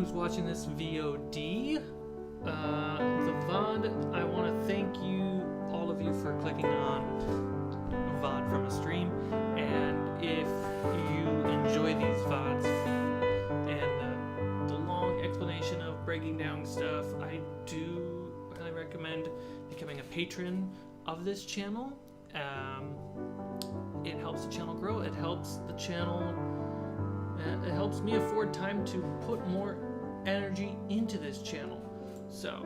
who's watching this VOD. The VOD, I want to thank you, all of you, for clicking on VOD from a stream. And if you enjoy these VODs and the long explanation of breaking down stuff, I do highly recommend becoming a patron of this channel. It helps the channel grow. It helps the channel. It helps me afford time to put more energy into this channel. So,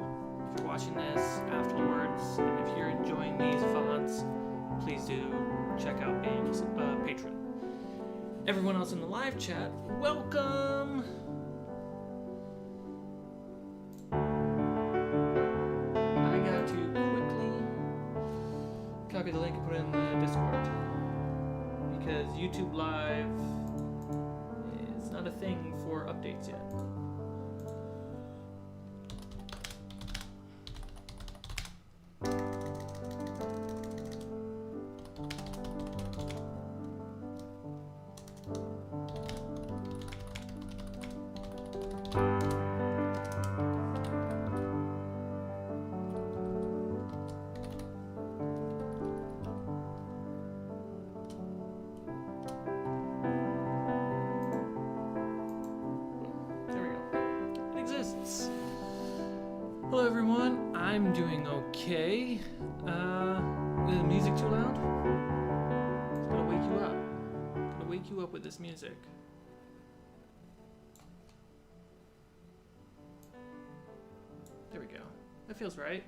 if you're watching this afterwards, and if you're enjoying these VODs, please do check out being a patron. Everyone else in the live chat, welcome! I got to quickly copy the link and put it in the Discord, because YouTube Live is not a thing for updates yet. Hello everyone, I'm doing okay. Is the music too loud? It's gonna wake you up. Gonna wake you up with this music. There we go. That feels right.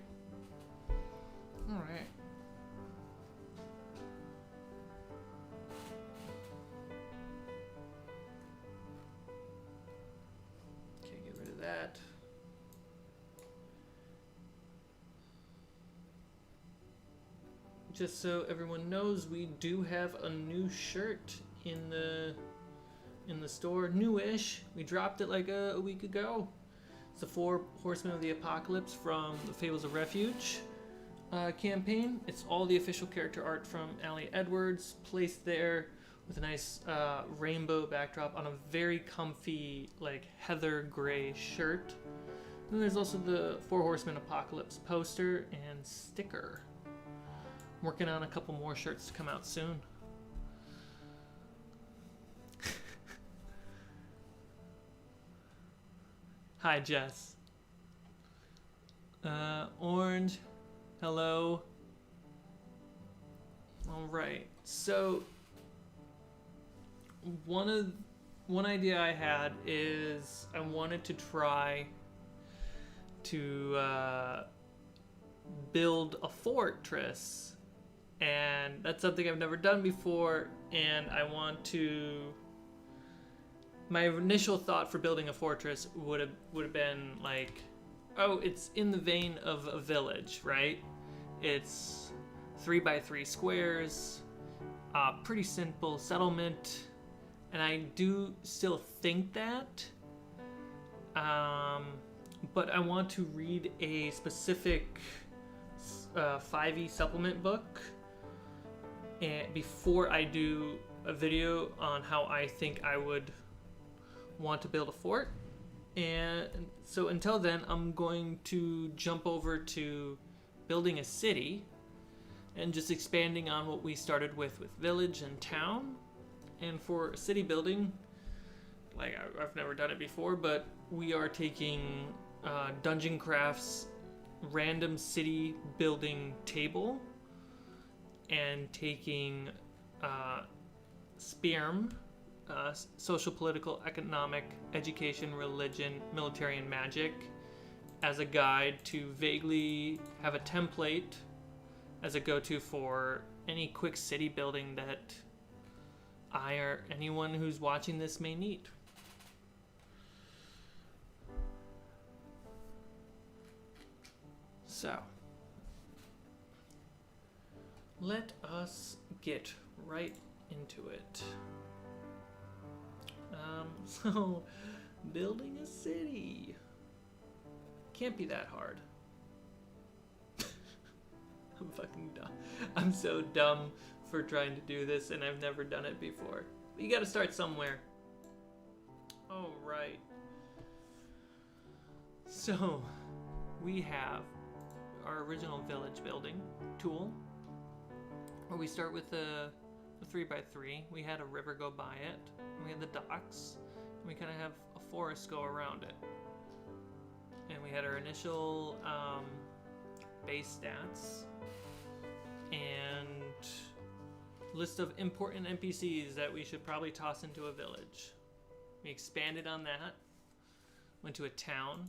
Alright. Okay, get rid of that. Just so everyone knows, we do have a new shirt in the store, newish. We dropped it like a week ago. It's the 4 Horsemen of the Apocalypse from the Fables of Refuge campaign. It's all the official character art from Ali Edwards, placed there with a nice rainbow backdrop on a very comfy, like, heather gray shirt. And there's also the 4 Horsemen Apocalypse poster and sticker. I'm working on a couple more shirts to come out soon. Hi, Jess. Orange, hello. All right. So one idea I had is I wanted to try to build a fortress. And that's something I've never done before, and I want to... My initial thought for building a fortress would have been like, oh, it's in the vein of a village, right? It's 3x3 squares, pretty simple settlement, and I do still think that, but I want to read a specific 5e supplement book and before I do a video on how I think I would want to build a fort. And so until then, I'm going to jump over to building a city and just expanding on what we started with village and town. And for city building, like I've never done it before, but we are taking Dungeon Craft's random city building table and taking SPERM, social, political, economic, education, religion, military, and magic, as a guide to vaguely have a template as a go-to for any quick city building that I or anyone who's watching this may need. So, let us get right into it. So, building a city can't be that hard. I'm fucking dumb. I'm so dumb for trying to do this, and I've never done it before. But you gotta start somewhere. Alright. So we have our original village building tool, where we start with the 3x3. We had a river go by it, and we had the docks, and we kind of have a forest go around it. And we had our initial base stats and list of important NPCs that we should probably toss into a village. We expanded on that, went to a town,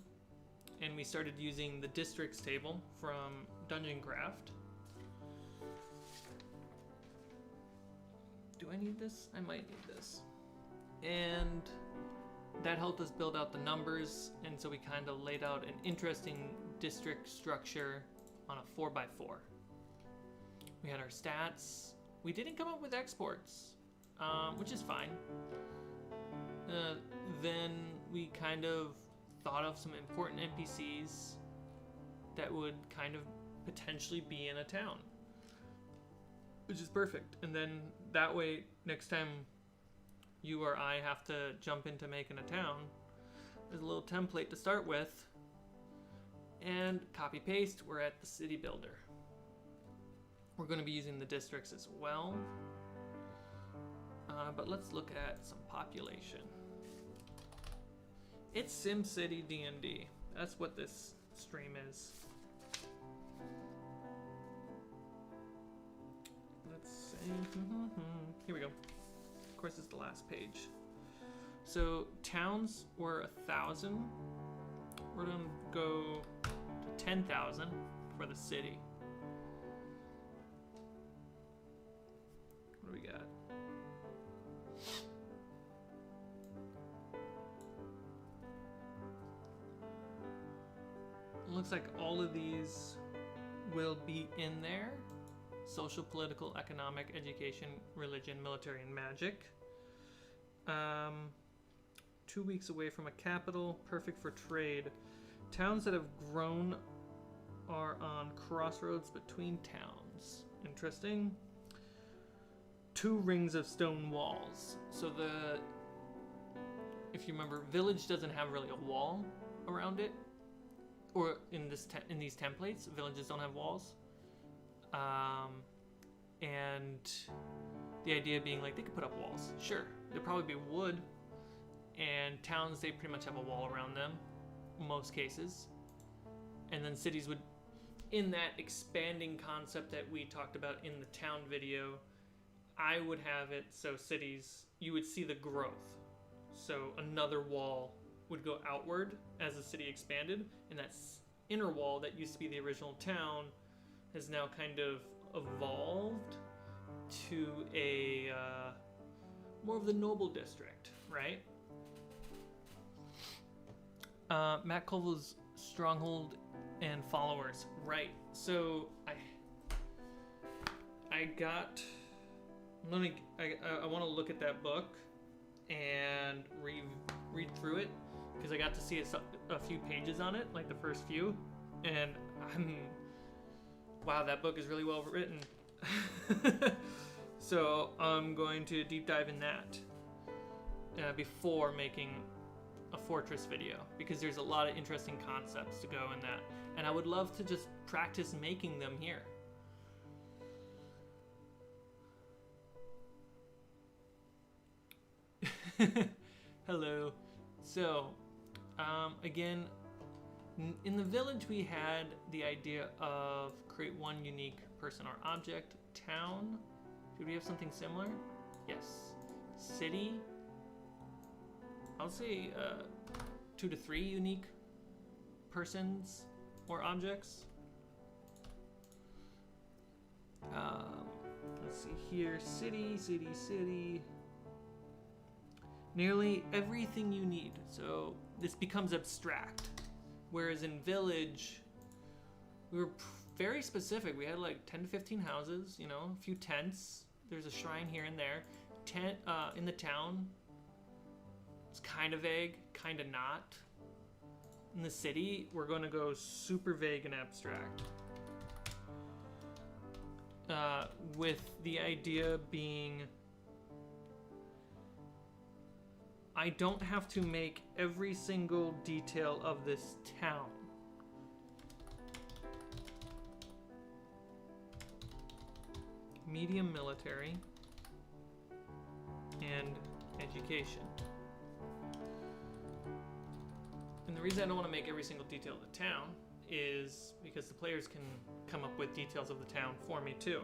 and we started using the districts table from Dungeon Craft. Do I need this? I might need this. And that helped us build out the numbers, and so we kind of laid out an interesting district structure on a 4x4. We had our stats. We didn't come up with exports, which is fine. Then we kind of thought of some important NPCs that would kind of potentially be in a town, which is perfect. And then that way, next time you or I have to jump into making a town, there's a little template to start with, and copy paste, we're at the city builder. We're going to be using the districts as well, but let's look at some population. It's City D&D. That's what this stream is. Let's see. Here we go. Of course, it's the last page. So towns were 1,000. We're gonna go to 10,000 for the city. What do we got? Looks like all of these will be in there. Social, political, economic, education, religion, military, and magic. 2 weeks away from a capital, perfect for trade. Towns that have grown are on crossroads between towns. Interesting. 2 rings of stone walls. So if you remember, village doesn't have really a wall around it. Or in these templates, villages don't have walls. And the idea being like they could put up walls. Sure, there'd probably be wood. And towns, they pretty much have a wall around them, most cases. And then cities would, in that expanding concept that we talked about in the town video, I would have it so cities, you would see the growth. So another wall would go outward as the city expanded, and that inner wall that used to be the original town has now kind of evolved to a more of the noble district, right? Matt Colville's stronghold and followers, right? So I want to look at that book and read through it, because I got to see a few pages on it, like the first few, and wow, that book is really well written. So I'm going to deep dive in that before making a fortress video, because there's a lot of interesting concepts to go in that, and I would love to just practice making them here. Hello. So again, in the village we had the idea of create one unique person or object. Town, should we have something similar? Yes. City, I'll say 2 to 3 unique persons or objects. Let's see here. City. Nearly everything you need. So this becomes abstract. Whereas in village, we were very specific. We had like 10 to 15 houses, you know, a few tents. There's a shrine here and there. Tent in the town, it's kind of vague, kind of not. In the city, we're going to go super vague and abstract. With the idea being, I don't have to make every single detail of this town. Medium military and education. And the reason I don't want to make every single detail of the town is because the players can come up with details of the town for me too.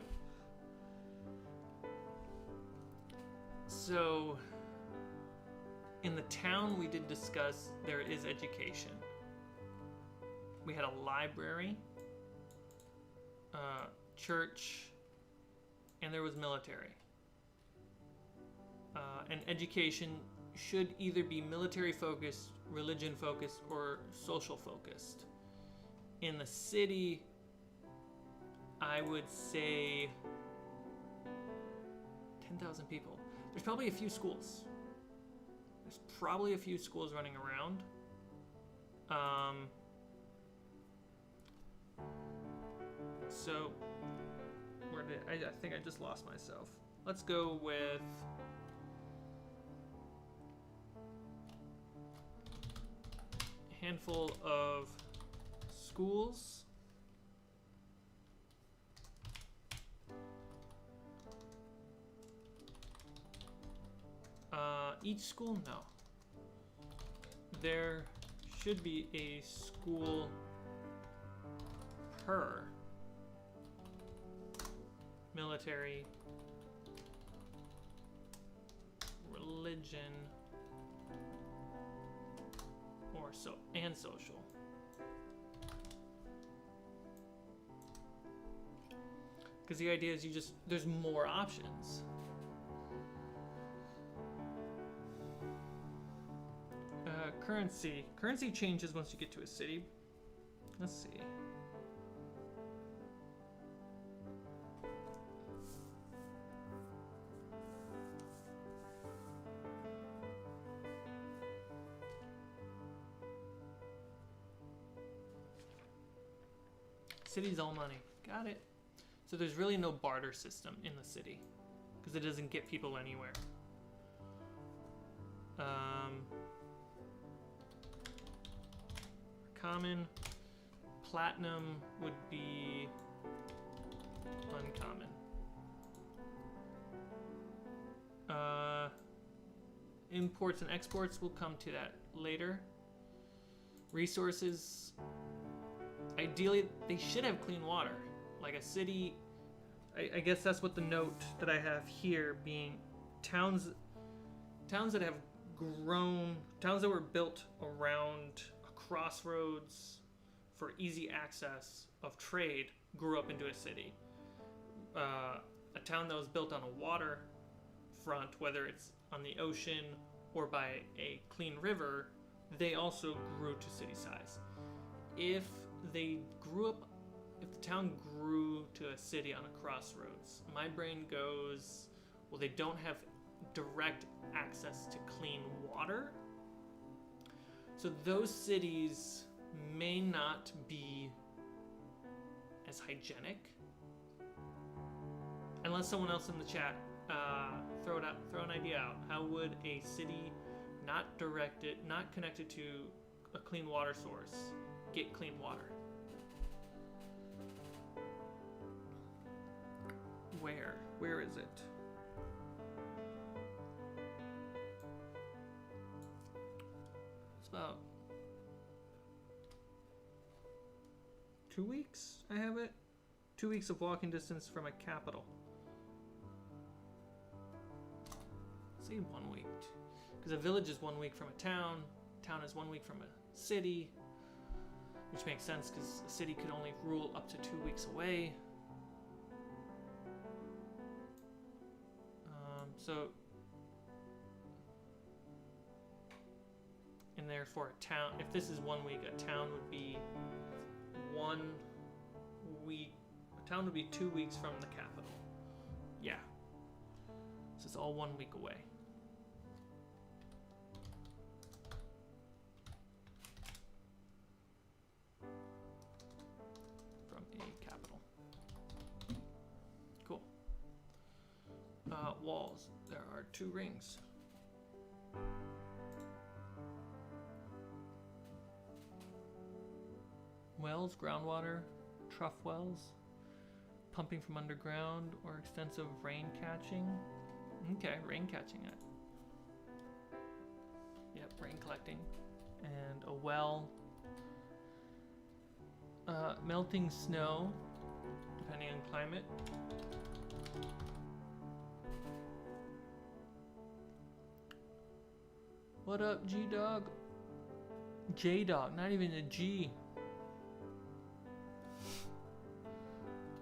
So in the town we did discuss there is education. We had a library, church, and there was military. And education should either be military focused, religion focused, or social focused. In the city, I would say 10,000 people. There's probably a few schools. There's probably a few schools running around. So, where did I think I just lost myself. Let's go with a handful of schools. Each school? No. There should be a school per military, religion, or and social. Because the idea is there's more options. Currency changes once you get to a city. Let's see. City's all money. Got it. So there's really no barter system in the city because it doesn't get people anywhere. Common. Platinum would be uncommon. Imports and exports, we'll come to that later. Resources, ideally they should have clean water. Like a city, I guess that's what the note that I have here being towns that have grown, towns that were built around a crossroads for easy access of trade grew up into a city. A town that was built on a water front, whether it's on the ocean or by a clean river, they also grew to city size. If the town grew to a city on a crossroads, my brain goes, well, they don't have direct access to clean water. So those cities may not be as hygienic. Unless someone else in the chat throw an idea out. How would a city not connected to a clean water source get clean water? Where is it? It's about 2 weeks, I have it. 2 weeks of walking distance from a capital. Say 1 week. Because a village is 1 week from a town. Town is 1 week from a city. Which makes sense because a city could only rule up to 2 weeks away. And therefore a town, if this is 1 week, a town would be 1 week, a town would be 2 weeks from the capital. Yeah. So it's all 1 week away. From a capital. Cool. Walls. There are 2 rings. wells, groundwater, trough wells, pumping from underground, or extensive rain catching. Okay, rain catching it. Yep, rain collecting. And a well. Melting snow, depending on climate. What up, G-Dog? J-Dog, not even a G.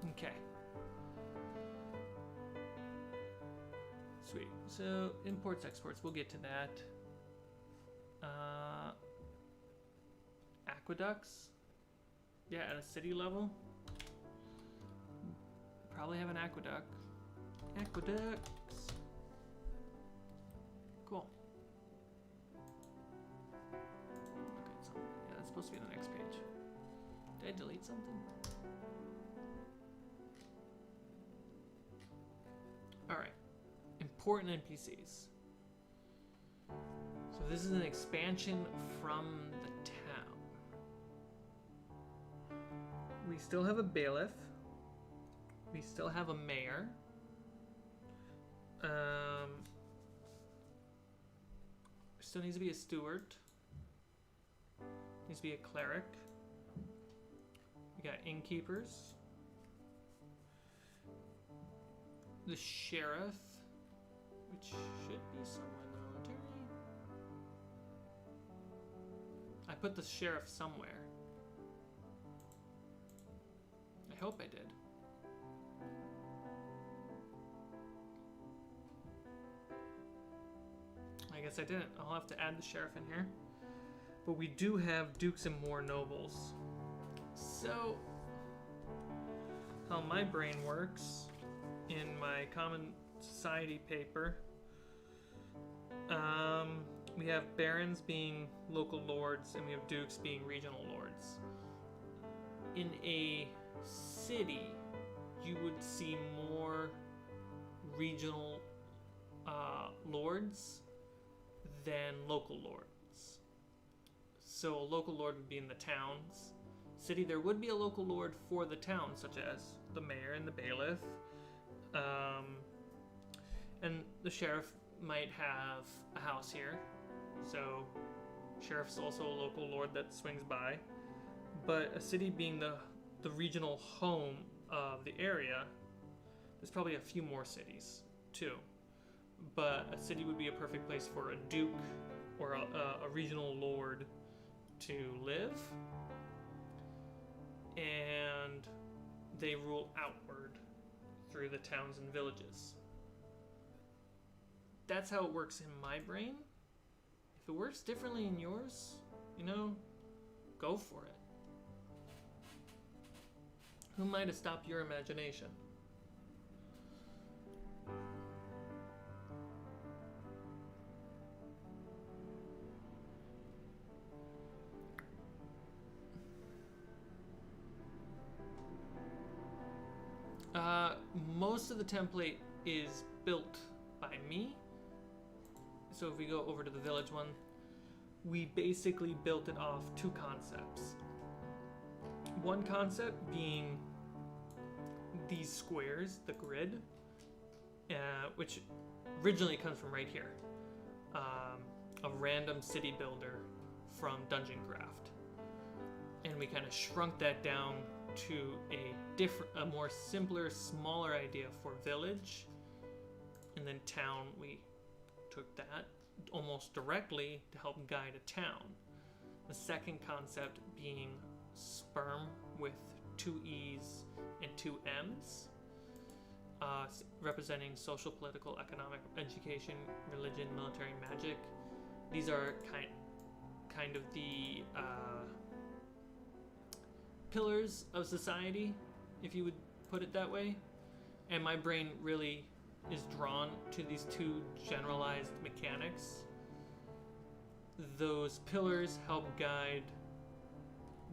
Okay. Sweet. So, imports, exports, we'll get to that. Aqueducts. Yeah, at a city level. Probably have an aqueduct. Aqueducts. Cool. Okay, so yeah, that's supposed to be the next page. Did I delete something? Alright. Important NPCs. So this is an expansion from the town. We still have a bailiff. We still have a mayor. Still needs to be a steward. Needs to be a cleric. We got innkeepers. The sheriff, which should be someone military. I put the sheriff somewhere. I hope I did. I guess I didn't. I'll have to add the sheriff in here. But we do have dukes and more nobles. So, how my brain works in my common society paper, we have barons being local lords and we have dukes being regional lords. In a city, you would see more regional lords than local lords. So a local lord would be in the towns. City, there would be a local lord for the town, such as the mayor and the bailiff. And the sheriff might have a house here. So sheriff's also a local lord that swings by. But a city being the regional home of the area, there's probably a few more cities too. But a city would be a perfect place for a duke or a regional lord to live. And they rule outward through the towns and villages. That's how it works in my brain. If it works differently in yours, you know, go for it. Who might have stopped your imagination? Most of the template is built by me. So if we go over to the village one, we basically built it off two concepts. One concept being these squares, the grid, which originally comes from right here. A random city builder from Dungeon Craft. And we kind of shrunk that down to a more simpler, smaller idea for village. And then town, we took that almost directly to help guide a town. The second concept being SPERM with 2 E's and 2 M's, representing social, political, economic, education, religion, military, magic. These are kind of the pillars of society, if you would put it that way. And my brain really is drawn to these two generalized mechanics. Those pillars help guide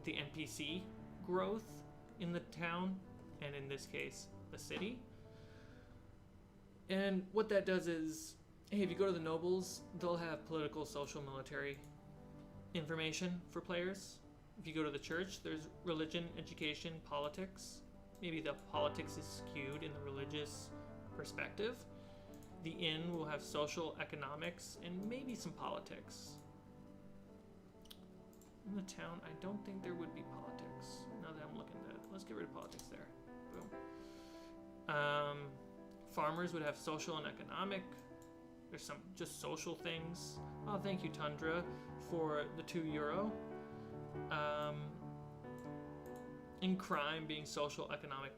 the NPC growth in the town, and in this case, the city. And what that does is, hey, if you go to the nobles, they'll have political, social, military information for players. If you go to the church, there's religion, education, politics. Maybe the politics is skewed in the religious perspective. The inn will have social, economics, and maybe some politics. In the town, I don't think there would be politics. Now that I'm looking at it, let's get rid of politics there. Boom. Farmers would have social and economic. There's some just social things. Oh, thank you, Tundra, for the €2. In crime being social, economic,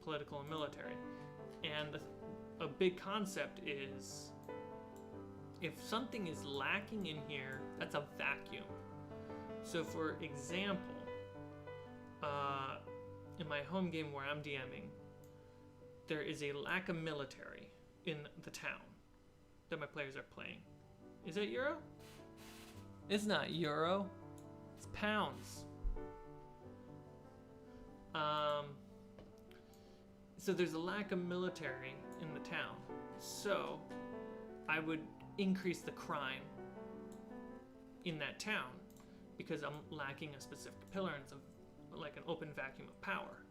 political, and military. And a big concept is if something is lacking in here, that's a vacuum. So for example, in my home game where I'm DMing, there is a lack of military in the town that my players are playing. Is that euro? It's not euro, it's pounds. So there's a lack of military in the town. So I would increase the crime in that town because I'm lacking a specific pillar and it's like an open vacuum of power.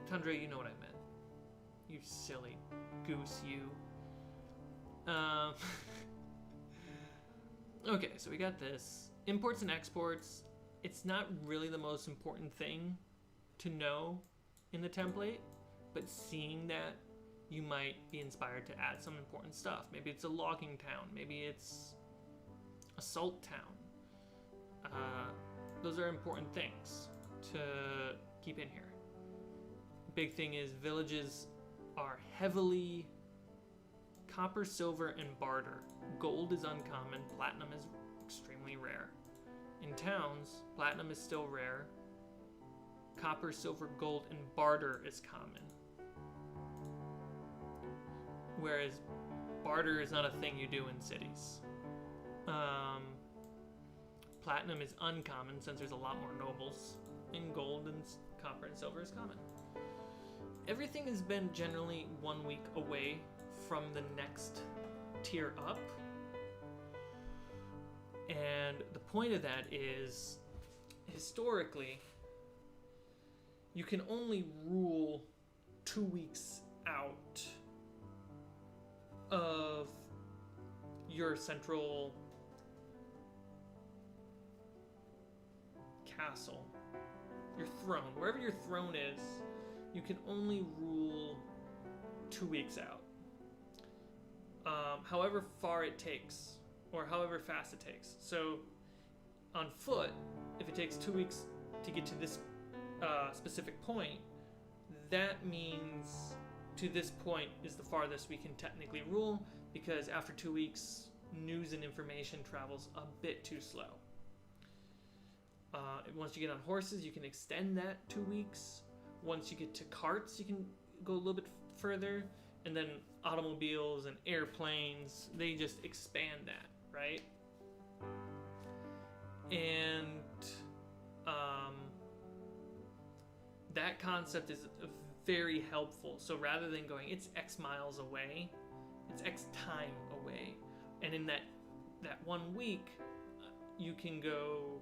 Tundra, you know what I meant. You silly goose, you. Okay, so we got this. Imports and exports. It's not really the most important thing to know in the template, but seeing that, you might be inspired to add some important stuff. Maybe it's a logging town. Maybe it's a salt town. Those are important things to keep in here. Big thing is villages are heavily copper, silver, and barter. Gold is uncommon. Platinum is extremely rare. In towns, platinum is still rare. Copper, silver, gold, and barter is common. Whereas barter is not a thing you do in cities. Platinum is uncommon since there's a lot more nobles. And gold and copper and silver is common. Everything has been generally 1 week away from the next tier up. And the point of that is, historically, you can only rule 2 weeks out of your central castle, your throne, wherever your throne is, you can only rule 2 weeks out. However far it takes, or however fast it takes. So on foot, if it takes 2 weeks to get to this specific point, that means to this point is the farthest we can technically rule, because after 2 weeks, news and information travels a bit too slow. Once you get on horses, you can extend that 2 weeks. Once you get to carts, you can go a little bit further. And then automobiles and airplanes, they just expand that, right? And that concept is very helpful. So rather than going, it's X miles away, it's X time away. And in that 1 week, you can go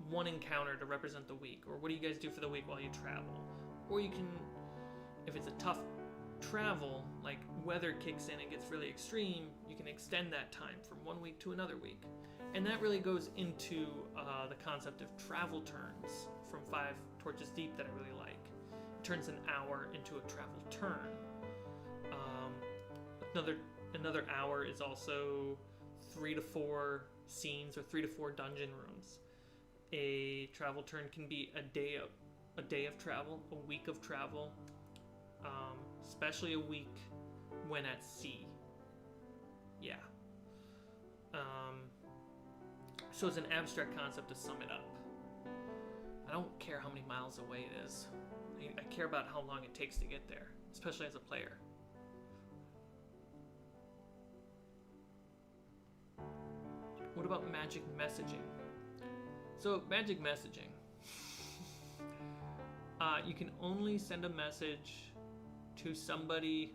one encounter to represent the week, or what do you guys do for the week while you travel? Or you can, if it's a tough travel, like weather kicks in and gets really extreme, you can extend that time from 1 week to another week. And that really goes into the concept of travel turns from 5 Torches Deep that I really like. It turns an hour into a travel turn. Another hour is also 3 to 4 scenes or 3 to 4 dungeon rooms. A travel turn can be a day of travel, a week of travel, especially a week when at sea. Yeah. So it's an abstract concept to sum it up. I don't care how many miles away it is. I care about how long it takes to get there, especially as a player. What about magic messaging? So magic messaging. You can only send a message to somebody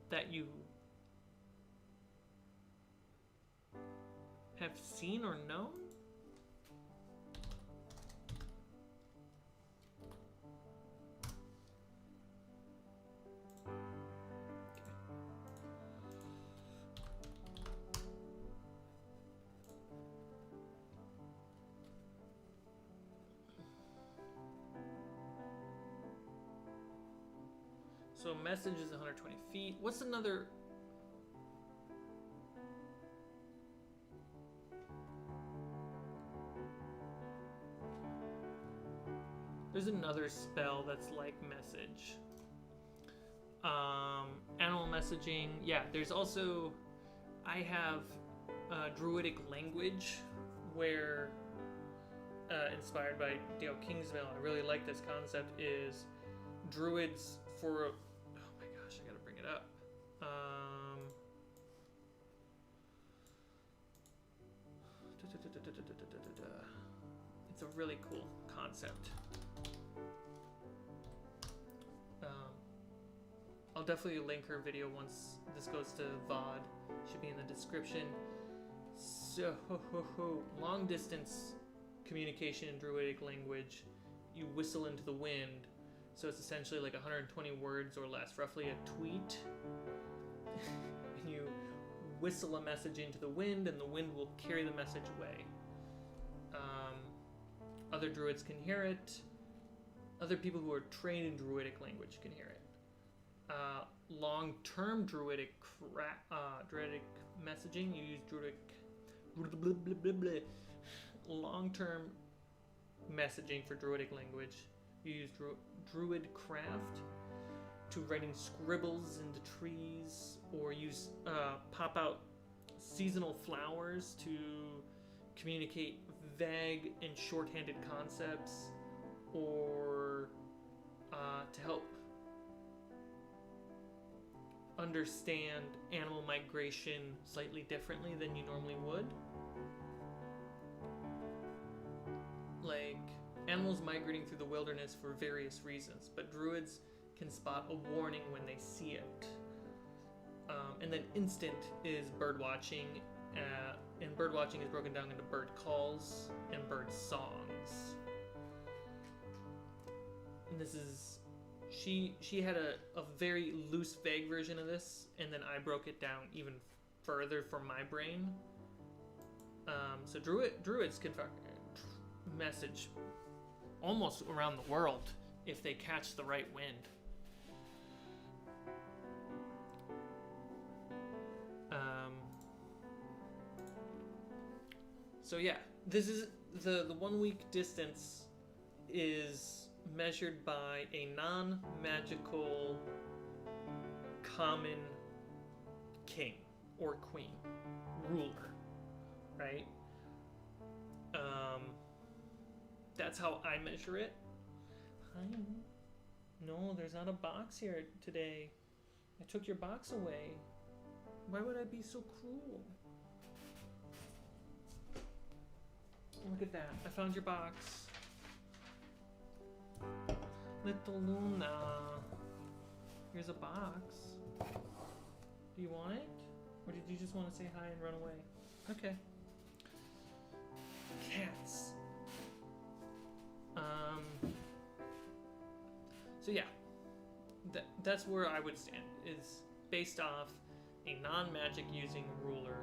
that you have seen or known. So message is 120 feet. What's another? There's another spell that's like message. Animal messaging. Yeah, there's also, I have druidic language where, inspired by Dale Kingsville, I really like this concept, is druids for, oh my gosh, I gotta bring it up. It's a really cool concept. I'll definitely link her video once this goes to VOD. Should be in the description. So, long distance communication in druidic language. You whistle into the wind. So it's essentially like 120 words or less, roughly a tweet. And you whistle a message into the wind, and the wind will carry the message away. Other druids can hear it. Other people who are trained in druidic language can hear it. Long-term druidic messaging, you use long-term messaging for druidic language. You use druid craft to writing scribbles into trees, or use pop out seasonal flowers to communicate vague and shorthanded concepts, or to help understand animal migration slightly differently than you normally would. Like, animals migrating through the wilderness for various reasons, but druids can spot a warning when they see it. And then instant is bird watching, and bird watching is broken down into bird calls and bird songs. And this is, she had a very loose, vague version of this, and then I broke it down even further for my brain. So druids can message almost around the world if they catch the right wind. So yeah, this is the 1 week distance is measured by a non-magical common king or queen, ruler, right? That's how I measure it. No, there's not a box here today. I took your box away. Why would I be so cruel? Look at that. I found your box. Little Luna. Here's a box. Do you want it? Or did you just want to say hi and run away? Okay. Cats. So yeah. That's where I would stand. Is based off a non-magic using ruler.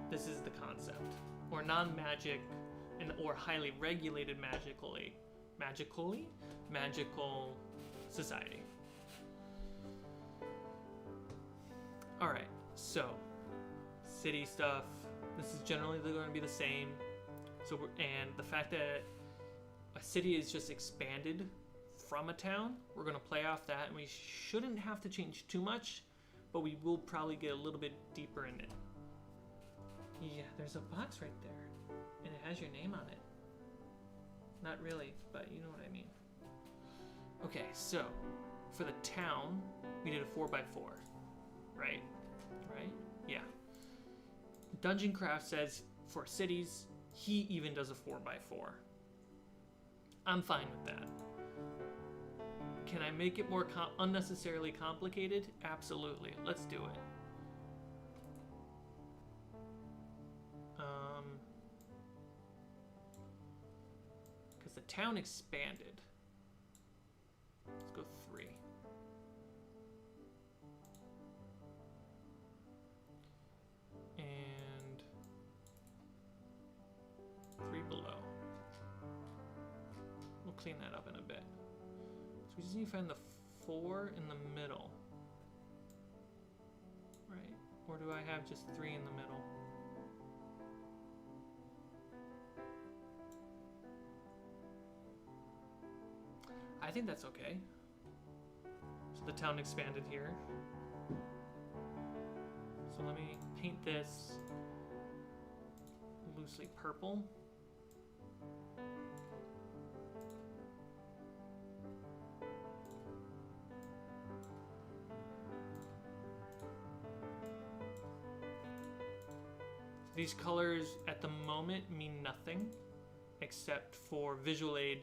This is the concept. Or non-magic or highly regulated magical society. Alright, so city stuff, this is generally going to be the same. So and the fact that a city is just expanded from a town, we're going to play off that, and we shouldn't have to change too much, but we will probably get a little bit deeper in it. Yeah, there's a box right there, and it has your name on it. Not really, but you know what I mean. Okay, so for the town, we did a 4x4, right? Right? Yeah. Dungeon Craft says for cities, he even does a 4x4. I'm fine with that. Can I make it more unnecessarily complicated? Absolutely. Let's do it. Because the town expanded. Let's go 3. And 3 below. We'll clean that up in a bit. So we just need to find the 4 in the middle. Right? Or do I have just 3 in the middle? I think that's okay. So the town expanded here. So let me paint this loosely purple. These colors at the moment mean nothing except for visual aid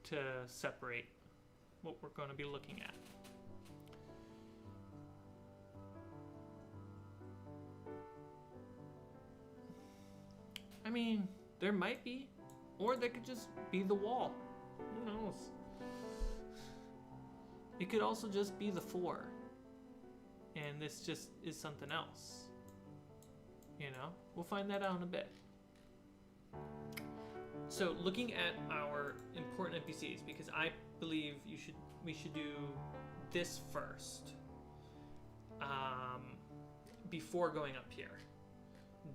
to separate what we're going to be looking at. I mean, there might be, or they could just be the wall. Who knows? It could also just be the 4, and this just is something else. You know, we'll find that out in a bit. So, looking at our important NPCs, because I believe we should do this first, before going up here.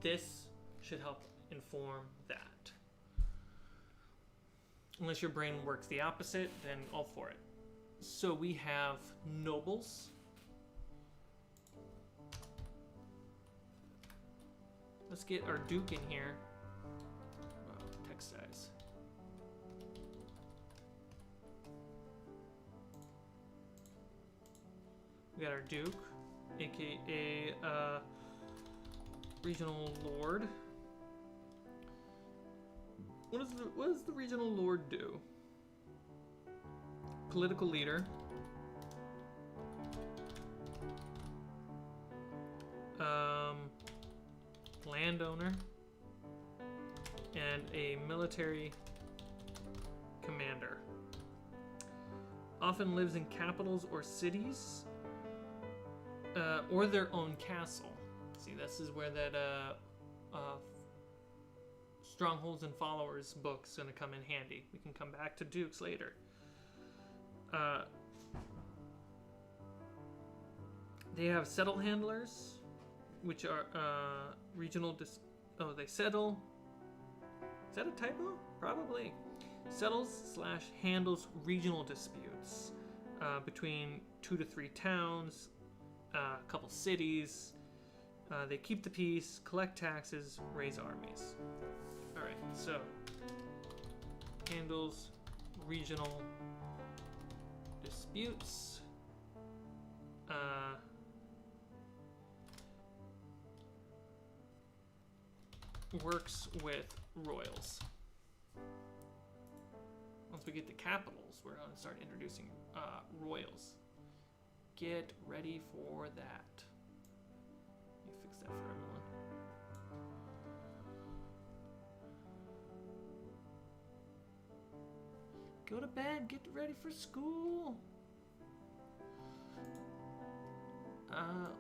This should help inform that. Unless your brain works the opposite, then all for it. So we have nobles. Let's get our duke in here. Wow, text size. We got our duke, aka regional lord. What does the regional lord do? Political leader. Landowner. And a military commander. Often lives in capitals or cities, or their own castle. See, this is where that Strongholds and Followers book's gonna come in handy. We can come back to dukes later. They have settle handlers, which are regional they settle. Is that a typo? Probably. Settles/handles regional disputes between 2 to 3 towns, a couple cities. They keep the peace, collect taxes, raise armies. All right, so handles regional disputes. Works with royals. Once we get to capitals, we're going to start introducing royals. Get ready for that. Let me fix that for everyone. Go to bed, get ready for school.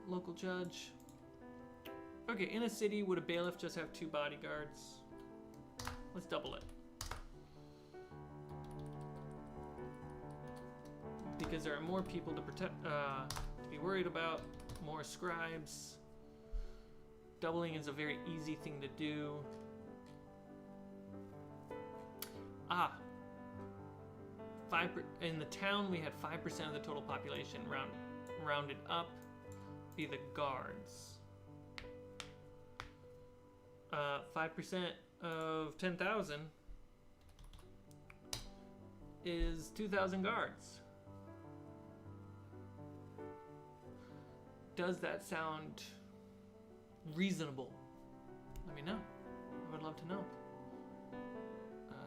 Local judge. Okay, in a city, would a bailiff just have 2 bodyguards? Let's double it. Because there are more people to protect, to be worried about, more scribes. Doubling is a very easy thing to do. In the town, we had 5% of the total population rounded up be the guards. 5% of 10,000 is 2,000 guards. Does that sound reasonable? Let me know. I would love to know.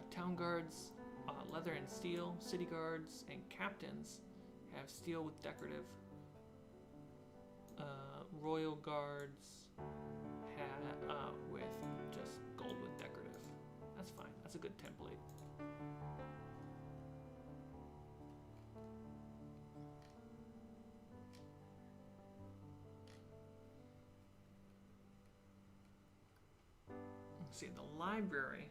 Town guards, leather and steel. City guards and captains have steel with decorative. Royal guards with That's a good template. Let's see, the library.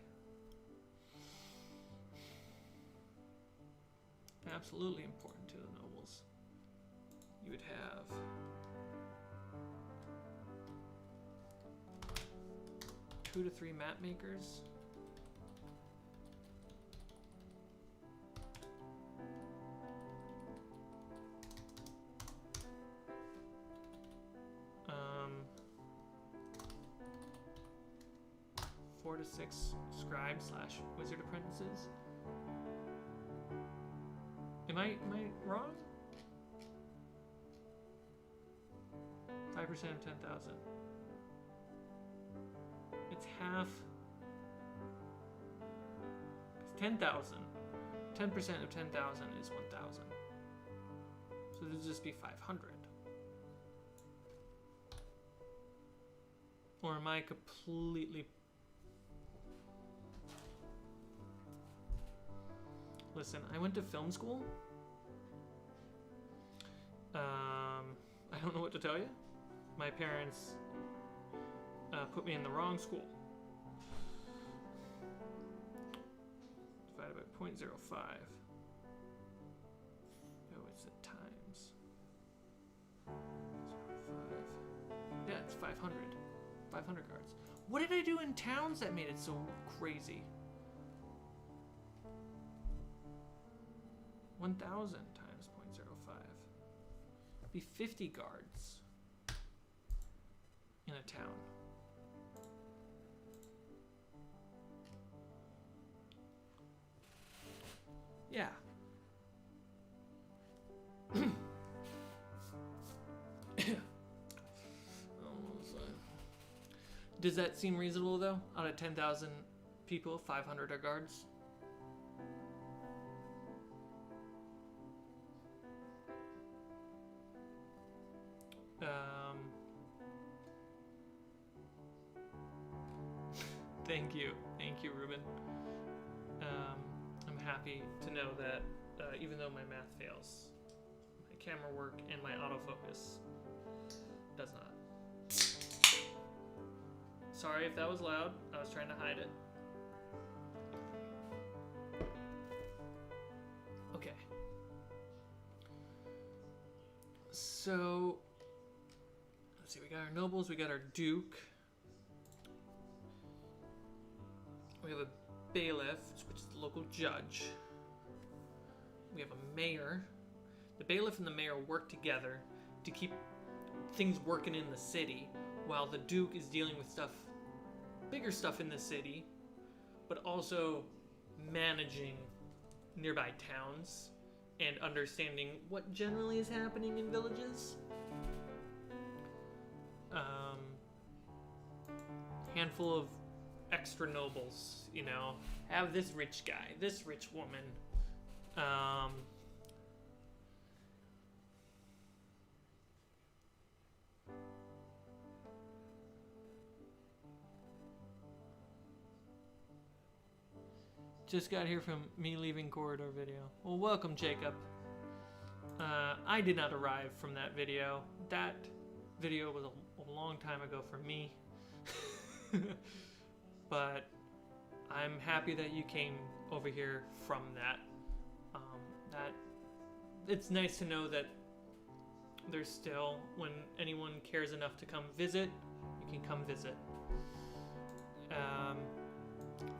Absolutely important to the nobles. You would have two to three map makers. Four to six scribes / wizard apprentices. Am I wrong? 5% of 10,000. It's half. It's 10,000. 10% of 10,000 is 1,000. So this would just be 500. Or am I completely... Listen, I went to film school. I don't know what to tell you. My parents put me in the wrong school. Divided by 0.05. Oh, it's the times. 0.05. Yeah, it's 500. 500 cards. What did I do in towns that made it so crazy? 1,000 times 0.05. Be 50 guards in a town. Yeah. Does that seem reasonable though? Out of 10,000 people, 500 are guards? Thank you, Ruben. I'm happy to know that even though my math fails, my camera work and my autofocus does not. Sorry if that was loud. I was trying to hide it. Okay. So, let's see, we got our nobles, we got our duke. We have a bailiff, which is the local judge. We have a mayor. The bailiff and the mayor work together to keep things working in the city, while the duke is dealing with bigger stuff in the city, but also managing nearby towns and understanding what generally is happening in villages. Handful of extra nobles, you know, have this rich guy, this rich woman. Just got here from me leaving corridor video. Well, welcome, Jacob. I did not arrive from that video. That video was a long time ago for me. But I'm happy that you came over here from that. It's nice to know that there's still, when anyone cares enough to come visit, you can come visit.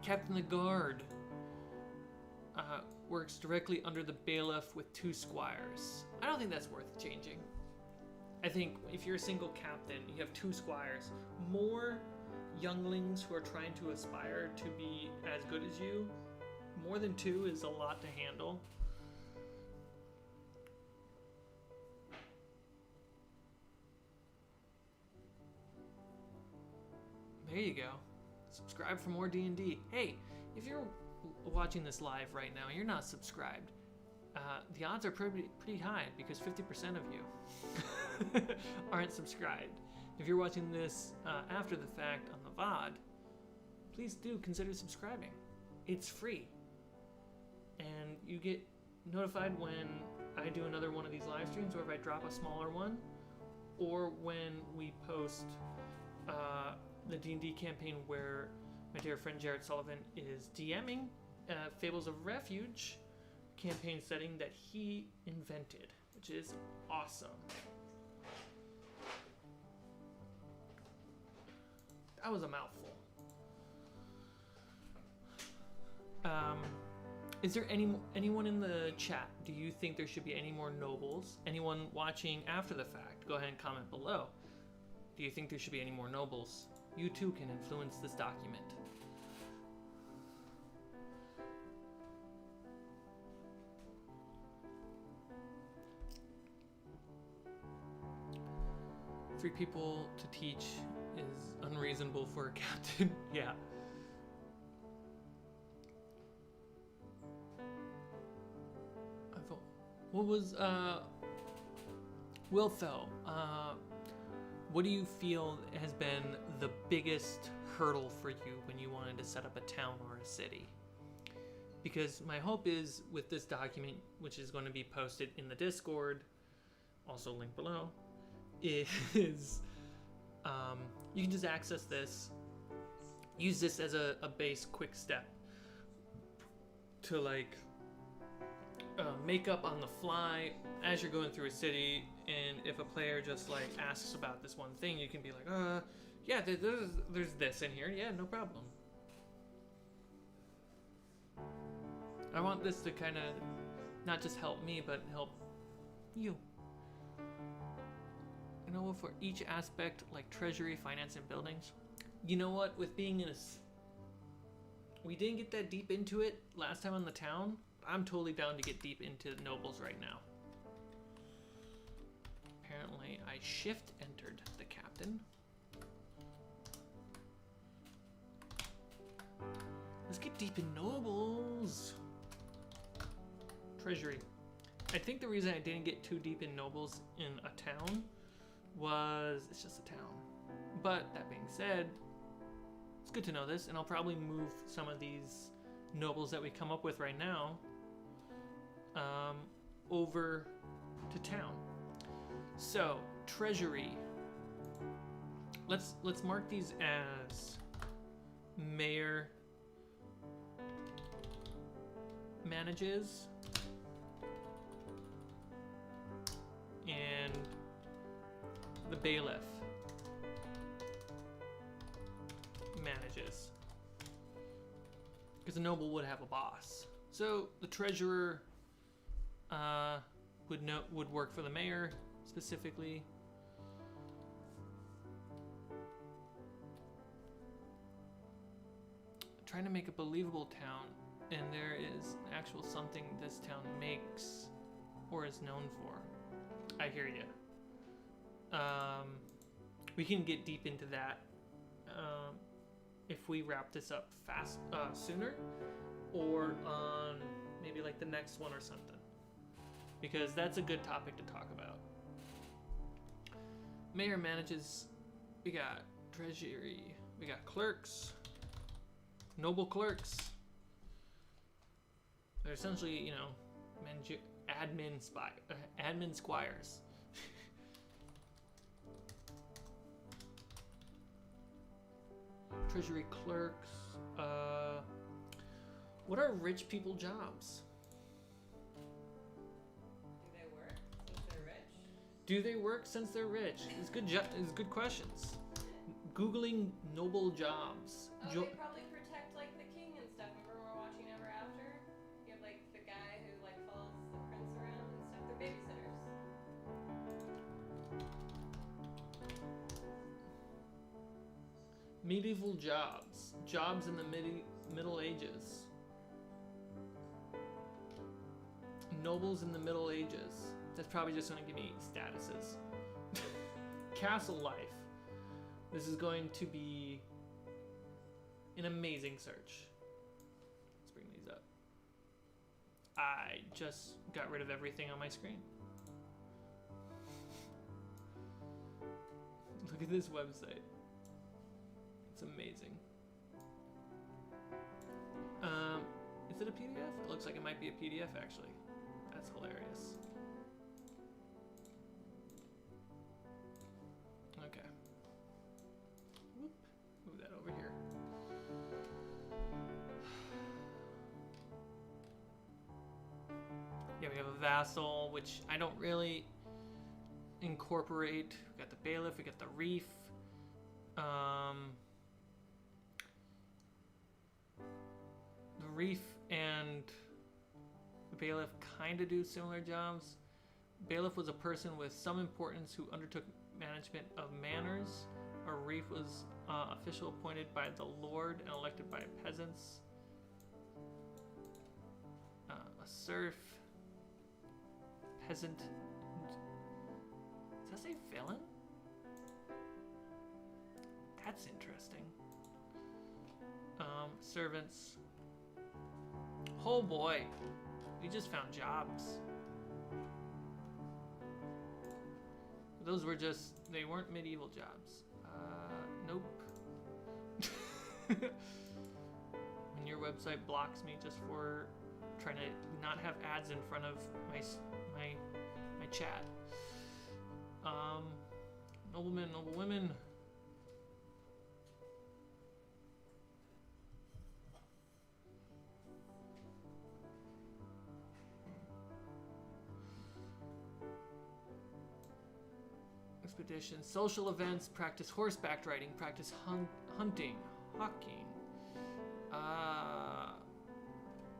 Captain the Guard works directly under the bailiff with 2 squires. I don't think that's worth changing. I think if you're a single captain, you have 2 squires. More younglings who are trying to aspire to be as good as you, more than 2 is a lot to handle. There you go. Subscribe for more D&D. Hey, if you're watching this live right now, you're not subscribed. The odds are pretty high because 50% of you aren't subscribed. If you're watching this after the fact on the VOD, please do consider subscribing. it's free. And you get notified when I do another one of these live streams, or if I drop a smaller one, or when we post the D&D campaign where my dear friend Jared Sullivan is DMing Fables of Refuge campaign setting that he invented, which is awesome. That was a mouthful. Is there anyone in the chat? Do you think there should be any more nobles? Anyone watching after the fact? Go ahead and comment below. Do you think there should be any more nobles? You too can influence this document. Three people to teach is unreasonable for a captain. Yeah. What was, Wilfo, what do you feel has been the biggest hurdle for you when you wanted to set up a town or a city? Because my hope is with this document, which is going to be posted in the Discord, also linked below, is you can just access this, use this as a base quick step to like make up on the fly as you're going through a city. And if a player just like asks about this one thing, you can be like, yeah, there's this in here, yeah, no problem. I want this to kind of not just help me, but help you. You know, for each aspect, like treasury, finance, and buildings. You know what? With being in a... We didn't get that deep into it last time on the town. I'm totally down to get deep into nobles right now. Apparently, I shift entered the captain. Let's get deep in nobles. Treasury. I think the reason I didn't get too deep in nobles in a town was it's just a town. But that being said, it's good to know this, and I'll probably move some of these nobles that we come up with right now over to town. So treasury. Let's mark these as mayor manages and the bailiff manages, because a noble would have a boss. So the treasurer would work for the mayor specifically. I'm trying to make a believable town, and there is actual something this town makes or is known for. I hear you. We can get deep into that if we wrap this up sooner, or on maybe like the next one or something, because that's a good topic to talk about. Mayor manages. We got treasury. We got clerks, noble clerks. They're essentially, you know, admin squires. Treasury clerks. What are rich people jobs? Do they work since they're rich? Do they work since they're rich? It's good questions. Googling noble jobs. Oh, they probably protect like the king and stuff. Remember we're watching Ever After? You have like the guy who like follows the prince around and stuff. They're babysitters. Medieval jobs. Jobs in the Middle Ages. Nobles in the Middle Ages. That's probably just going to give me statuses. Castle life. This is going to be an amazing search. Let's bring these up. I just got rid of everything on my screen. Look at this website. It's amazing. Is it a PDF? It looks like it might be a PDF actually. That's hilarious. Okay. Whoop. Move that over here. Yeah, we have a vassal, which I don't really incorporate. We got the bailiff, we got the reef. The reef and the bailiff kind of do similar jobs. Bailiff was a person with some importance who undertook management of manors. A reef was official appointed by the lord and elected by peasants. A serf, peasant. Does that say villain? That's interesting. Servants. Oh boy, we just found jobs. Those were just, they weren't medieval jobs. Nope. When your website blocks me just for trying to not have ads in front of my chat. Noblemen, noble women. Expeditions, social events, practice horseback riding, practice hunting, hawking.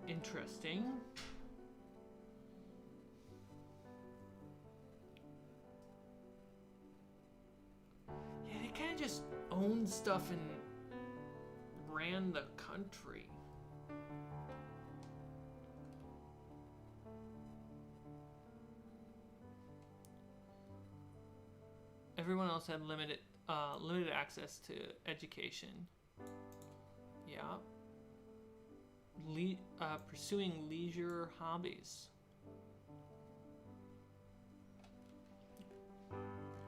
Interesting. Yeah, they kind of just owned stuff and ran the country. Everyone else had limited access to education. Yeah. Pursuing leisure hobbies.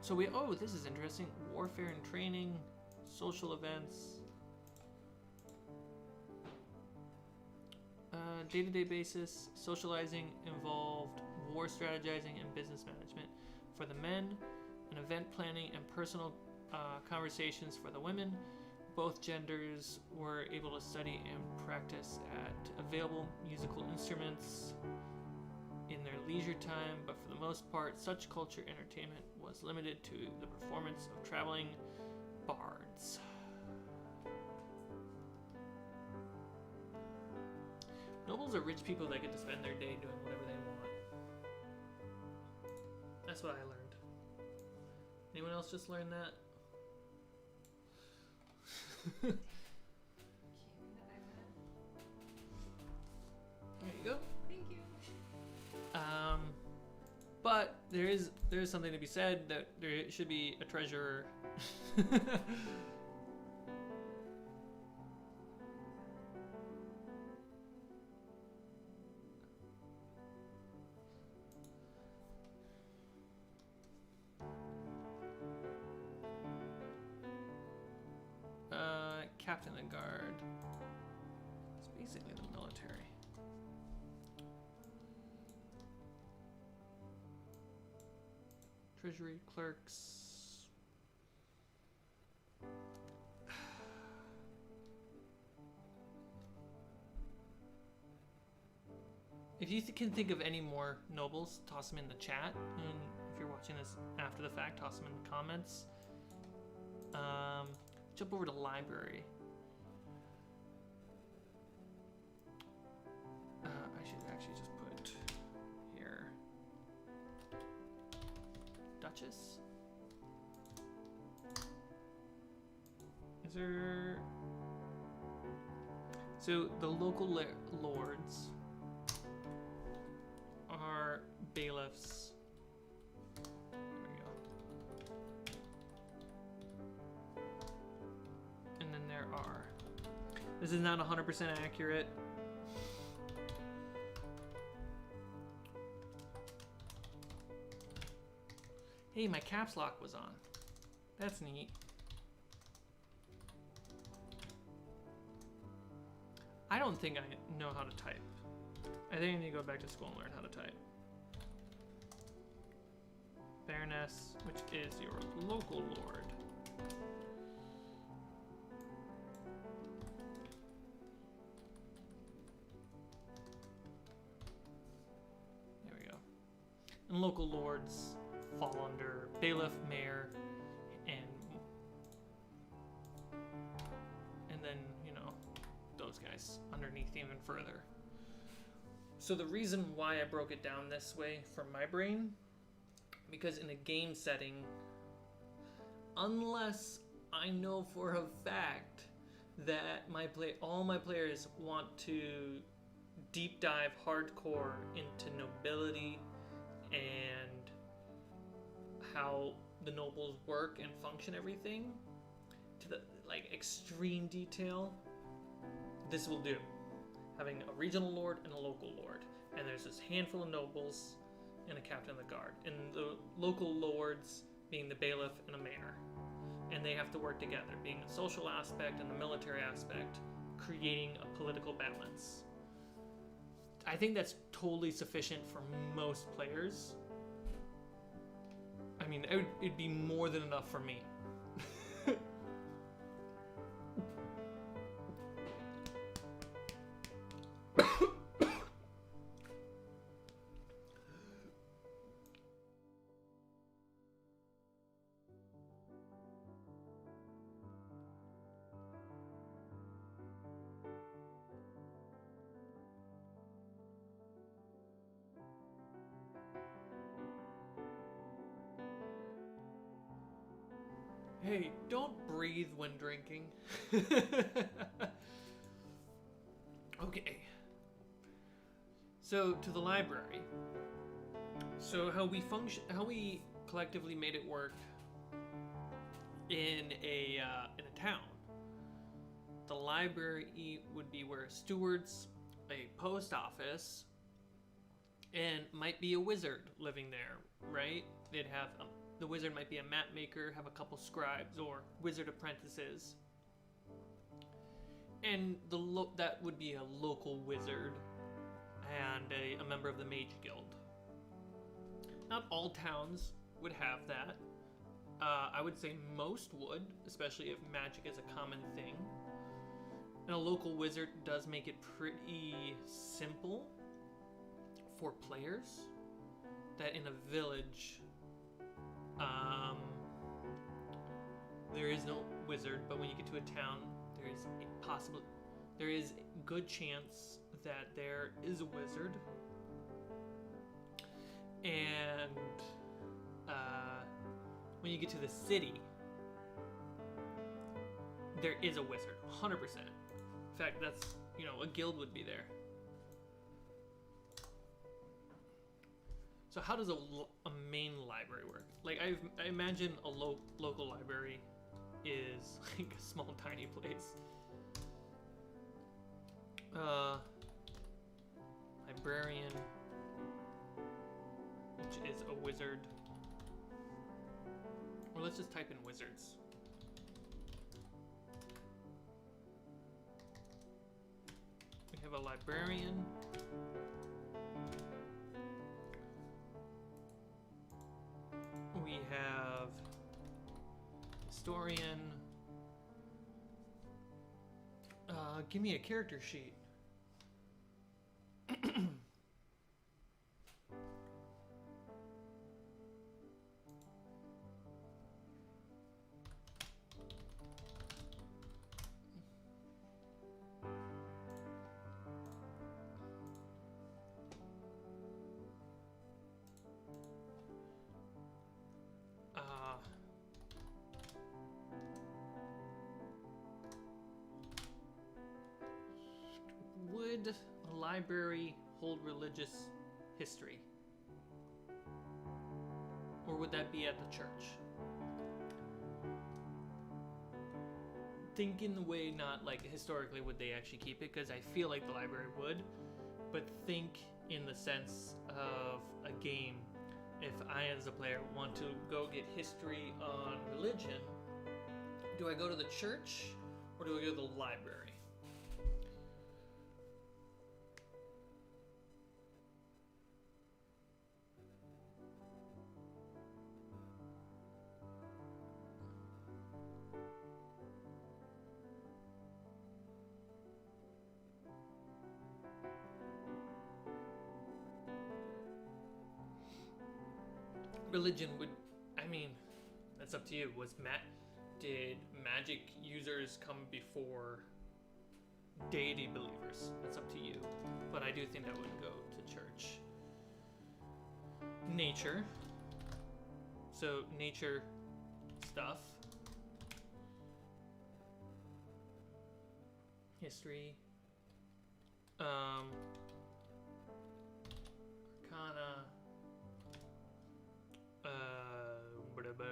So this is interesting. Warfare and training, social events. Day-to-day basis, socializing involved war strategizing and business management for the men, and event planning and personal conversations for the women. Both genders were able to study and practice at available musical instruments in their leisure time, but for the most part, such culture entertainment was limited to the performance of traveling bards. Nobles are rich people that get to spend their day doing whatever they want. That's what I learned. Anyone else just learned that? There you go. Thank you. But there is something to be said that there should be a treasurer. Captain of guard. It's basically the military. Treasury clerks. If you can think of any more nobles, toss them in the chat. And if you're watching this after the fact, toss them in the comments. Jump over to library. I should actually just put here. Duchess. Is there... So the local lords are bailiffs. This is not 100% accurate. Hey, my caps lock was on. That's neat. I don't think I know how to type. I think I need to go back to school and learn how to type. Baroness, which is your local lord. There we go. And local lords fall under bailiff, mayor, and then, you know, those guys underneath even further. So the reason why I broke it down this way from my brain, because in a game setting, unless I know for a fact that all my players want to deep dive hardcore into nobility and how the nobles work and function, everything to the like extreme detail, this will do. Having a regional lord and a local lord, and there's this handful of nobles and a captain of the guard, and the local lords being the bailiff and a mayor, and they have to work together, being a social aspect and the military aspect, creating a political balance. I think that's totally sufficient for most players. I mean, it'd be more than enough for me. Hey, don't breathe when drinking. Okay. So to the library. So how we collectively made it work in a town. The library would be where stewards, a post office, and might be a wizard living there, right? They'd have the wizard might be a map maker, have a couple scribes or wizard apprentices. And that would be a local wizard and a member of the Mage Guild. Not all towns would have that. I would say most would, especially if magic is a common thing. And a local wizard does make it pretty simple for players. That in a village, there is no wizard, but when you get to a town, there is a good chance that there is a wizard. And when you get to the city, there is a wizard, 100%. In fact, that's, a guild would be there. So how does a main library work? Like, I imagine a local library is like a small, tiny place. Librarian, which is a wizard. Or let's just type in wizards. We have a librarian. We have historian. Give me a character sheet. Would a library hold religious history? Or would that be at the church? Think in the way, not like historically would they actually keep it, because I feel like the library would, but think in the sense of a game. If I as a player want to go get history on religion, do I go to the church or do I go to the library? religion would, I mean, that's up to you. Did magic users come before deity believers? That's up to you. But I do think that would go to church. Nature. So nature stuff. History. Arcana. Blah, blah.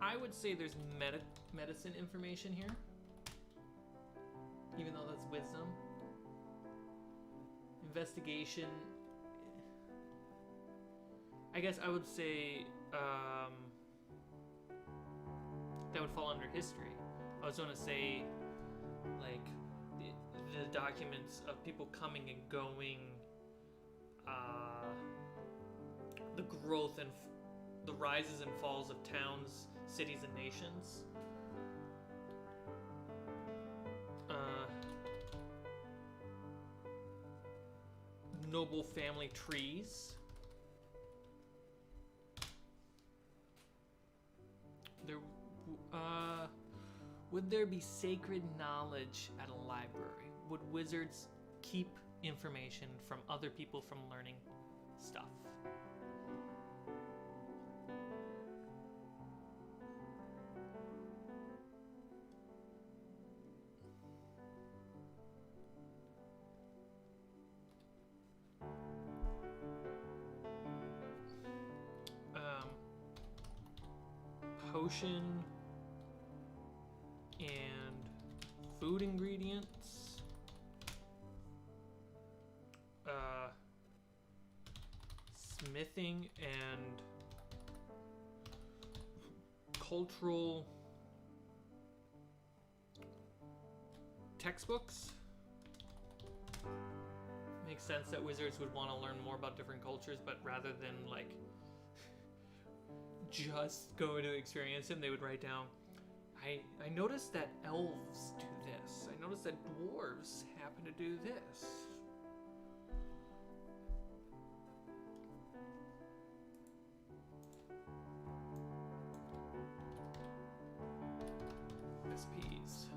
I would say there's medicine information here, even though that's wisdom. Investigation. I guess I would say that would fall under history. I was going to say, like, the documents of people coming and going, the growth and the rises and falls of towns, cities, and nations. Noble family trees. Would there be sacred knowledge at a library? Would wizards keep information from other people from learning stuff? Potion and food ingredients, smithing and cultural textbooks. Makes sense that wizards would want to learn more about different cultures, but rather than like just go to experience them, they would write down, I noticed that elves do this. I noticed that dwarves happen to do this. SPs.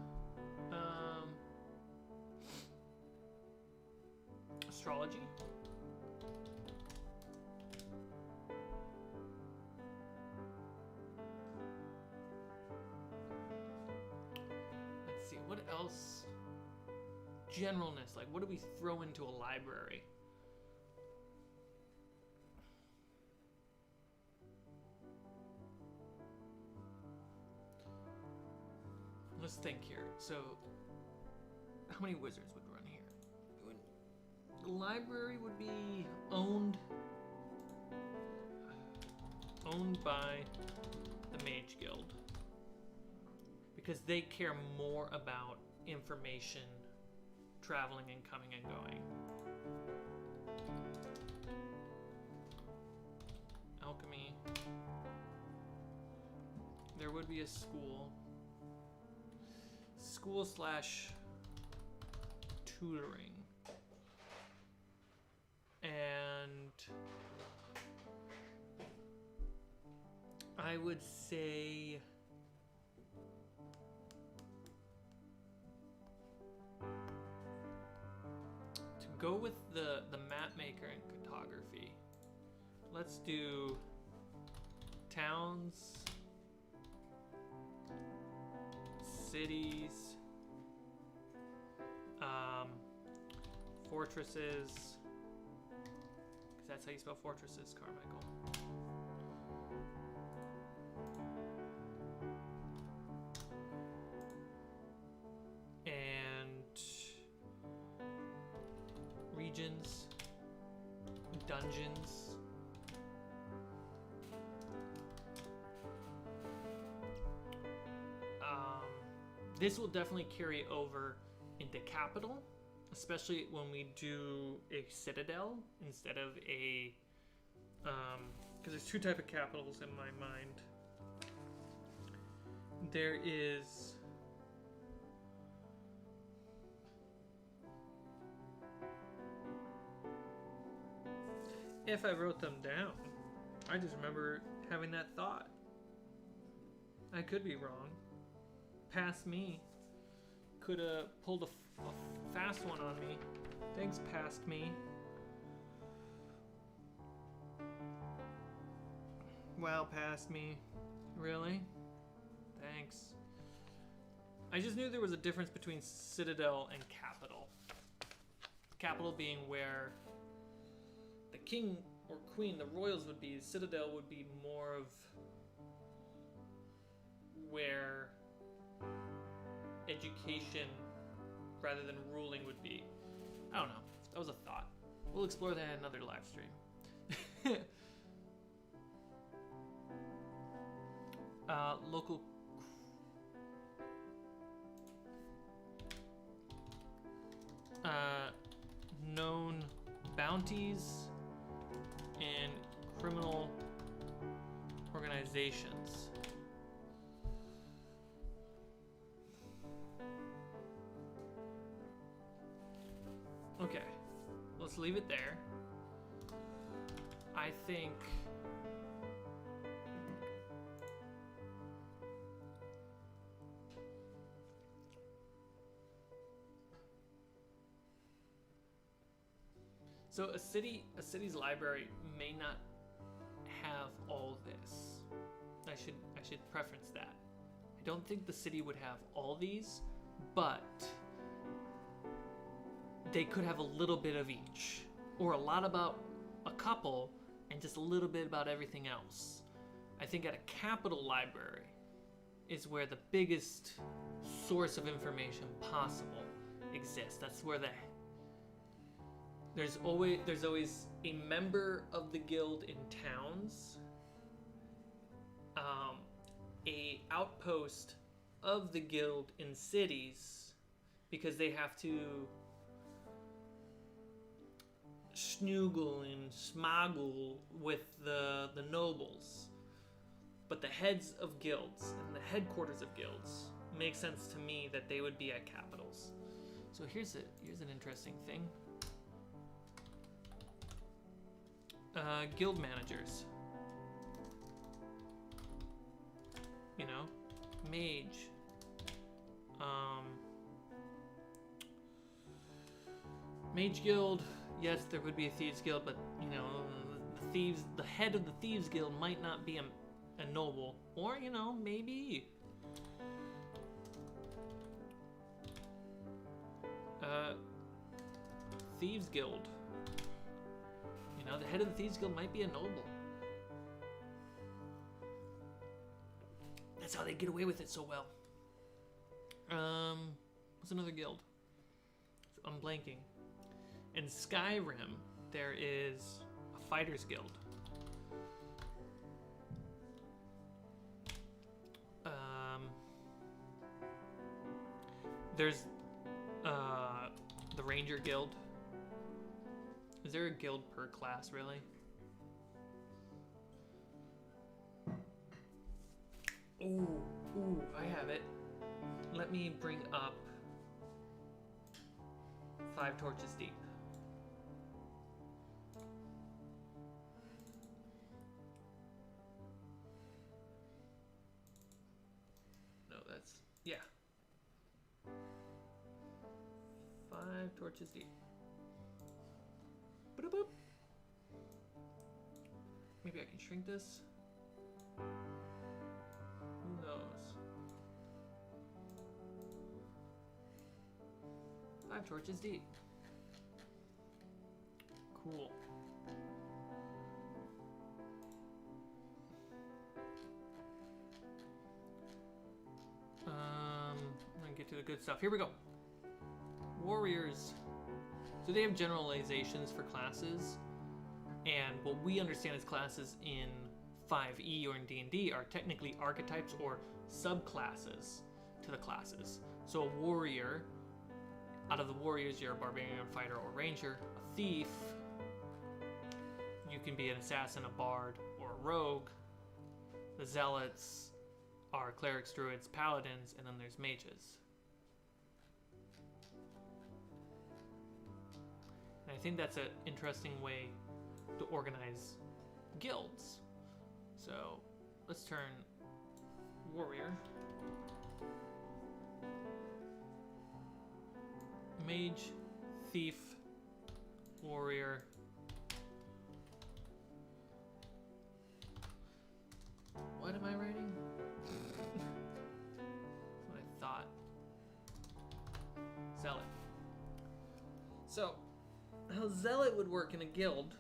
Astrology. What else? Generalness, like what do we throw into a library? Let's think here. So, how many wizards would run here? The library would be owned by the Mage Guild, because they care more about information traveling and coming and going. Alchemy. There would be a school. School/tutoring. And I would say go with the map maker and cartography. Let's do towns, cities, fortresses, because that's how you spell fortresses, Carmichael. Regions, dungeons, this will definitely carry over into capital, especially when we do a citadel instead of a because there's two types of capitals in my mind. There is If I wrote them down. I just remember having that thought. I could be wrong. Past me could have pulled a fast one on me. Thanks, past me. Wow, past me. Really? Thanks. I just knew there was a difference between citadel and capital. Capital being where the king or queen, the royals would be. Citadel would be more of where education rather than ruling would be. I don't know. That was a thought. We'll explore that in another live stream. Local known bounties and criminal organizations. Okay, let's leave it there. I think so a city's library may not have all this. I should preference that. I don't think the city would have all these, but they could have a little bit of each, or a lot about a couple and just a little bit about everything else. I think at a capital library is where the biggest source of information possible exists. That's where there's always a member of the guild in towns, a outpost of the guild in cities, because they have to snoogle and smoggle with the nobles. But the heads of guilds and the headquarters of guilds make sense to me that they would be at capitals. So here's an interesting thing. Guild managers. You know, mage. Mage guild. Yes, there would be a thieves guild, but you know, the head of the thieves guild might not be a noble, or you know, maybe. Thieves guild. You know, the head of the thieves guild might be a noble. That's how they get away with it so well. What's another guild? I'm blanking. In Skyrim, there is a fighters guild. There's the Ranger Guild. Is there a guild per class, really? Ooh, I have it. Let me bring up 5 Torches Deep. No, that's, yeah. 5 Torches Deep. Boop. Maybe I can shrink this. Who knows? 5 Torches Deep. Cool. I'm gonna get to the good stuff. Here we go. Warriors. So they have generalizations for classes, and what we understand as classes in 5e or in D&D are technically archetypes or subclasses to the classes. So a warrior, out of the warriors, you're a barbarian, fighter, or ranger. A thief, you can be an assassin, a bard, or a rogue. The zealots are clerics, druids, paladins, and then there's mages. And I think that's an interesting way to organize guilds. So let's turn warrior, mage, thief, warrior, what am I writing? That's what I thought. Zealot. So, how zealot would work in a guild.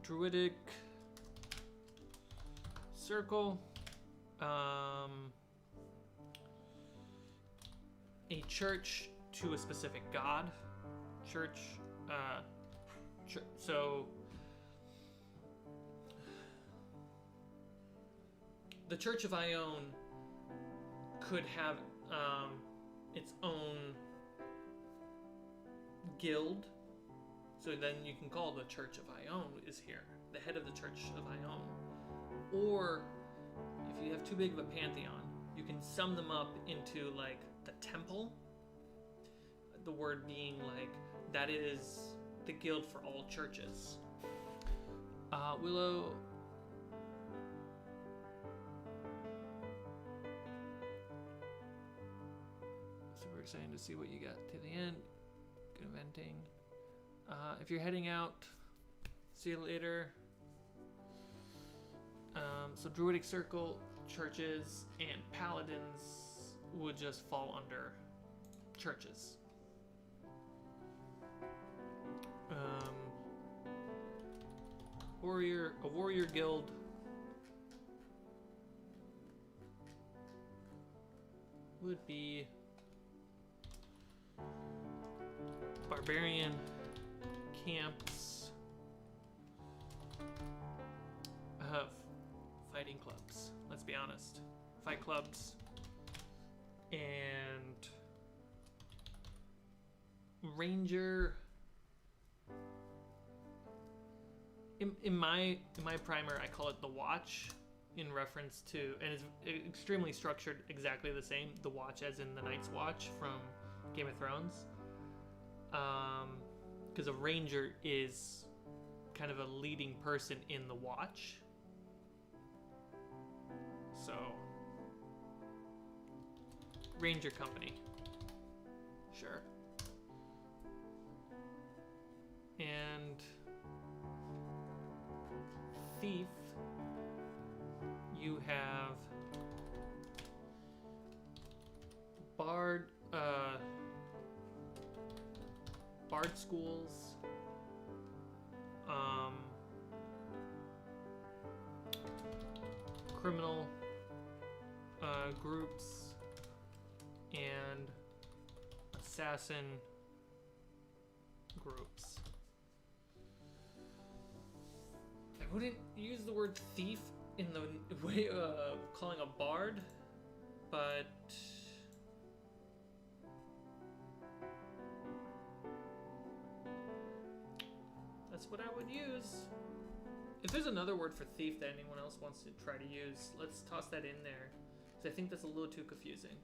Druidic circle. A church to a specific god. Church. So the Church of Ione could have its own guild. So then you can call the Church of Ione is here, the head of the Church of Ione. Or if you have too big of a pantheon, you can sum them up into like the temple. The word being like, that is the guild for all churches. Willow. Super excited to see what you got to the end. Good eventing. If you're heading out, see you later. So Druidic Circle, churches, and paladins would just fall under churches. A warrior guild. Would be barbarian camps, fighting clubs. Let's be honest, fight clubs, and ranger. In my primer, I call it the Watch, in reference to, and it's extremely structured exactly the same. The Watch, as in the Night's Watch from Game of Thrones. Because a ranger is kind of a leading person in the Watch. So, Ranger Company. Sure. And thief, you have bard schools, criminal groups, and assassin groups. I wouldn't use the word thief in the way of calling a bard, but that's what I would use. If there's another word for thief that anyone else wants to try to use, let's toss that in there, because I think that's a little too confusing.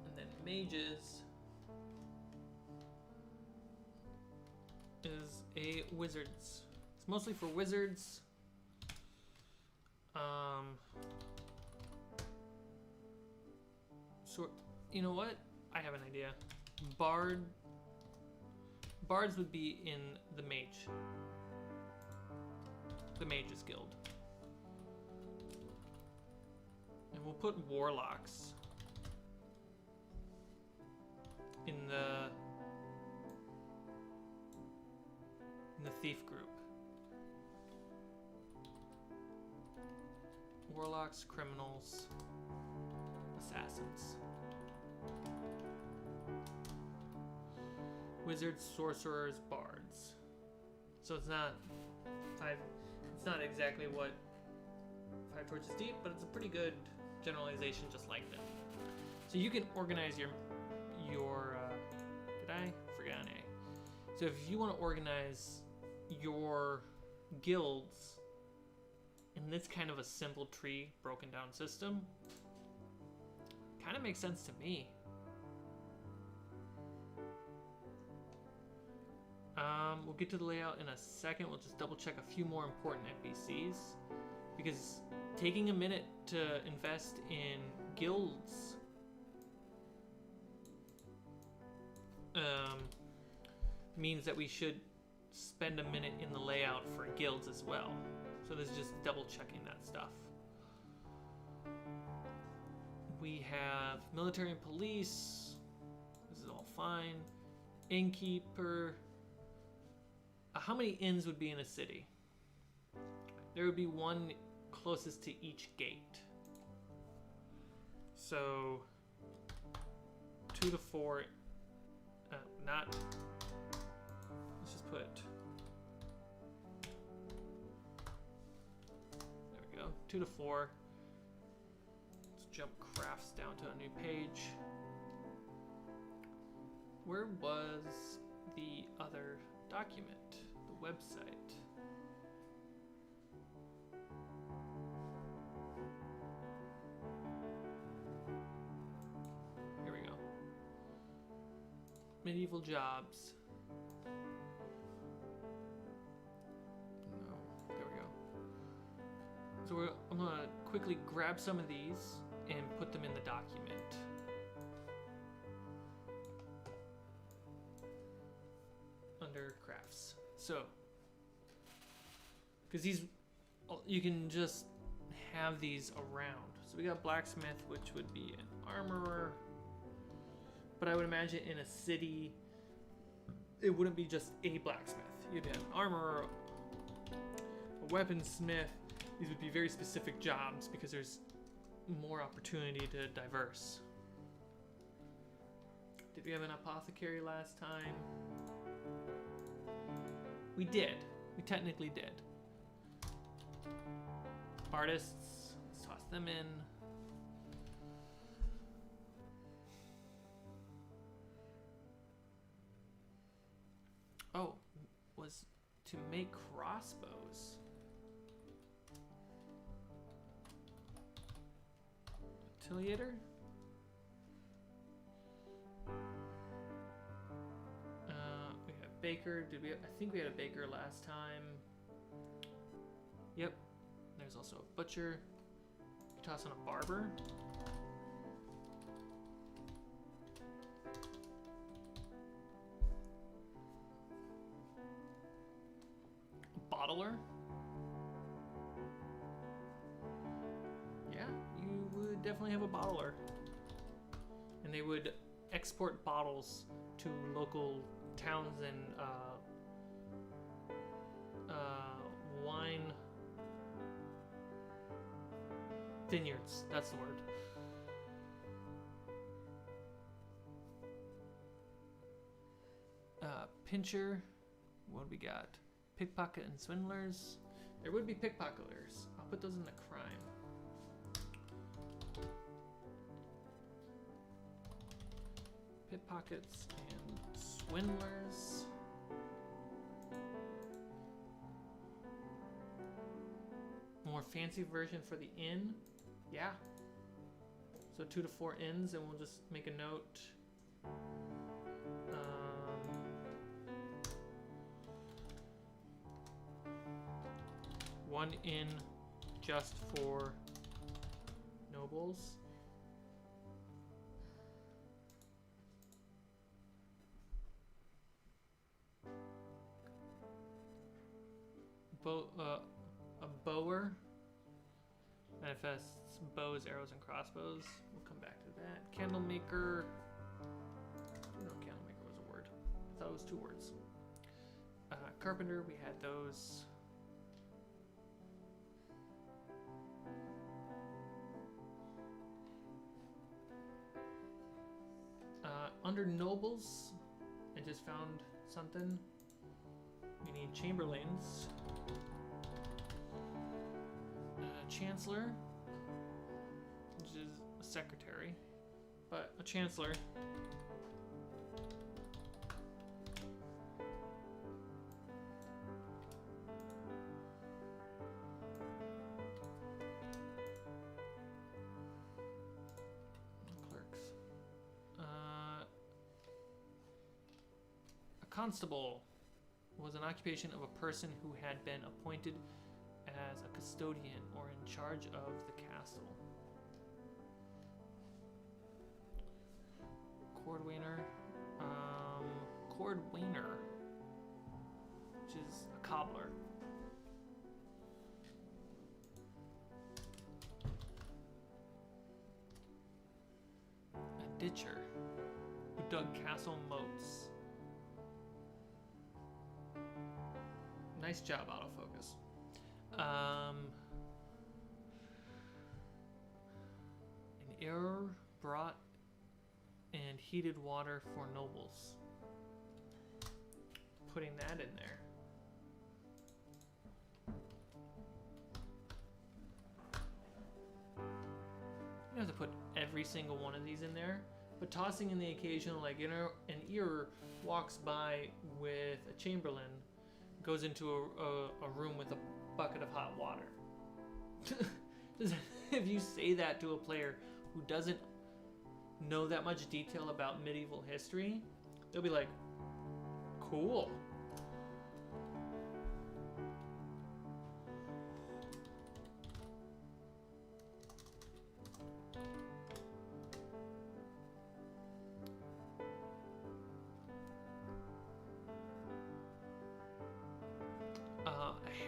And then mages is a wizards. It's mostly for wizards. So, you know what? I have an idea. Bards would be in the mage. The Mages Guild. And we'll put warlocks in the thief group. Warlocks, criminals, assassins. Wizards, sorcerers, bards. So it's not exactly what Five Torches Deep, but it's a pretty good generalization just like that. So you can organize your did I forget an A? So if you want to organize your guilds in this kind of a simple tree broken down system kind of makes sense to me. We'll get to the layout in a second. We'll just double check a few more important NPCs, because taking a minute to invest in guilds means that we should spend a minute in the layout for guilds as well. So this is just double checking that stuff. We have military and police. This is all fine. Innkeeper. How many inns would be in a city? There would be one closest to each gate. So 2 to 4. Let's just put. There we go. 2 to 4. Let's jump crafts down to a new page. Where was the other document? The website. Here we go. Medieval jobs. No, there we go. So I'm gonna quickly grab some of these and put them in the document. Under crafts. So, because these, you can just have these around. So we got blacksmith, which would be an armorer. But I would imagine in a city, it wouldn't be just a blacksmith. You'd have an armorer, a weaponsmith. These would be very specific jobs because there's more opportunity to diverse. Did we have an apothecary last time? We did. We technically did. Artists, let's toss them in. Oh, was to make crossbows. Ateliator? We have baker. Did we? I think we had a baker last time. Yep. There's also a butcher. Toss on a barber. Bottler. Yeah, you would definitely have a bottler. And they would export bottles to local towns and wine vineyards. That's the word. Pincher. What do we got? Pickpocket and swindlers. There would be pickpocketers. I'll put those in the crime. Pickpockets and swindlers. More fancy version for the inn. Yeah. So 2 to 4 inns, and we'll just make a note. One inn just for nobles. A bower manifests bows, arrows, and crossbows. We'll come back to that. Candle maker. I didn't know candle maker was a word. I thought it was 2 words. Carpenter, we had those. Under nobles, I just found something. We need chamberlains. Chancellor, which is a secretary, but a chancellor. Constable was an occupation of a person who had been appointed as a custodian or in charge of the castle. Cordwainer. Cordwainer, which is a cobbler. A ditcher who dug castle moats. Nice job, autofocus. An error brought and heated water for nobles. Putting that in there. You don't have to put every single one of these in there, but tossing in the occasional, like, you know, an ear walks by with a chamberlain, goes into a room with a bucket of hot water. If you say that to a player who doesn't know that much detail about medieval history, they'll be like, cool.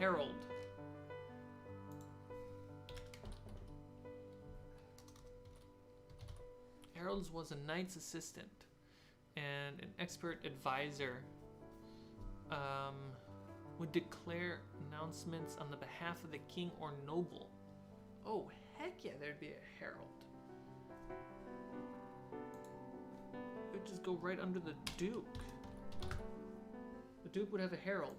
Herald. Herald was a knight's assistant and an expert advisor. Would declare announcements on the behalf of the king or noble. Oh, heck yeah, there'd be a herald. It would just go right under the duke. The duke would have a herald.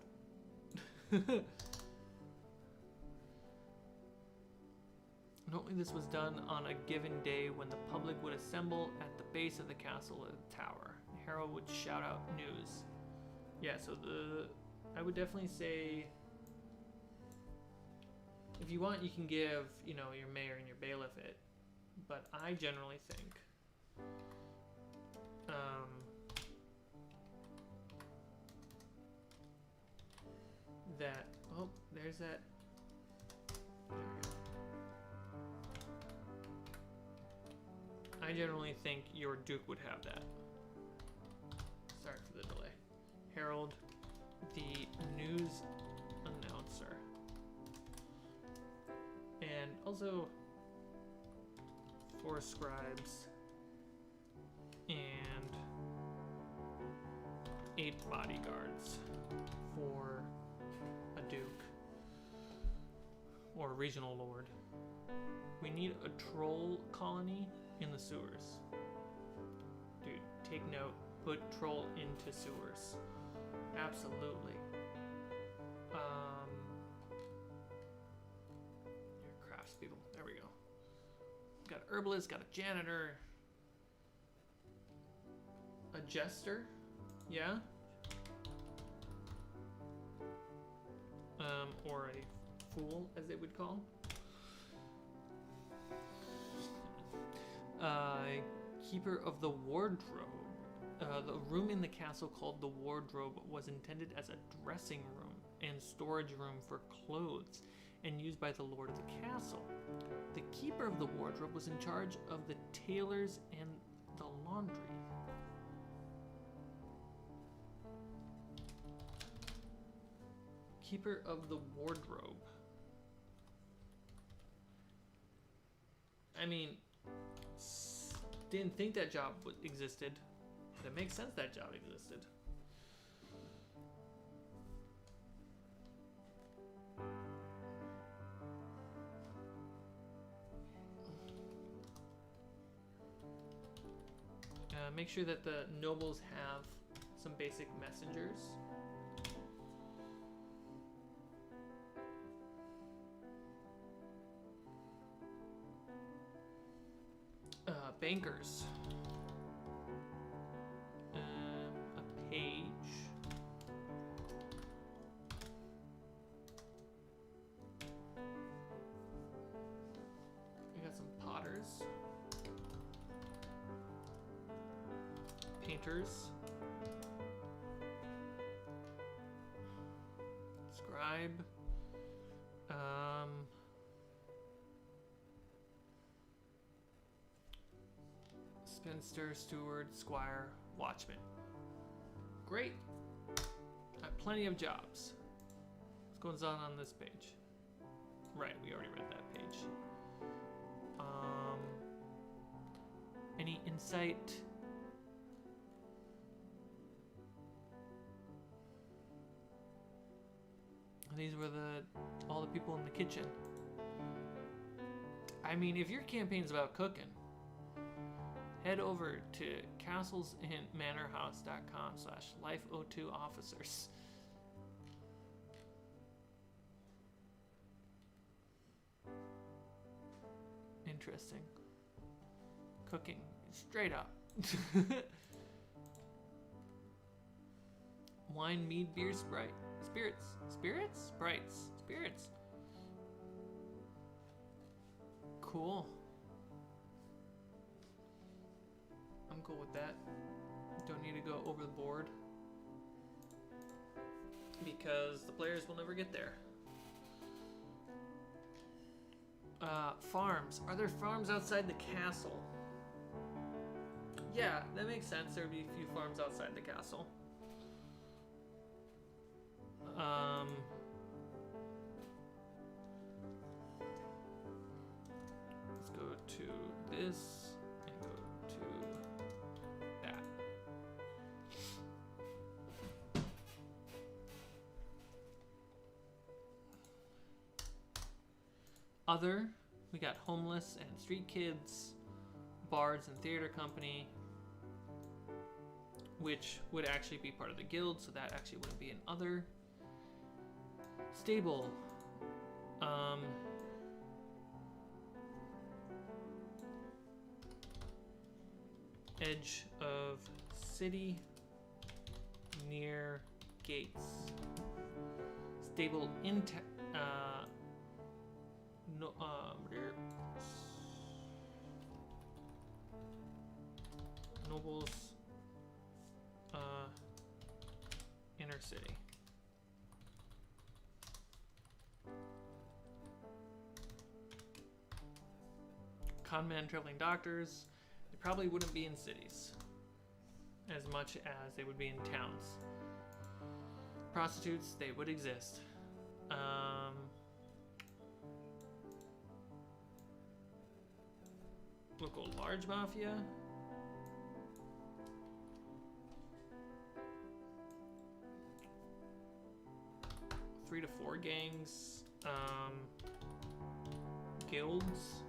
Normally this was done on a given day when the public would assemble at the base of the castle or the tower. The herald would shout out news. Yeah, so I would definitely say, if you want, you can give, you know, your mayor and your bailiff it, but I generally think that, oh, there's that. There we go. I generally think your duke would have that. Sorry for the delay. Herald, the news announcer. And also 4 scribes and 8 bodyguards for a duke or a regional lord. We need a troll colony in the sewers. Dude, take note. Put troll into sewers. Absolutely. Here, craftspeople. There we go. Got an herbalist, got a janitor. A jester? Yeah? Or a fool, as they would call. Keeper of the wardrobe. The room in the castle called the wardrobe was intended as a dressing room and storage room for clothes and used by the lord of the castle. The keeper of the wardrobe was in charge of the tailors and the laundry. Keeper of the wardrobe. I mean, didn't think that job existed. But it makes sense that job existed. Make sure that the nobles have some basic messengers. Bankers. A page. We got some potters. Painters. scribe. Spinster, steward, squire, watchman. Great. I have plenty of jobs. What's going on this page? Right, we already read that page. Any insight? These were all the people in the kitchen. I mean, if your campaign's about cooking, head over to castlesandmanorhouse.com/life02officers. Interesting. Cooking, straight up. Wine, mead, beer, sprite, spirits, sprites, spirits. Cool. I'm cool with that. Don't need to go over the board because the players will never get there. Farms. Are there farms outside the castle? Yeah, that makes sense. There would be a few farms outside the castle. Let's go to this and go to that. Other, we got homeless and street kids, bards and theater company, which would actually be part of the guild, so that actually wouldn't be an other. Stable. Edge of city, near gates. Stable nobles, inner city. Conmen, traveling doctors, they probably wouldn't be in cities as much as they would be in towns. Prostitutes, they would exist. Local large mafia. Three to four gangs. Guilds.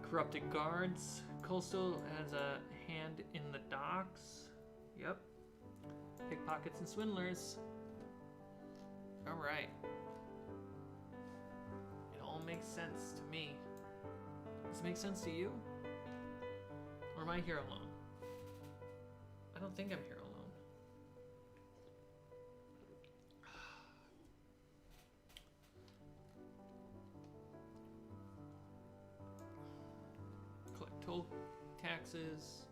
Corrupted guards. Coastal has a hand in the docks. Yep. Pickpockets and swindlers. Alright. It all makes sense to me. Does it make sense to you? Or am I here alone? I don't think I'm here alone. Collect toll taxes.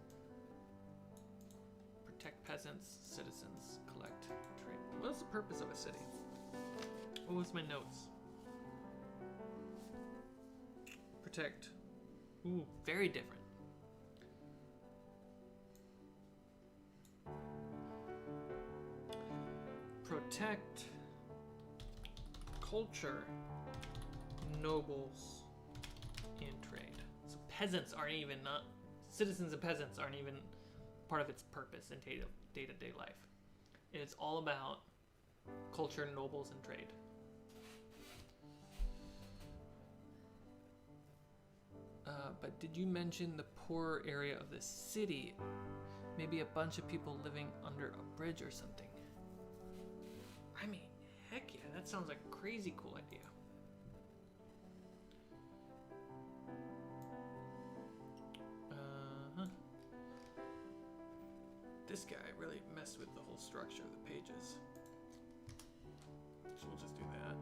Protect peasants, citizens, collect trade. What's the purpose of a city? What was my notes? Protect. Ooh, very different. Protect culture, nobles, and trade. So peasants aren't even citizens and peasants aren't even part of its purpose in day-to-day life. It's all about culture, nobles, and trade. But did you mention the poorer area of the city? Maybe a bunch of people living under a bridge or something. I mean, heck yeah, that sounds like a crazy cool idea. This guy really messed with the whole structure of the pages. So we'll just do that.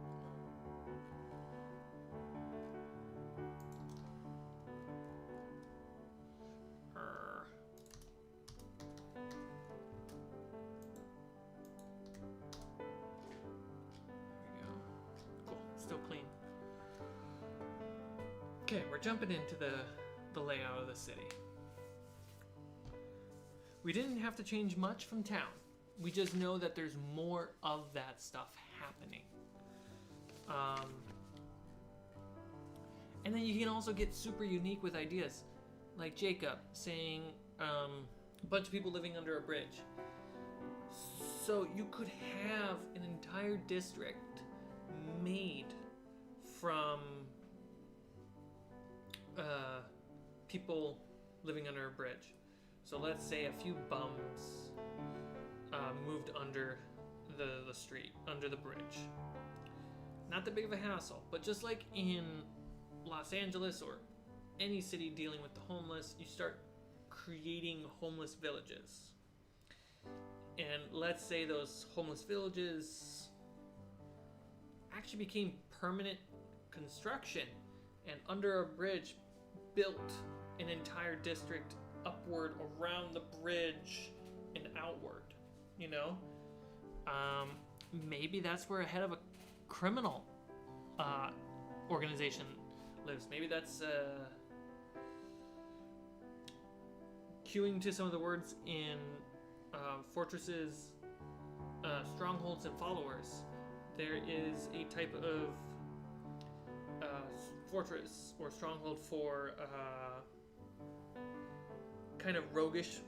Okay, we're jumping into the layout of the city. We didn't have to change much from town. We just know that there's more of that stuff happening. And then you can also get super unique with ideas. Like Jacob saying a bunch of people living under a bridge. So you could have an entire district made from people living under a bridge. So let's say a few bums moved under the street, under the bridge. Not that big of a hassle, but just like in Los Angeles or any city dealing with the homeless, you start creating homeless villages. And let's say those homeless villages actually became permanent construction, and under a bridge built an entire district upward around the bridge and outward, you know? Maybe that's where a head of a criminal organization lives. Maybe that's queuing to some of the words in fortresses, strongholds, and followers. There is a type of fortress or stronghold for kind of roguish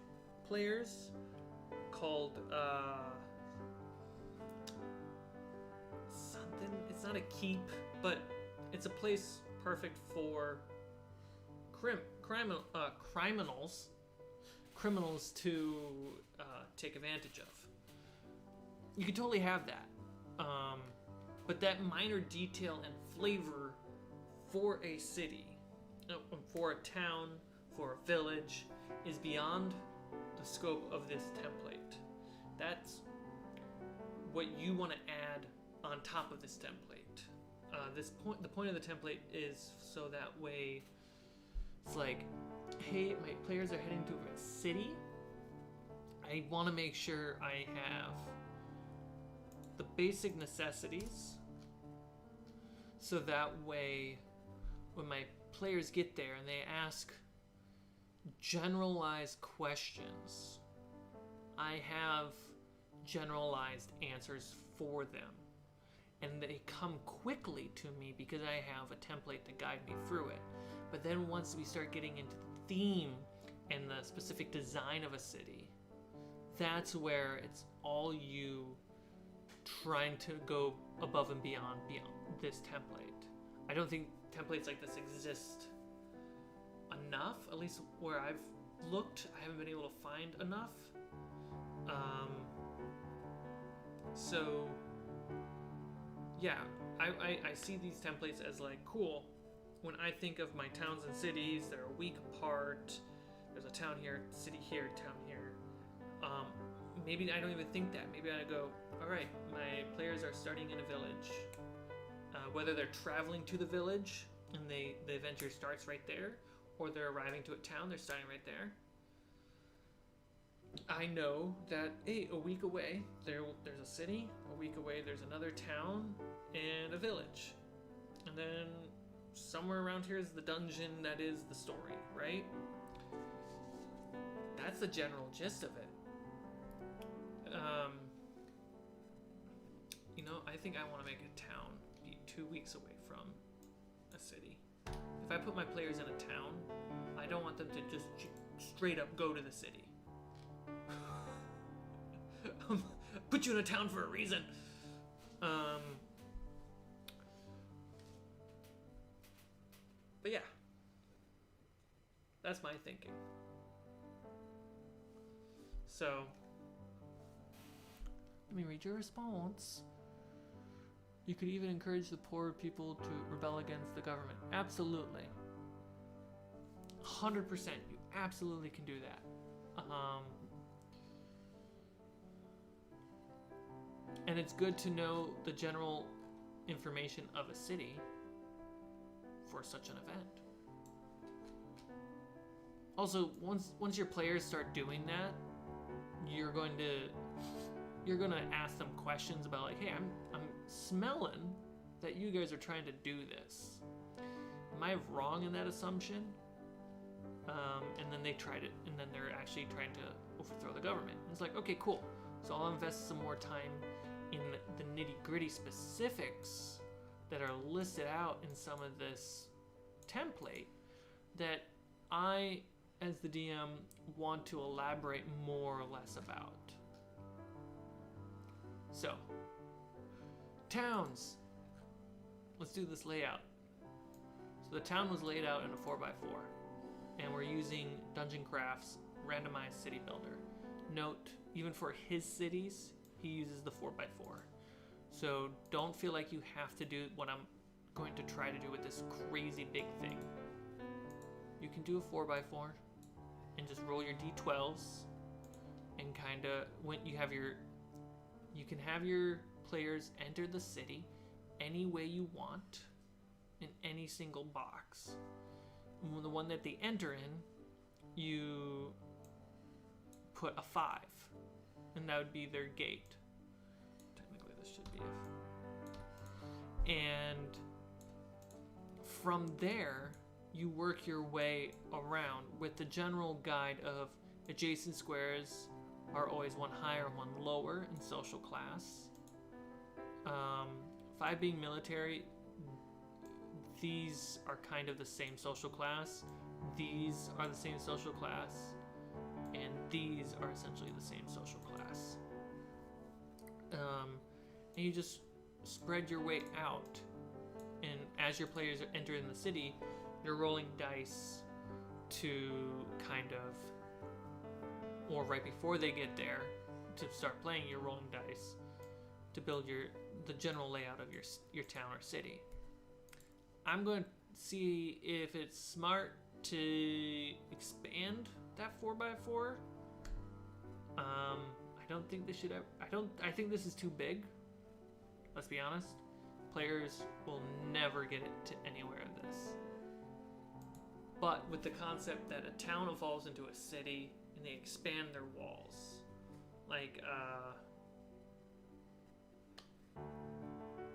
players called something. It's not a keep, but it's a place perfect for criminals to take advantage of. You could totally have that, but that minor detail and flavor for a city, for a town, for a village, is beyond the scope of this template. That's what you want to add on top of this template. The point of the template is so that way it's like, hey, my players are heading to a city. I want to make sure I have the basic necessities, so that way when my players get there and they ask generalized questions, I have generalized answers for them, and they come quickly to me because I have a template to guide me through it. But then once we start getting into the theme and the specific design of a city, that's where it's all you trying to go above and beyond this template. I don't think templates like this exist enough, at least where I've looked. I haven't been able to find enough. So yeah, I see these templates as like cool. When I think of my towns and cities, they're a week apart. There's a town here, city here, town here. Maybe I don't even think that. Maybe I go, all right, my players are starting in a village. Whether they're traveling to the village and the adventure starts right there, or they're arriving to a town, they're starting right there. I know that, hey, a week away, there's a city. A week away, there's another town and a village. And then somewhere around here is the dungeon that is the story, right? That's the general gist of it. I think I want to make a town be 2 weeks away from a city. If I put my players in a town, I don't want them to just straight up go to the city. Put you in a town for a reason. But yeah, that's my thinking. So, let me read your response. You could even encourage the poor people to rebel against the government. Absolutely. 100%. You absolutely can do that. And it's good to know the general information of a city for such an event. Also, once your players start doing that, you're going to ask them questions about like, hey, I'm smelling that you guys are trying to do this. Am I wrong in that assumption? And then they tried it, and then they're actually trying to overthrow the government. It's like, okay, cool. So I'll invest some more time in the nitty-gritty specifics that are listed out in some of this template that I, as the DM, want to elaborate more or less about. So, towns. Let's do this layout. So the town was laid out in a 4x4, and we're using Dungeon Craft's randomized city builder. Note, even for his cities, he uses the 4x4. So don't feel like you have to do what I'm going to try to do with this crazy big thing. You can do a 4x4 and just roll your d12s and kind of, when you have your, you can have your players enter the city any way you want in any single box. And the one that they enter in, you put a 5, and that would be their gate. Technically this should be if. And from there, you work your way around with the general guide of adjacent squares are always one higher, one lower in social class. 5 being military, these are kind of the same social class. These are the same social class. And these are essentially the same social class. And you just spread your way out. And as your players are entering the city, you're rolling dice to kind of, or right before they get there to start playing, you're rolling dice to build the general layout of your town or city. I'm going to see if it's smart to expand that 4x4. I don't think this should have, I think this is too big. Let's be honest. Players will never get it to anywhere of this. But with the concept that a town evolves into a city and they expand their walls. Like,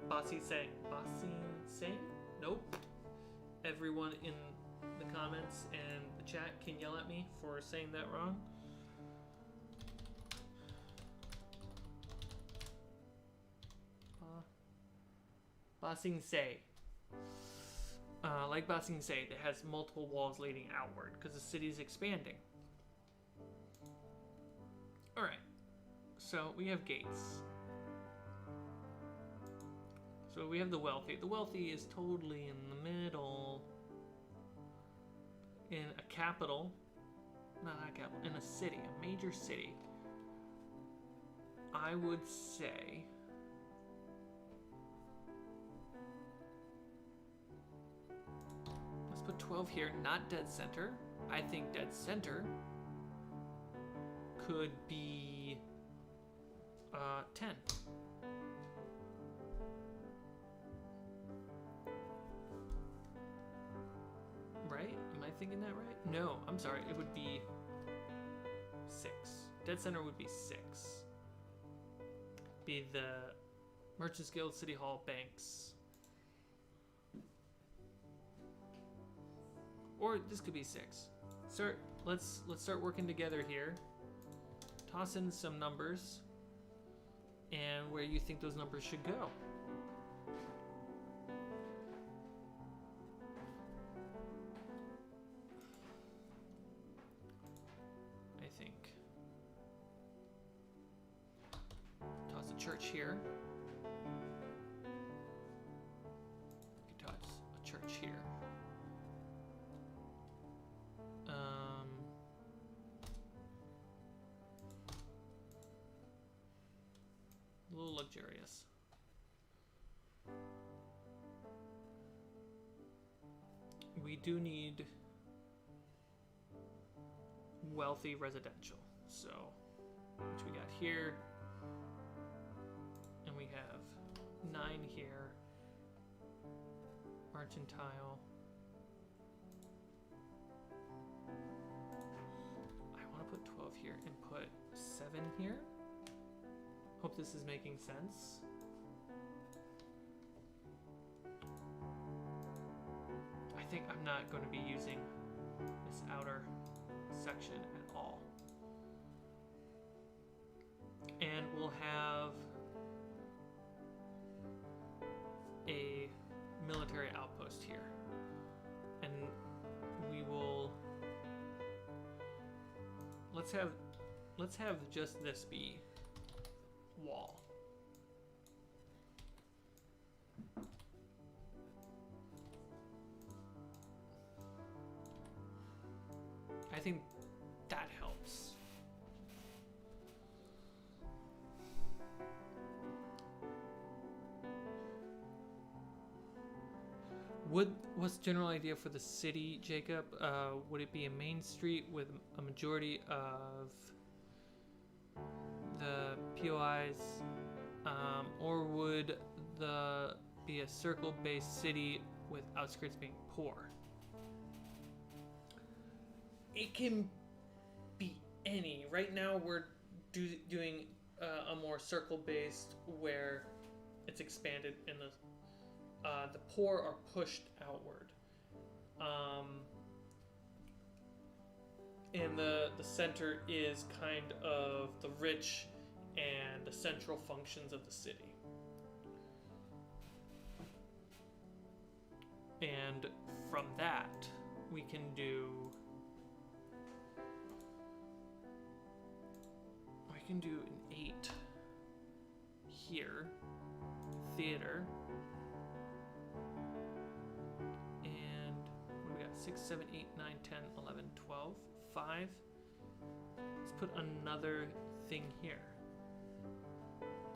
Bossy saying? Nope. Everyone in the comments and the chat can yell at me for saying that wrong. Bossing Say. Like Bossing Say, that has multiple walls leading outward because the city is expanding. Alright, so we have gates. So we have the wealthy. The wealthy is totally in the middle. In a capital, not a capital, in a city, a major city. I would say let's put 12 here, not dead center. I think dead center could be 10. Right? Am I thinking that right? No, I'm sorry. It would be 6. Dead center would be 6. Be the Merchants Guild, City Hall, banks. Or this could be 6. Let's start working together here. Toss in some numbers and where you think those numbers should go. I think toss a church here. You could toss a church here. A little luxurious. We do need wealthy residential. So, which we got here. And we have 9 here. Mercantile. I want to put 12 here and put 7 here. Hope this is making sense. I think I'm not going to be using this outer section at all. And we'll have a military outpost here. And we will let's have just this be wall. I think that helps. What's the general idea for the city, Jacob? Would it be a main street with a majority of the POIs, or would the be a circle-based city with outskirts being poor? It can be any. Right now we're doing a more circle-based where it's expanded and the poor are pushed outward. And the center is kind of the rich and the central functions of the city. And from that, we can do an 8 here, theater, and what do we got? 6, 7, 8, 9, 10, 11, 12, 5. Let's put another thing here.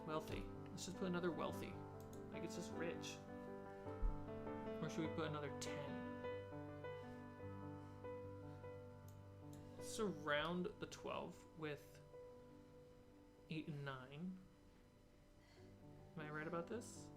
Wealthy. Let's just put another wealthy. Like it's just rich. Or should we put another 10? Surround the 12 with 8 and 9. Am I right about this?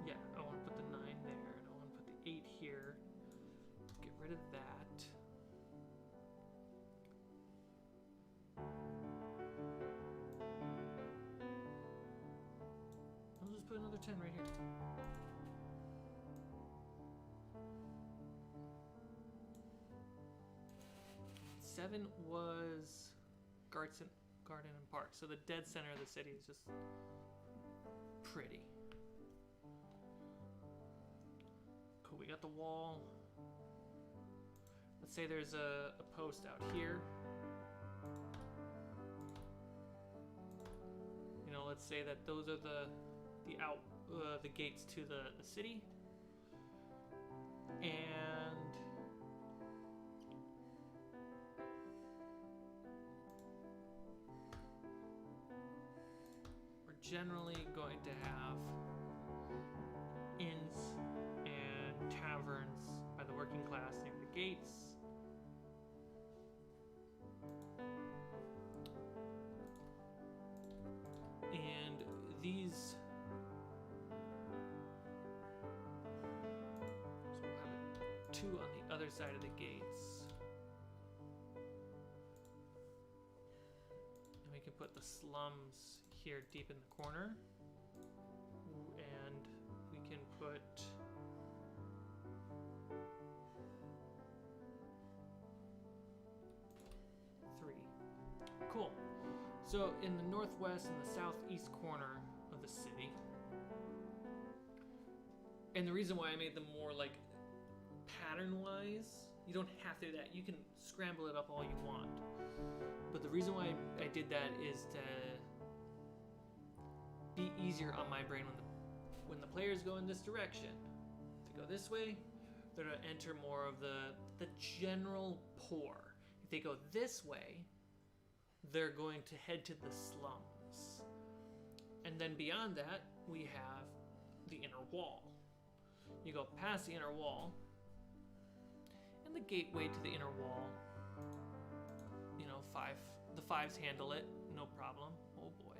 Yeah, I want to put the 9 there, and I want to put the 8 here. Get rid of that. I'll just put another 10 right here. Seven was Garden and Park. So the dead center of the city is just pretty. Cool, we got the wall. Let's say there's a post out here. You know, let's say that those are the gates to the city. And we're generally going to have inns and taverns by the working class near the gates. And these, so we'll have 2 on the other side of the gates. And we can put the slums here deep in the corner. And we can put three. Cool. So in the northwest and the southeast corner of the city, and the reason why I made them more like pattern-wise, you don't have to do that. You can scramble it up all you want. But the reason why I did that is to be easier on my brain when the players go in this direction. If they go this way, they're gonna enter more of the general poor. If they go this way, they're going to head to the slums. And then beyond that, we have the inner wall. You go past the inner wall, and the gateway to the inner wall, you know, the 5s handle it, no problem. Oh boy,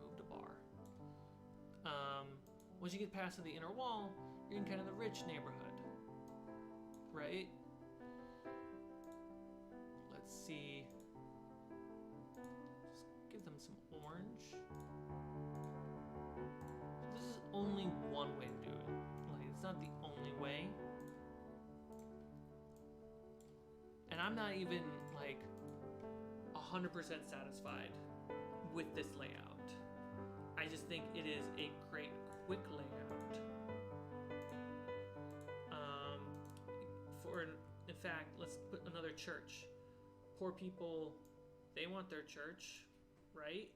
moved a bar. Once you get past the inner wall, you're in kind of the rich neighborhood, right? see. Just give them some orange. This is only one way to do it. Like, it's not the only way. And I'm not even like 100% satisfied with this layout. I just think it is a great quick layout. In fact, let's put another church. Poor people, they want their church, right?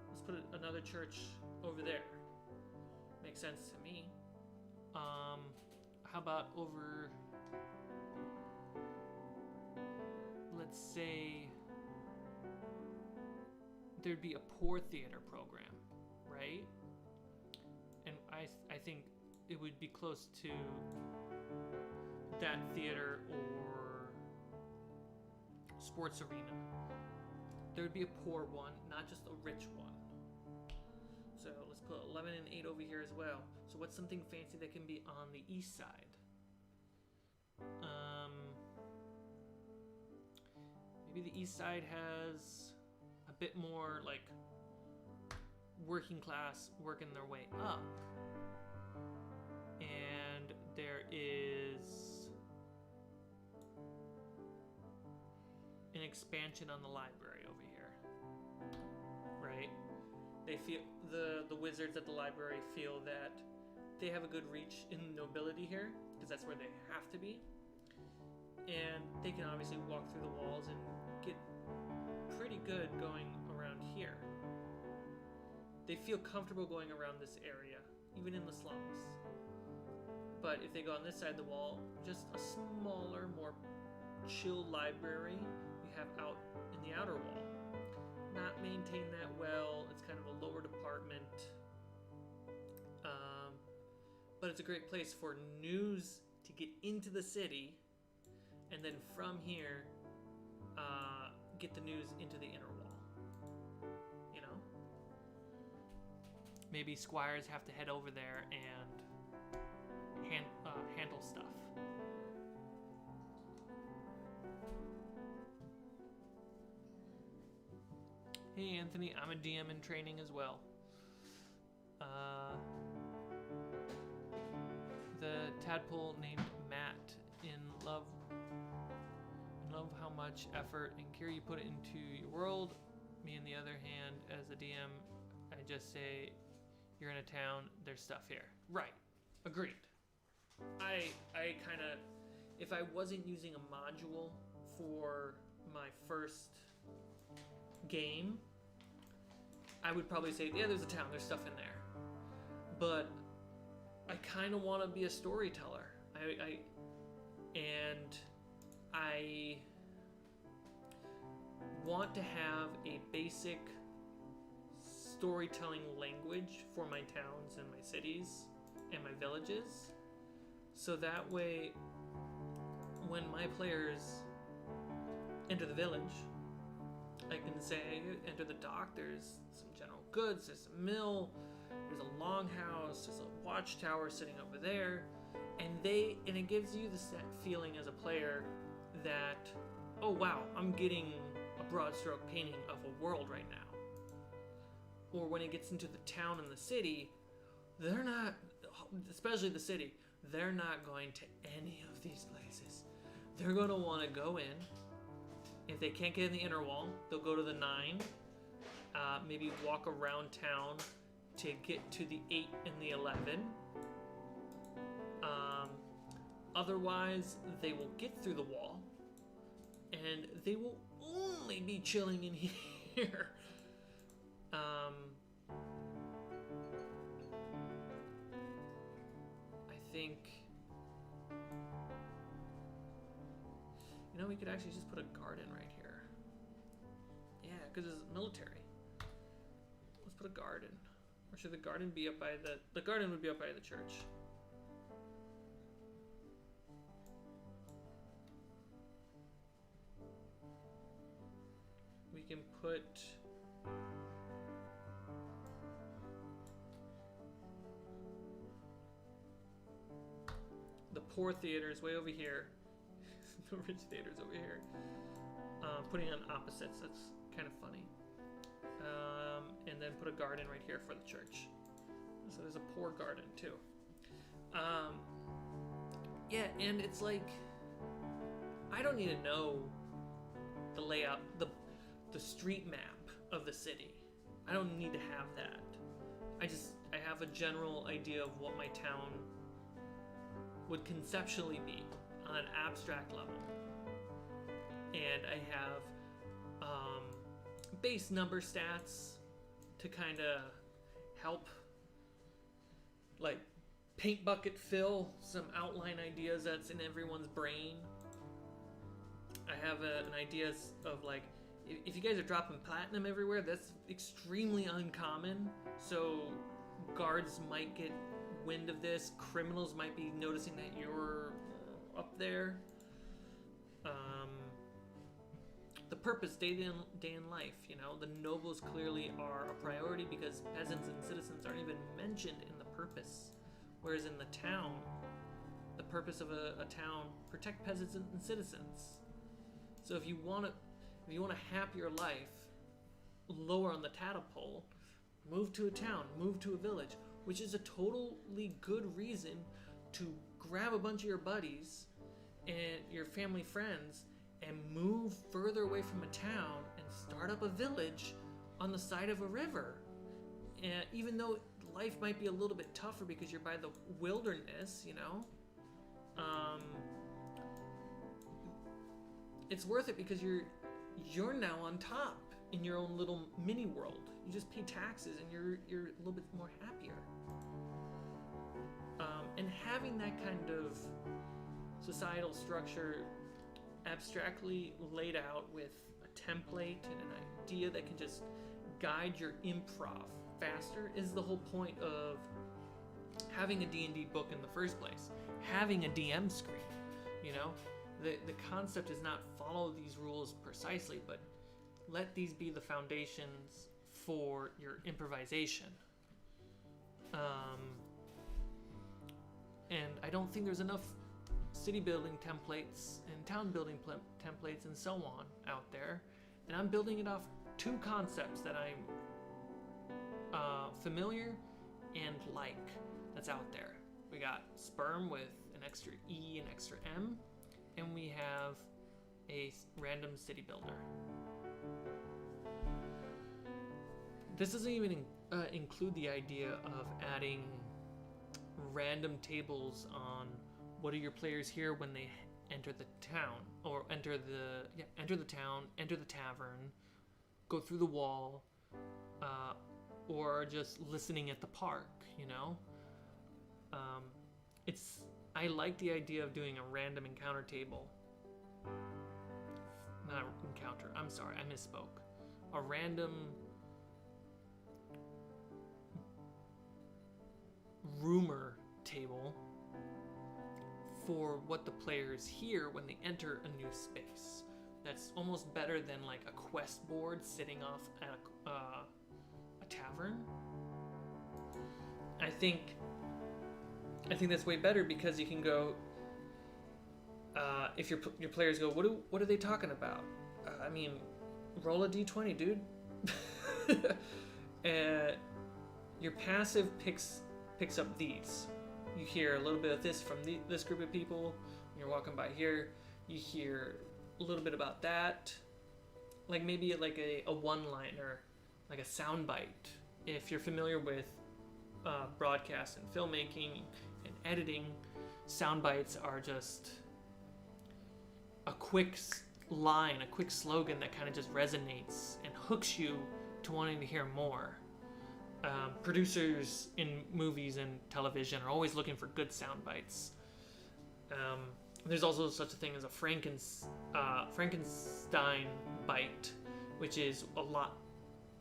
Let's put another church over there. Makes sense to me. How about over, let's say, there'd be a poor theater program, right? And I think it would be close to that theater or sports arena. There would be a poor one, not just a rich one. So let's put 11 and 8 over here as well. So what's something fancy that can be on the east side? Maybe the east side has a bit more like working class working their way up. And there is an expansion on the library over here, right? They feel, the wizards at the library feel that they have a good reach in nobility here, because that's where they have to be. And they can obviously walk through the walls and get pretty good going around here. They feel comfortable going around this area, even in the slums. But if they go on this side of the wall, just a smaller, more chill library you have out in the outer wall. Not maintained that well. It's kind of a lower department. But it's a great place for news to get into the city, and then from here, get the news into the inner wall. You know? Maybe squires have to head over there and handle stuff. Hey Anthony, I'm a DM in training as well. The tadpole named Matt in love how much effort and care you put into your world. Me on the other hand, as a DM, I just say you're in a town, there's stuff here. Right. Agreed. I kind of, if I wasn't using a module for my first game, I would probably say, yeah, there's a town, there's stuff in there. But I kind of want to be a storyteller. I want to have a basic storytelling language for my towns and my cities and my villages. So that way, when my players enter the village, I can say, enter the dock, there's some general goods, there's a mill, there's a longhouse, there's a watchtower sitting over there, and it gives you this feeling as a player that, oh wow, I'm getting a broad stroke painting of a world right now. Or when it gets into the town and the city, they're not, especially the city, they're not going to any of these places. They're going to want to go in. If they can't get in the inner wall, they'll go to the 9, maybe walk around town to get to the 8 and the 11. Otherwise, they will get through the wall, and they will only be chilling in here. I think, we could actually just put a garden right here. Yeah, because it's military. Let's put a garden. Or should the garden be up by the garden would be up by the church. We can put the poor theaters way over here, the rich theaters over here. Putting on opposites, that's kind of funny. And then put a garden right here for the church. So there's a poor garden too. Yeah, and it's like, I don't need to know the layout, the street map of the city. I don't need to have that. I have a general idea of what my town would conceptually be on an abstract level. And I have base number stats to kind of help, like, paint bucket fill some outline ideas that's in everyone's brain. I have an idea of, like, if you guys are dropping platinum everywhere, that's extremely uncommon. So guards might get wind of this. Criminals might be noticing that you're up there. The purpose, day in life, you know, the nobles clearly are a priority because peasants and citizens aren't even mentioned in the purpose. Whereas in the town, the purpose of a town, protect peasants and citizens. So if you want a happier life, lower on the tadpole, move to a town, move to a village, which is a totally good reason to grab a bunch of your buddies and your family friends and move further away from a town and start up a village on the side of a river. And even though life might be a little bit tougher because you're by the wilderness, you know, it's worth it because you're now on top in your own little mini world. You just pay taxes and you're a little bit more happier. And having that kind of societal structure abstractly laid out with a template and an idea that can just guide your improv faster is the whole point of having a D&D book in the first place. Having a DM screen, you know? The concept is not follow these rules precisely, but let these be the foundations for your improvisation. And I don't think there's enough city building templates and town building templates and so on out there. And I'm building it off two concepts that I'm familiar and like that's out there. We got SPERM with an extra E and extra M, and we have a random city builder. This doesn't even include the idea of adding random tables on what are your players here when they enter the town, or enter the town, enter the tavern, go through the wall, or just listening at the park, you know? I like the idea of doing a random encounter table. Not encounter, I'm sorry, I misspoke. A random rumor table for what the players hear when they enter a new space. That's almost better than like a quest board sitting off at a tavern. I think that's way better because you can go. If your players go, what are they talking about? I mean, roll a d20, dude. Your passive picks up these. You hear a little bit of this from this group of people. When you're walking by here, you hear a little bit about that. Like maybe like a one-liner, like a soundbite. If you're familiar with broadcast and filmmaking and editing, sound bites are just a quick line, a quick slogan that kind of just resonates and hooks you to wanting to hear more. Producers in movies and television are always looking for good sound bites. There's also such a thing as a Frankenstein bite, which is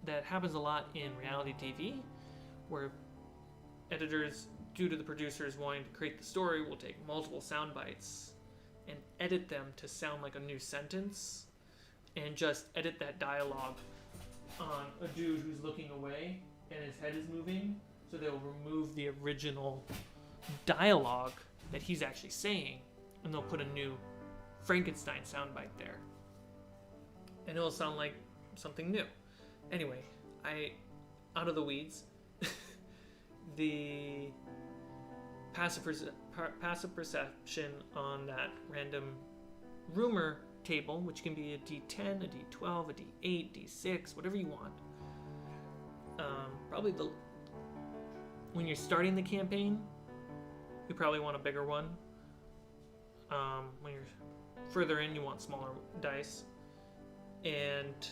that happens a lot in reality TV, where editors, due to the producers wanting to create the story, will take multiple sound bites and edit them to sound like a new sentence, and just edit that dialogue on a dude who's looking away and his head is moving, so they'll remove the original dialogue that he's actually saying, and they'll put a new Frankenstein soundbite there, and it'll sound like something new. Anyway, out of the weeds. The passive perception on that random rumor table, which can be a D10, a D12, a D8, D6, whatever you want. Probably when you're starting the campaign, you probably want a bigger one. When you're further in, you want smaller dice. And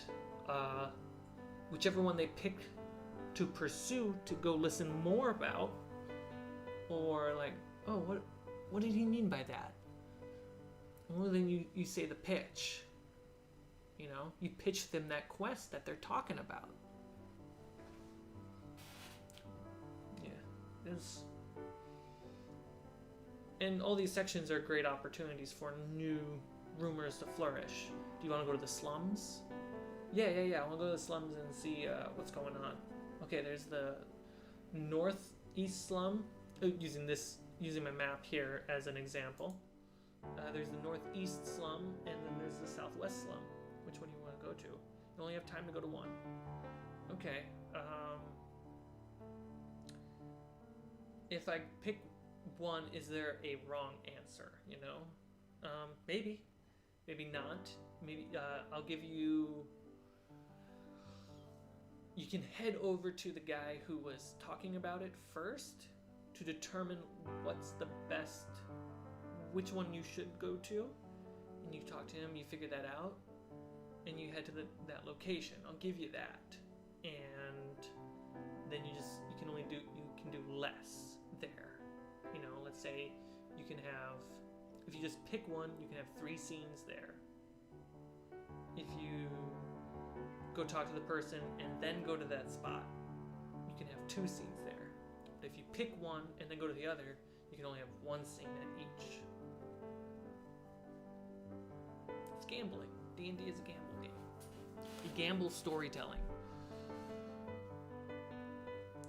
whichever one they pick to pursue, to go listen more about, or like, oh, what did he mean by that? Well, then you say the pitch. You know, you pitch them that quest that they're talking about. Yeah, and all these sections are great opportunities for new rumors to flourish. Do you want to go to the slums? Yeah. I want to go to the slums and see what's going on. Okay, there's the northeast slum. Using my map here as an example. There's the northeast slum, and then there's the southwest slum. Which one do you want to go to? You only have time to go to one. Okay. If I pick one, is there a wrong answer? You know, maybe not. Maybe I'll give you. You can head over to the guy who was talking about it first to determine what's the best, which one you should go to, and you talk to him, you figure that out, and you head to that location. I'll give you that, and then you can do less there. You know, let's say you can have, if you just pick one, you can have 3 scenes there. If you go talk to the person and then go to that spot, you can have 2 scenes there. But if you pick one and then go to the other, you can only have 1 scene at each. It's gambling. D&D is a gamble game. You gamble storytelling.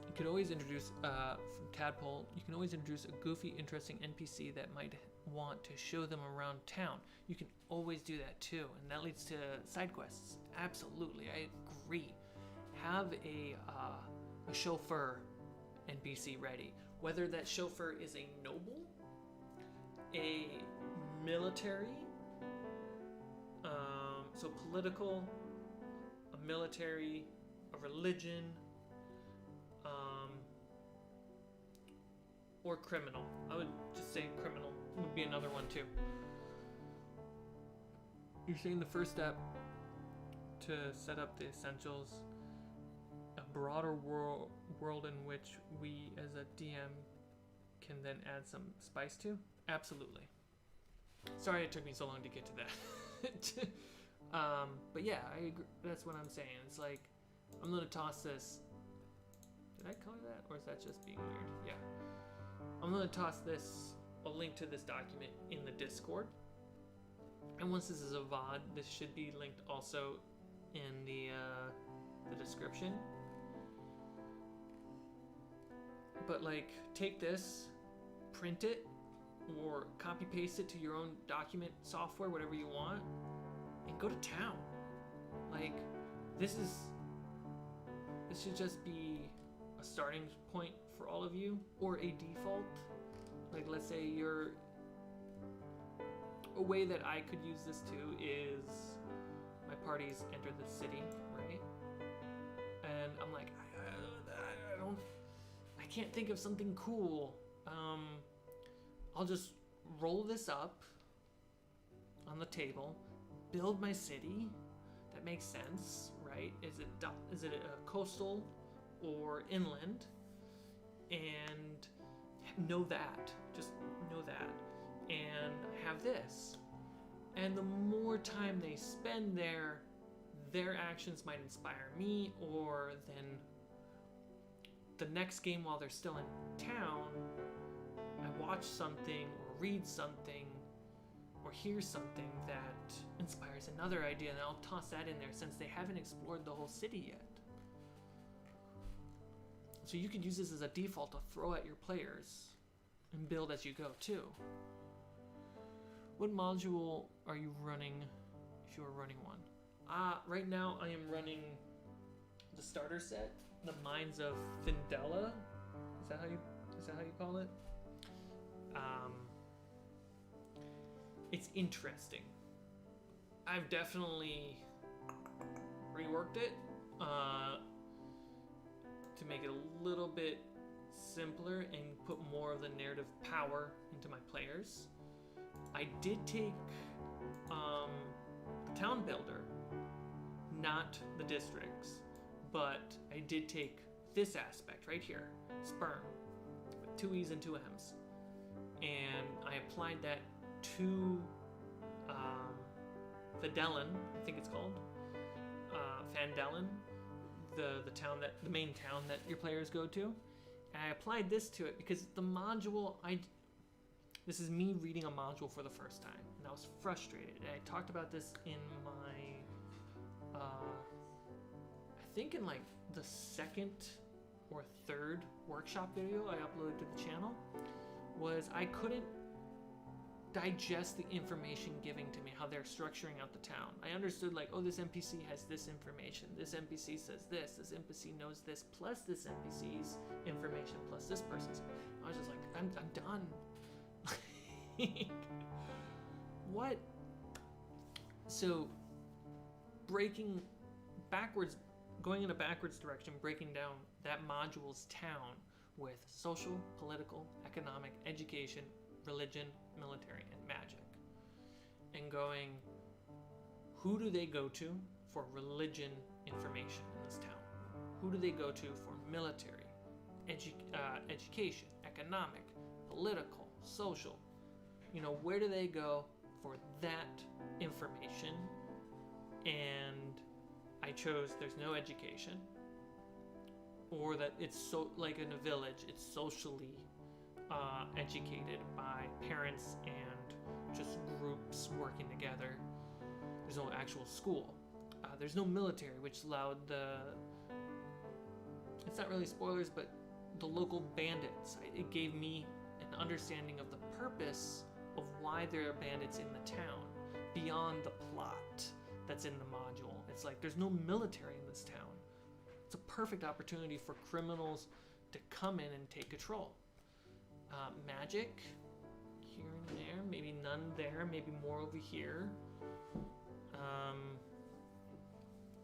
You could always introduce, from Tadpole, you can always introduce a goofy, interesting NPC that might want to show them around town. You can always do that too, and that leads to side quests. Absolutely, I agree. Have a chauffeur NPC ready. Whether that chauffeur is a noble, a military, so political, a military, a religion, or criminal. I would just say criminal would be another one too. You're saying the first step to set up the essentials, a broader world in which we as a DM can then add some spice to? Absolutely. Sorry it took me so long to get to that. But yeah, I agree. That's what I'm saying. It's like, I'm going to toss this. Did I color that? Or is that just being weird? Yeah. I'm going to toss a link to this document in the Discord. And once this is a VOD, this should be linked also in the description. But like, take this, print it, or copy paste it to your own document software, whatever you want, and go to town. Like, this should just be a starting point for all of you, or a default. Like, let's say a way that I could use this too is my parties enter the city, right? And I'm like, I can't think of something cool. I'll just roll this up on the table, build my city. That makes sense, right? Is it a coastal or inland? And know that. Just know that. And have this. And the more time they spend there, their actions might inspire me, or then the next game while they're still in town, I watch something or read something or hear something that inspires another idea, and I'll toss that in there since they haven't explored the whole city yet. So you could use this as a default to throw at your players and build as you go too. What module are you running if you are running one? Right now I am running the starter set, the Mines of Findela. Is that how you call it? It's interesting. I've definitely reworked it to make it a little bit simpler and put more of the narrative power into my players. I did take the town builder, not the districts, but I did take this aspect right here, SPERM, with 2 E's and 2 M's, and I applied that to Fidelin, I think it's called, Fandelin, the main town that your players go to. And I applied this to it because the module, this is me reading a module for the first time, and I was frustrated. And I talked about this in my, I think in like the second or third workshop video I uploaded to the channel, was I couldn't digest the information giving to me, how they're structuring out the town. I understood like, oh, this NPC has this information, this NPC says this NPC knows this, plus this NPC's information, plus this person's. I was just like, I'm done. What? So breaking backwards, going in a backwards direction, breaking down that module's town with social, political, economic, education, religion, military, and magic, and going, who do they go to for religion information in this town? Who do they go to for military, education, economic, political, social? You know, where do they go for that information? And I chose there's no education, or that it's so like in a village, it's socially educated by parents and just groups working together. There's no actual school. There's no military, which allowed it's not really spoilers, but the local bandits. It gave me an understanding of the purpose of why there are bandits in the town beyond the plot that's in the module. It's like there's no military in this town. It's a perfect opportunity for criminals to come in and take control. Magic, here and there, maybe none there, maybe more over here.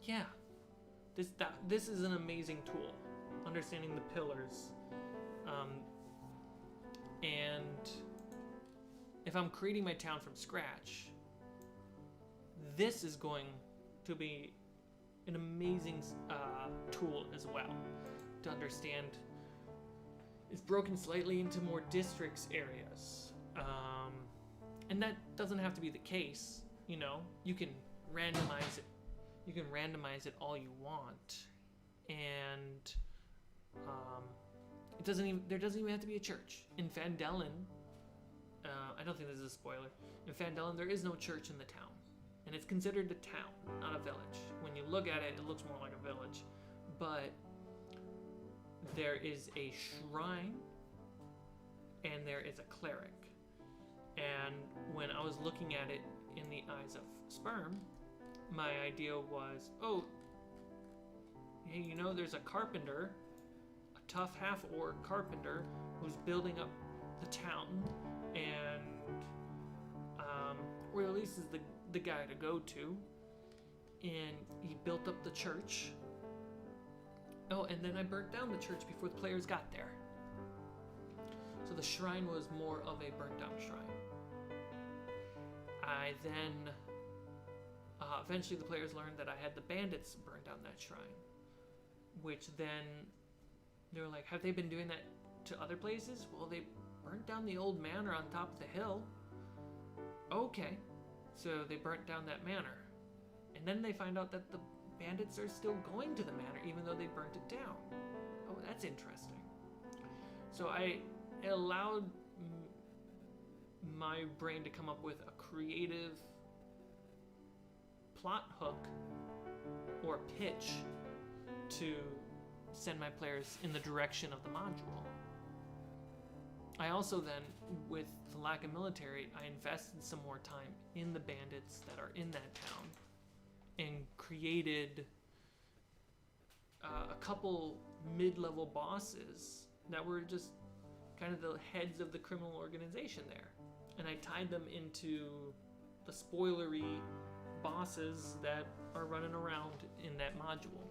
Yeah, this is an amazing tool, understanding the pillars. And if I'm creating my town from scratch, this is going to be an amazing tool as well to understand. It's broken slightly into more districts areas, and that doesn't have to be the case. You know, you can randomize it. You can randomize it all you want, and it doesn't even. There doesn't even have to be a church in Fandelin. I don't think this is a spoiler. In Fandelin, there is no church in the town, and it's considered a town, not a village. When you look at it, it looks more like a village, but there is a shrine and there is a cleric. And when I was looking at it in the eyes of SPERM, my idea was, oh, hey, you know, there's a carpenter, a tough half-orc carpenter who's building up the town, and or at least is the guy to go to, and he built up the church. Oh, and then I burnt down the church before the players got there. So the shrine was more of a burnt down shrine. I then, eventually the players learned that I had the bandits burn down that shrine. Which then, they were like, have they been doing that to other places? Well, they burnt down the old manor on top of the hill. Okay, so they burnt down that manor. And then they find out that the bandits are still going to the manor even though they burnt it down. Oh, that's interesting. So I allowed my brain to come up with a creative plot hook or pitch to send my players in the direction of the module. I also then, with the lack of military, I invested some more time in the bandits that are in that town and created a couple mid-level bosses that were just kind of the heads of the criminal organization there. And I tied them into the spoilery bosses that are running around in that module.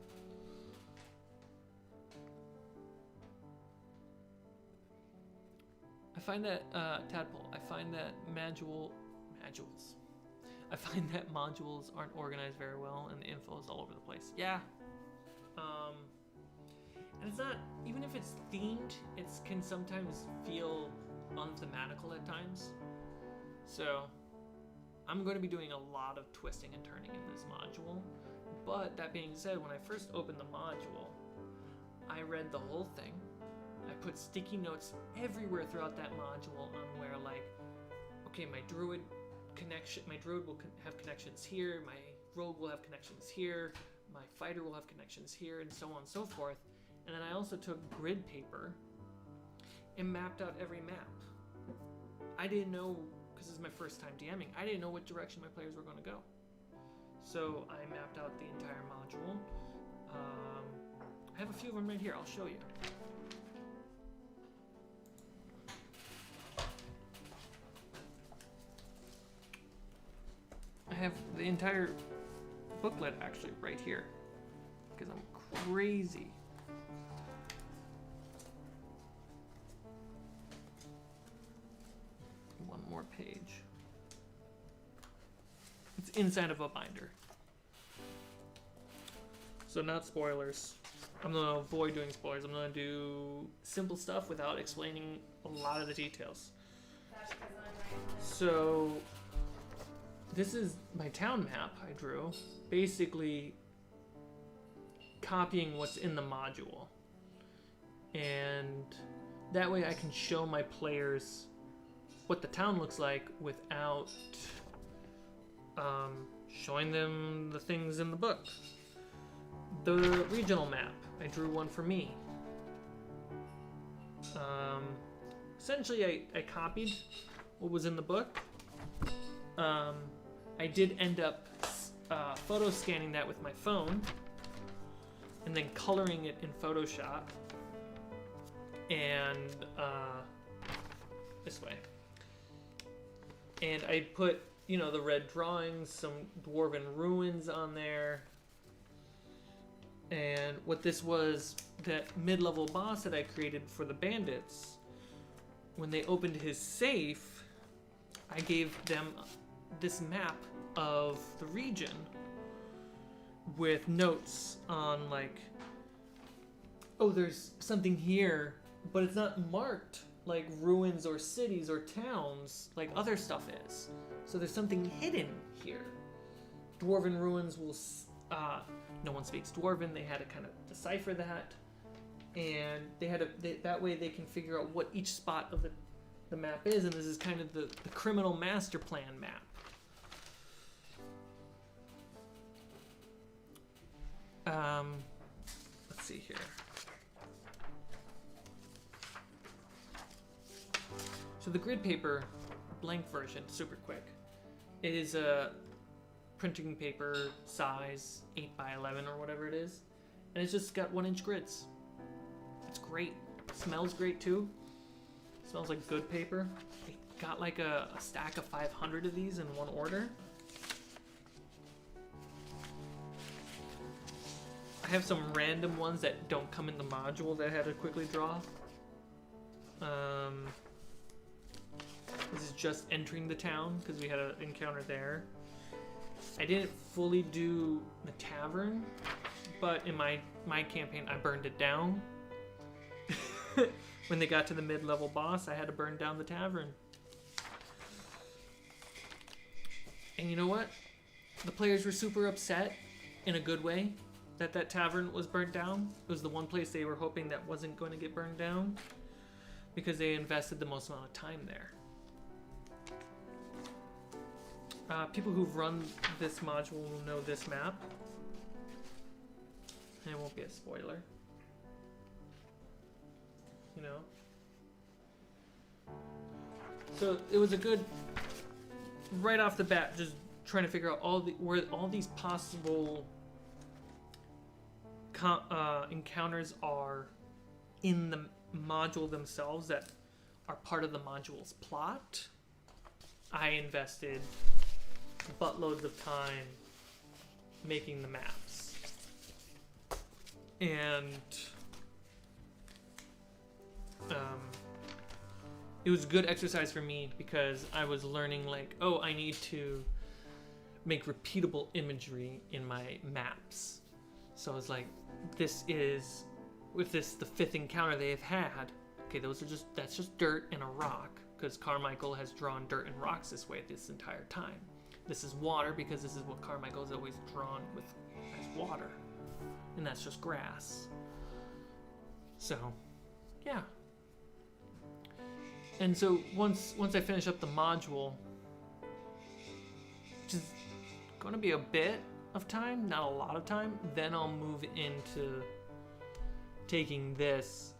I find that, Tadpole, I find that I find that modules aren't organized very well and the info is all over the place. Yeah. And it's not, even if it's themed, it can sometimes feel unthematical at times. So, I'm going to be doing a lot of twisting and turning in this module. But that being said, when I first opened the module, I read the whole thing. I put sticky notes everywhere throughout that module on where, like, okay, my druid will have connections here, my rogue will have connections here, my fighter will have connections here, and so on and so forth. And then I also took grid paper and mapped out every map. I didn't know, because this is my first time DMing, I didn't know what direction my players were going to go. So I mapped out the entire module. I have a few of them right here, I'll show you. I have the entire booklet actually right here, because I'm crazy. One more page. It's inside of a binder. So not spoilers. I'm gonna avoid doing spoilers. I'm gonna do simple stuff without explaining a lot of the details. So this is my town map I drew, basically copying what's in the module. And that way I can show my players what the town looks like without showing them the things in the book. The regional map, I drew one for me. Essentially I copied what was in the book. I did end up photo scanning that with my phone and then coloring it in Photoshop and this way. And I put, you know, the red drawings, some dwarven ruins on there. And what this was, that mid-level boss that I created for the bandits, when they opened his safe, I gave them this map of the region with notes on, like, oh, there's something here, but it's not marked like ruins or cities or towns like other stuff is. So there's something hidden here. Dwarven ruins will, no one speaks Dwarven, they had to kind of decipher that, and that way they can figure out what each spot of the map is, and this is kind of the criminal master plan map. Let's see here. So the grid paper, blank version, super quick. It is a printing paper size 8x11 or whatever it is, and it's just got 1-inch grids. It's great. It smells great too. It smells like good paper. I got like a stack of 500 of these in one order. I have some random ones that don't come in the module that I had to quickly draw. This is just entering the town because we had an encounter there. I didn't fully do the tavern, but in my campaign I burned it down. When they got to the mid-level boss, I had to burn down the tavern. And you know what? The players were super upset in a good way that tavern was burnt down. It was the one place they were hoping that wasn't going to get burned down because they invested the most amount of time there. People who've run this module will know this map. And it won't be a spoiler. You know? So it was a good, right off the bat, just trying to figure out where all these possible encounters are in the module themselves that are part of the module's plot. I invested buttloads of time making the maps. And it was a good exercise for me because I was learning like, oh, I need to make repeatable imagery in my maps. So I was like, this is, if this is the 5th encounter they've had, okay, that's just dirt and a rock, because Carmichael has drawn dirt and rocks this way this entire time. This is water because this is what Carmichael has always drawn with as water, and that's just grass. So, yeah. And so once I finish up the module, which is going to be a bit of time, not a lot of time, then I'll move into taking this,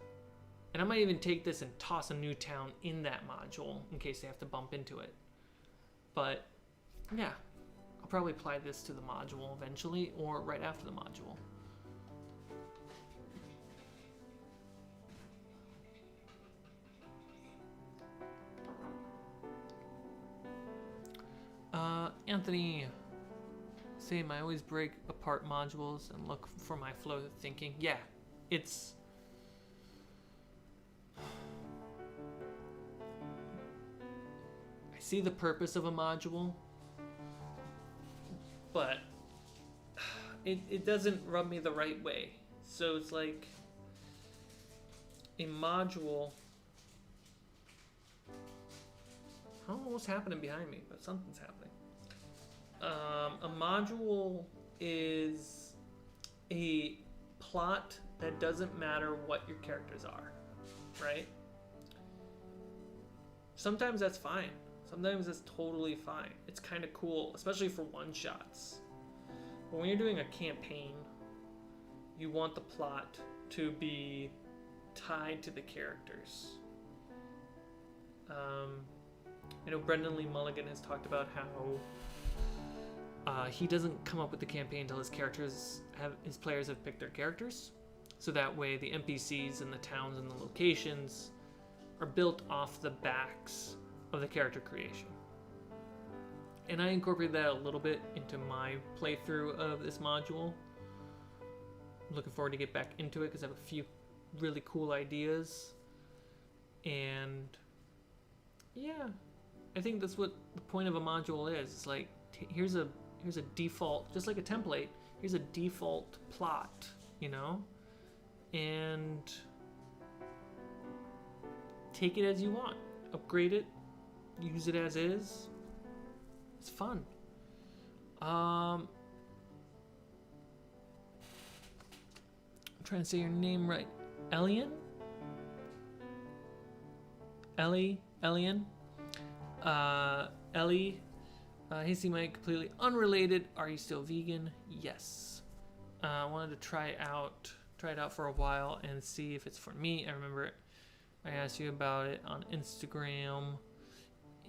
and I might even take this and toss a new town in that module in case they have to bump into it. But yeah, I'll probably apply this to the module eventually or right after the module. Anthony, same, I always break apart modules and look for my flow of thinking. Yeah, it's... I see the purpose of a module, but it doesn't rub me the right way. So it's like a module... I don't know what's happening behind me, but something's happening. A module is a plot that doesn't matter what your characters are, right? Sometimes that's fine. Sometimes that's totally fine. It's kind of cool, especially for one-shots. But when you're doing a campaign, you want the plot to be tied to the characters. I know Brendan Lee Mulligan has talked about how he doesn't come up with the campaign until his players have picked their characters. So that way the NPCs and the towns and the locations are built off the backs of the character creation. And I incorporated that a little bit into my playthrough of this module. I'm looking forward to get back into it because I have a few really cool ideas. And yeah, I think that's what the point of a module is. It's like, here's a default, just like a template, here's a default plot, you know? And take it as you want. Upgrade it, use it as is. It's fun. I'm trying to say your name right. Elian? Elian? Ellie, hey Cmike, completely unrelated. Are you still vegan? Yes. I wanted to try it out for a while and see if it's for me. I remember I asked you about it on Instagram,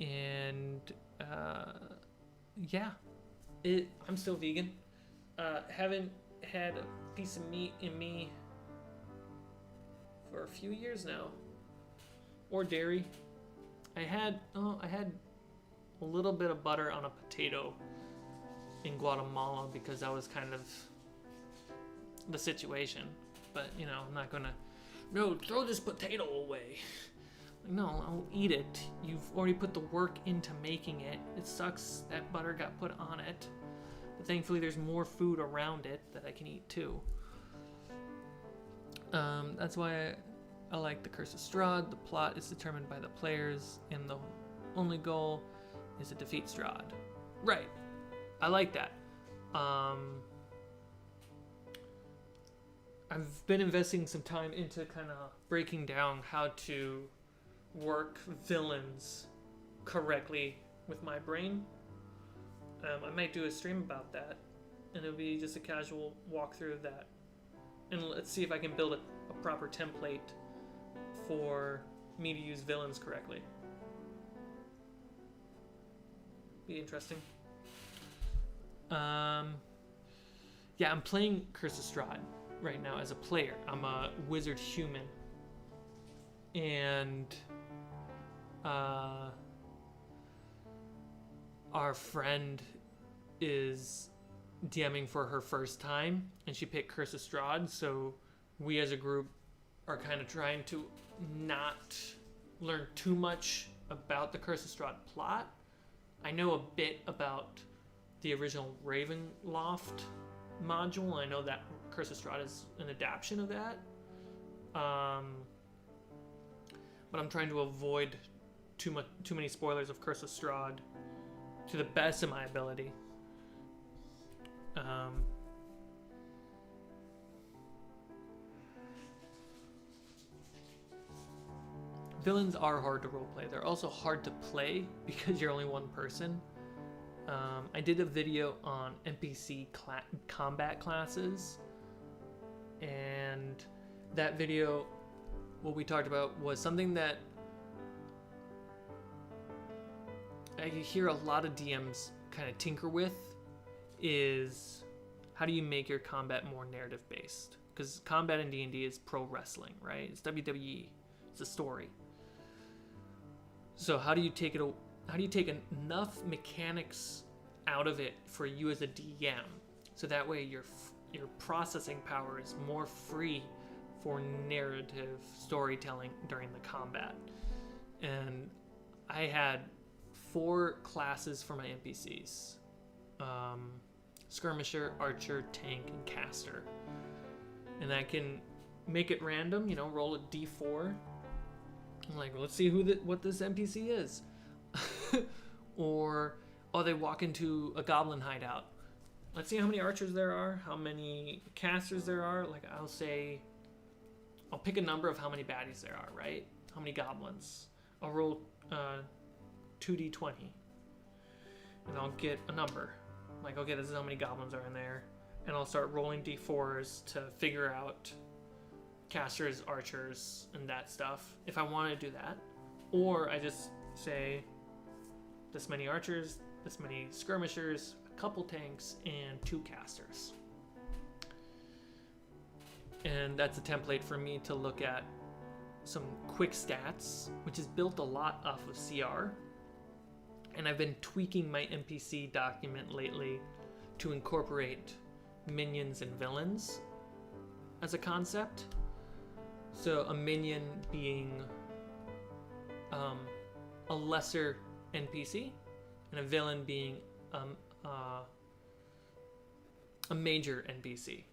and yeah, I'm still vegan. Haven't had a piece of meat in me for a few years now, or dairy. I had a little bit of butter on a potato in Guatemala because that was kind of the situation. But, you know, I'm not gonna, no, throw this potato away. No, I'll eat it. You've already put the work into making it. It sucks that butter got put on it. But thankfully there's more food around it that I can eat too. That's why I like the Curse of Strahd. The plot is determined by the players, and the only goal is to defeat Strahd. Right. I like that. I've been investing some time into kind of breaking down how to work villains correctly with my brain. I might do a stream about that, and it'll be just a casual walkthrough of that. And let's see if I can build a proper template for me to use villains correctly. be interesting. Yeah, I'm playing Curse of Strahd right now as a player. I'm a wizard human, and our friend is DMing for her first time, and she picked Curse of Strahd, so we as a group are kind of trying to not learn too much about the Curse of Strahd plot. I know a bit about the original Ravenloft module. I know that Curse of Strahd is an adaptation of that. But I'm trying to avoid too many spoilers of Curse of Strahd to the best of my ability. Villains are hard to roleplay. They're also hard to play because you're only one person. I did a video on NPC combat classes, and that video, what we talked about was something that I hear a lot of DMs kind of tinker with, is how do you make your combat more narrative based? Because combat in D&D is pro wrestling, right? It's WWE. It's a story. So how do you take enough mechanics out of it for you as a DM, so that way your processing power is more free for narrative storytelling during the combat? And I had 4 classes for my NPCs: skirmisher, archer, tank, and caster. And I can make it random, roll a d4. I'm like, well, let's see what this NPC is. Or, they walk into a goblin hideout. Let's see how many archers there are, how many casters there are. Like, I'll pick a number of how many baddies there are, right? How many goblins. I'll roll 2d20. And I'll get a number. Like, okay, this is how many goblins are in there. And I'll start rolling d4s to figure out casters, archers, and that stuff, if I want to do that. Or I just say this many archers, this many skirmishers, a couple tanks, and 2 casters. And that's a template for me to look at some quick stats, which is built a lot off of CR. And I've been tweaking my NPC document lately to incorporate minions and villains as a concept. So a minion being a lesser NPC, and a villain being a major NPC.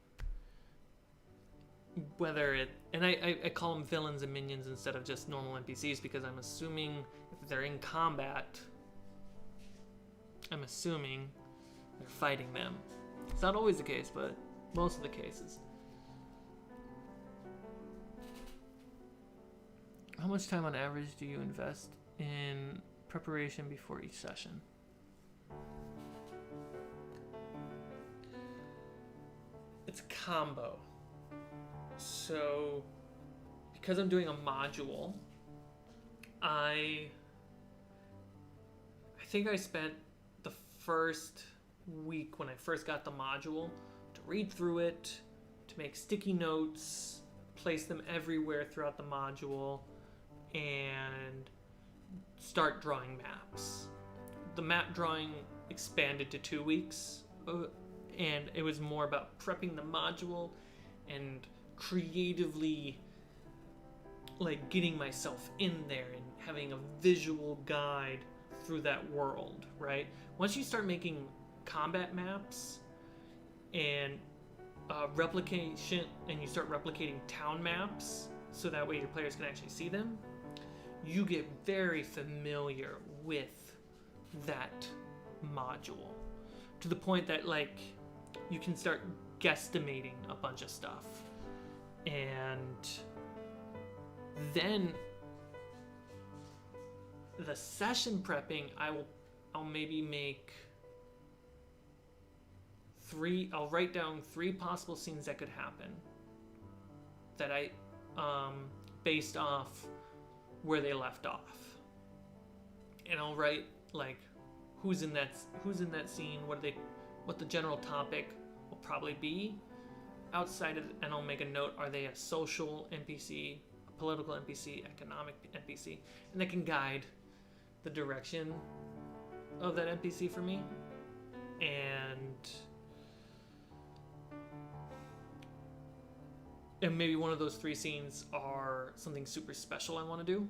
I call them villains and minions instead of just normal NPCs, because I'm assuming if they're in combat, they're fighting them. It's not always the case, but most of the cases. How much time on average do you invest in preparation before each session? It's a combo. So, because I'm doing a module, I think I spent the first week when I first got the module to read through it, to make sticky notes, place them everywhere throughout the module, and start drawing maps. The map drawing expanded to 2 weeks, and it was more about prepping the module and creatively getting myself in there and having a visual guide through that world, right? Once you start making combat maps and replication, and you start replicating town maps so that way your players can actually see them, you get very familiar with that module to the point that you can start guesstimating a bunch of stuff. And then the session prepping, I'll maybe make I'll write down 3 possible scenes that could happen that I based off where they left off. And I'll write who's in that scene, what the general topic will probably be. Outside of, and I'll make a note, are they a social NPC, a political NPC, economic NPC, and that can guide the direction of that NPC for me. And maybe one of those 3 scenes are something super special I want to do.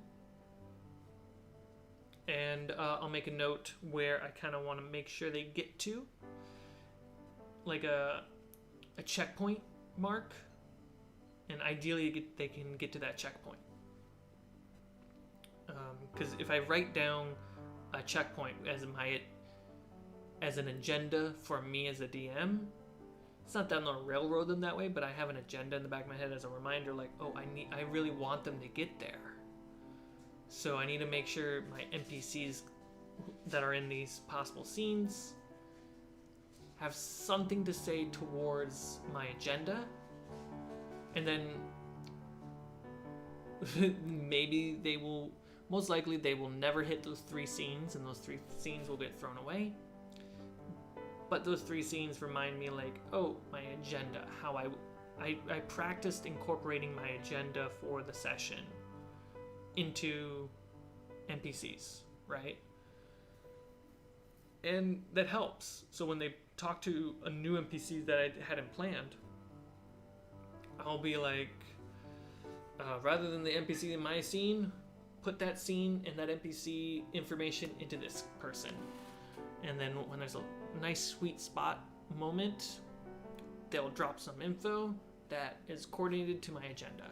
And I'll make a note where I kind of want to make sure they get to, like a checkpoint mark, and ideally they can get to that checkpoint. Because if I write down a checkpoint as an agenda for me as a DM, it's not that I'm gonna railroad them that way, but I have an agenda in the back of my head as a reminder, like, oh, I really want them to get there. So I need to make sure my NPCs that are in these possible scenes have something to say towards my agenda, and then maybe most likely they will never hit those 3 scenes, and those 3 scenes will get thrown away. But those 3 scenes remind me, like, oh, my agenda, how I practiced incorporating my agenda for the session into NPCs, right? And that helps. So when they talk to a new NPC that I hadn't planned, I'll be like, rather than the NPC in my scene, put that scene and that NPC information into this person. And then when there's a nice sweet spot moment, they'll drop some info that is coordinated to my agenda.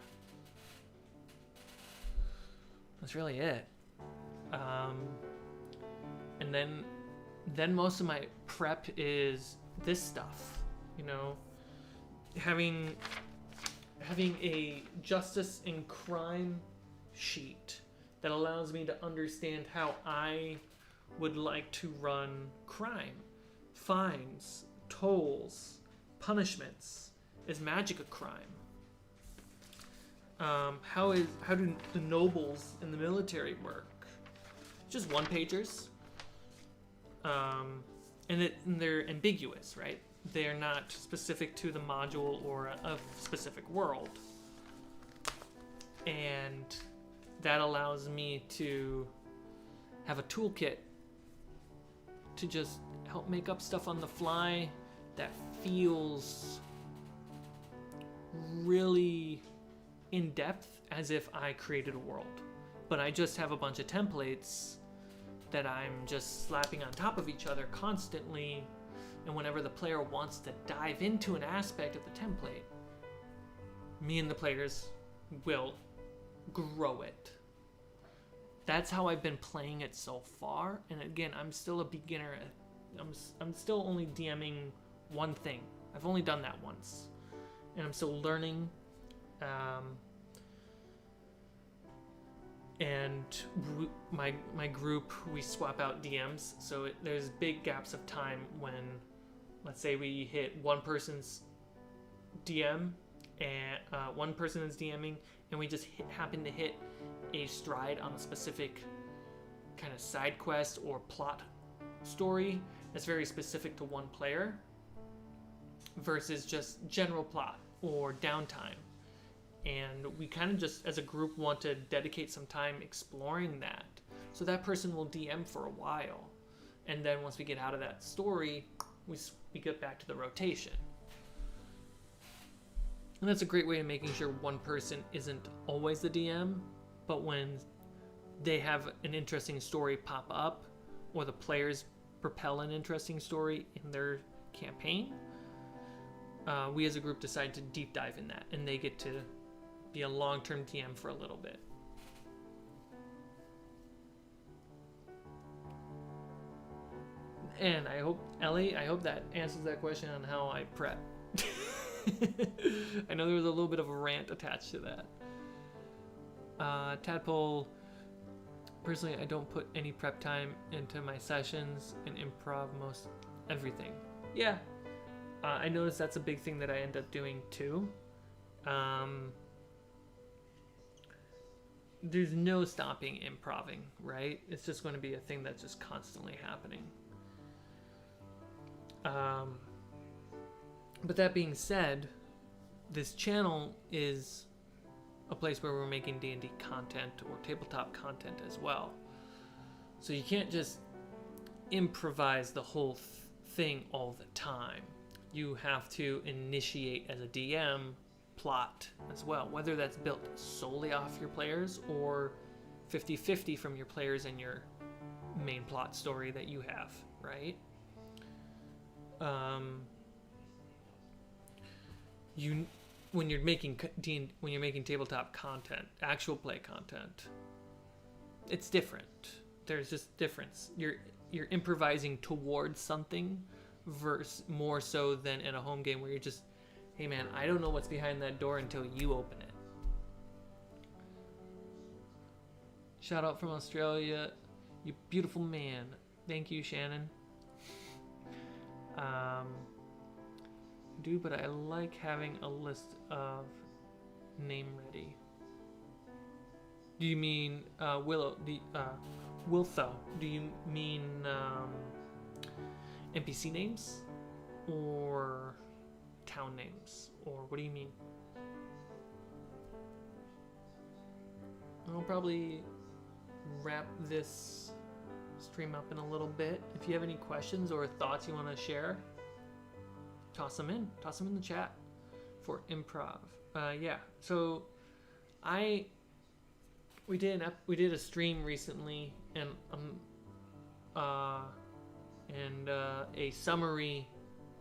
That's really it. And then most of my prep is this stuff, you know, having a justice and crime sheet that allows me to understand how I would like to run crime, fines, tolls, punishments. Is magic a crime? How do the nobles in the military work? Just one-pagers. And they're ambiguous, right? They're not specific to the module or a specific world. And that allows me to have a toolkit to just help make up stuff on the fly that feels really in depth, as if I created a world. But I just have a bunch of templates that I'm just slapping on top of each other constantly, and whenever the player wants to dive into an aspect of the template, me and the players will grow it. That's how I've been playing it so far, and again, I'm still a beginner. I'm still only DMing one thing. I've only done that once, and I'm still learning. And my group, we swap out DMs, so there's big gaps of time when, let's say we hit one person's DM, and one person is DMing, and we just happen to hit a stride on a specific kind of side quest or plot story that's very specific to one player, versus just general plot or downtime. And we kind of just, as a group, want to dedicate some time exploring that. So that person will DM for a while. And then once we get out of that story, we get back to the rotation. And that's a great way of making sure one person isn't always the DM, but when they have an interesting story pop up, or the players propel an interesting story in their campaign, we as a group decide to deep dive in that, and they get to be a long-term DM for a little bit. And I hope, Ellie, that answers that question on how I prep. I know there was a little bit of a rant attached to that. Tadpole, personally, I don't put any prep time into my sessions and improv most everything. Yeah, I noticed that's a big thing that I end up doing too. There's no stopping improving, right? It's just going to be a thing that's just constantly happening. But that being said, this channel is a place where we're making D&D content or tabletop content as well. So you can't just improvise the whole thing all the time. You have to initiate as a DM plot as well, whether that's built solely off your players or 50-50 from your players and your main plot story that you have, right? When you're making tabletop content, actual play content, it's different. There's just difference. You're improvising towards something versus more so than in a home game where you're just, hey man, I don't know what's behind that door until you open it. Shout out from Australia, you beautiful man. Thank you, Shannon. But I like having a list of name ready. Do you mean Willow? Wiltho? Do you mean NPC names or town names, or what do you mean? I'll probably wrap this stream up in a little bit. If you have any questions or thoughts you want to share, toss them in the chat for improv. Yeah, so we did a stream recently, and a summary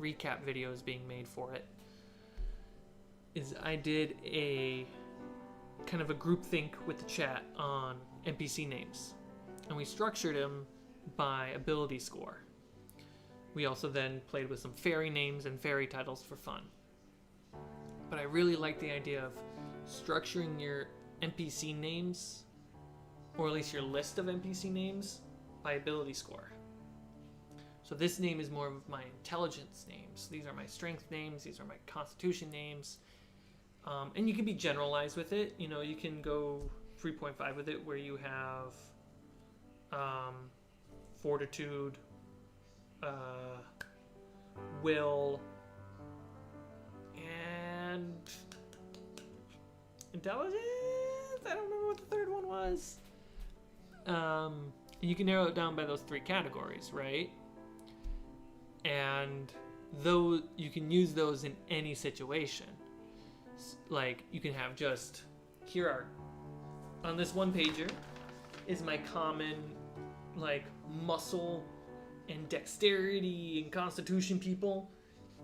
recap video is being made for it. I did a kind of a group think with the chat on NPC names, and we structured them by ability score. We also then played with some fairy names and fairy titles for fun. But I really like the idea of structuring your NPC names, or at least your list of NPC names, by ability score. So this name is more of my intelligence names. These are my strength names. These are my constitution names. And you can be generalized with it. You know, you can go 3.5 with it, where you have fortitude, will, and intelligence. I don't remember what the third one was. You can narrow it down by those three categories, right? And though you can use those in any situation. Like, you can have just, here are, on this one pager is my common, like, muscle and dexterity and constitution people,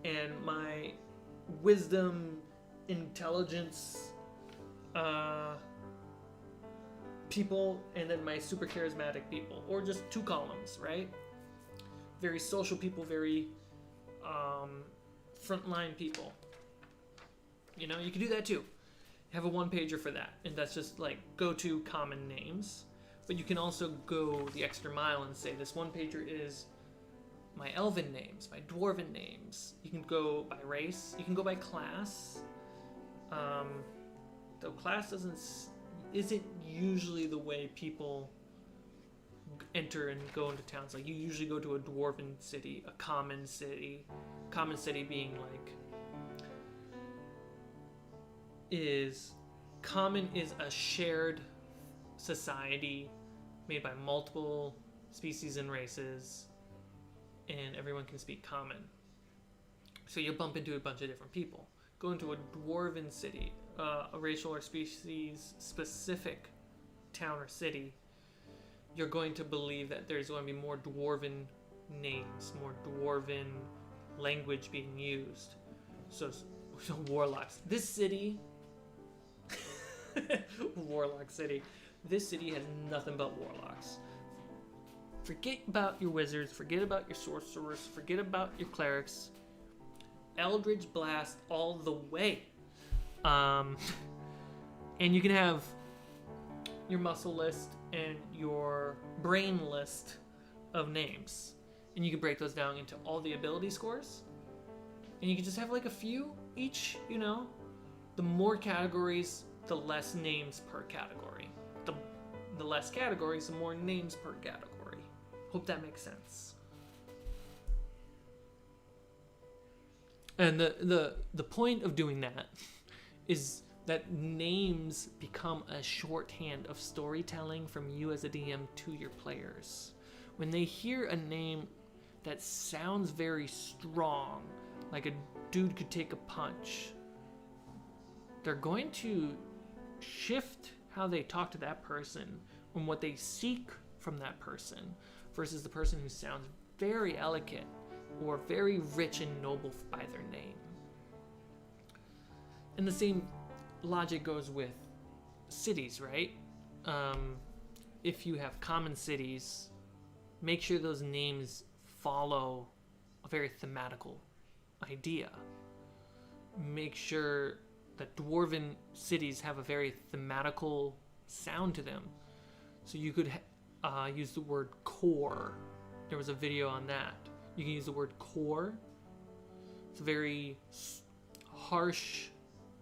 and my wisdom, intelligence people, and then my super charismatic people, or just two columns, right? Very social people, very frontline people. You know, you can do that too. Have a one pager for that, and that's just like go-to common names. But you can also go the extra mile and say this one pager is my elven names, my dwarven names. You can go by race. You can go by class. Though class isn't usually the way people enter and go into towns. Like, you usually go to a dwarven city, a common city. Common city being like common is a shared society made by multiple species and races, and everyone can speak common. So you'll bump into a bunch of different people. Go into a dwarven city, a racial or species specific town or city, you're going to believe that there's going to be more dwarven names, more dwarven language being used. So warlocks. This city Warlock City. This city has nothing but warlocks. Forget about your wizards, forget about your sorcerers, forget about your clerics. Eldritch Blast all the way. And you can have your muscle list and your brain list of names. And you can break those down into all the ability scores. And you can just have like a few each, you know. The more categories, the less names per category. The less categories, the more names per category. Hope that makes sense. And the point of doing that is that names become a shorthand of storytelling from you as a DM to your players. When they hear a name that sounds very strong, like a dude could take a punch, they're going to shift how they talk to that person and what they seek from that person versus the person who sounds very elegant or very rich and noble by their name. And the same logic goes with cities, right? If you have common cities, make sure those names follow a very thematical idea. Make sure that dwarven cities have a very thematical sound to them. So you could use the word core. There was a video on that. You can use the word core. It's a very harsh,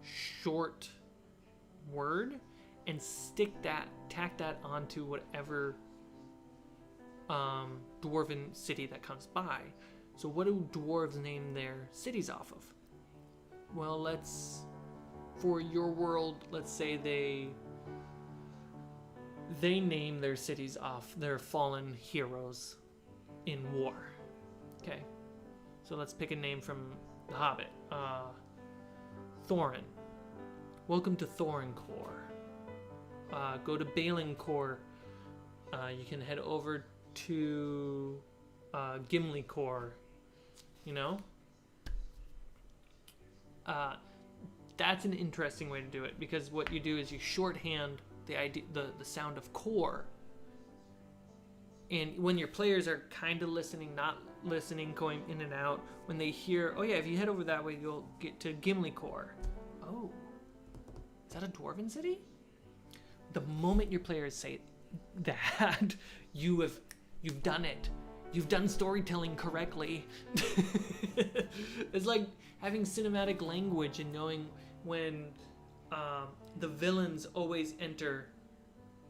short word, and tack that onto whatever dwarven city that comes by. So what do dwarves name their cities off of? Well, for your world, let's say they name their cities off their fallen heroes in war. Okay, so let's pick a name from The Hobbit. Thorin. Welcome to Thorincore. Go to Balincore. You can head over to Gimlicore. You know? That's an interesting way to do it, because what you do is you shorthand the idea, the sound of core. And when your players are kind of listening, not listening, going in and out, when they hear, oh yeah, if you head over that way, you'll get to Gimlicore. Oh, is that a dwarven city? The moment your players say that, you've done it. You've done storytelling correctly. It's like having cinematic language and knowing when the villains always enter,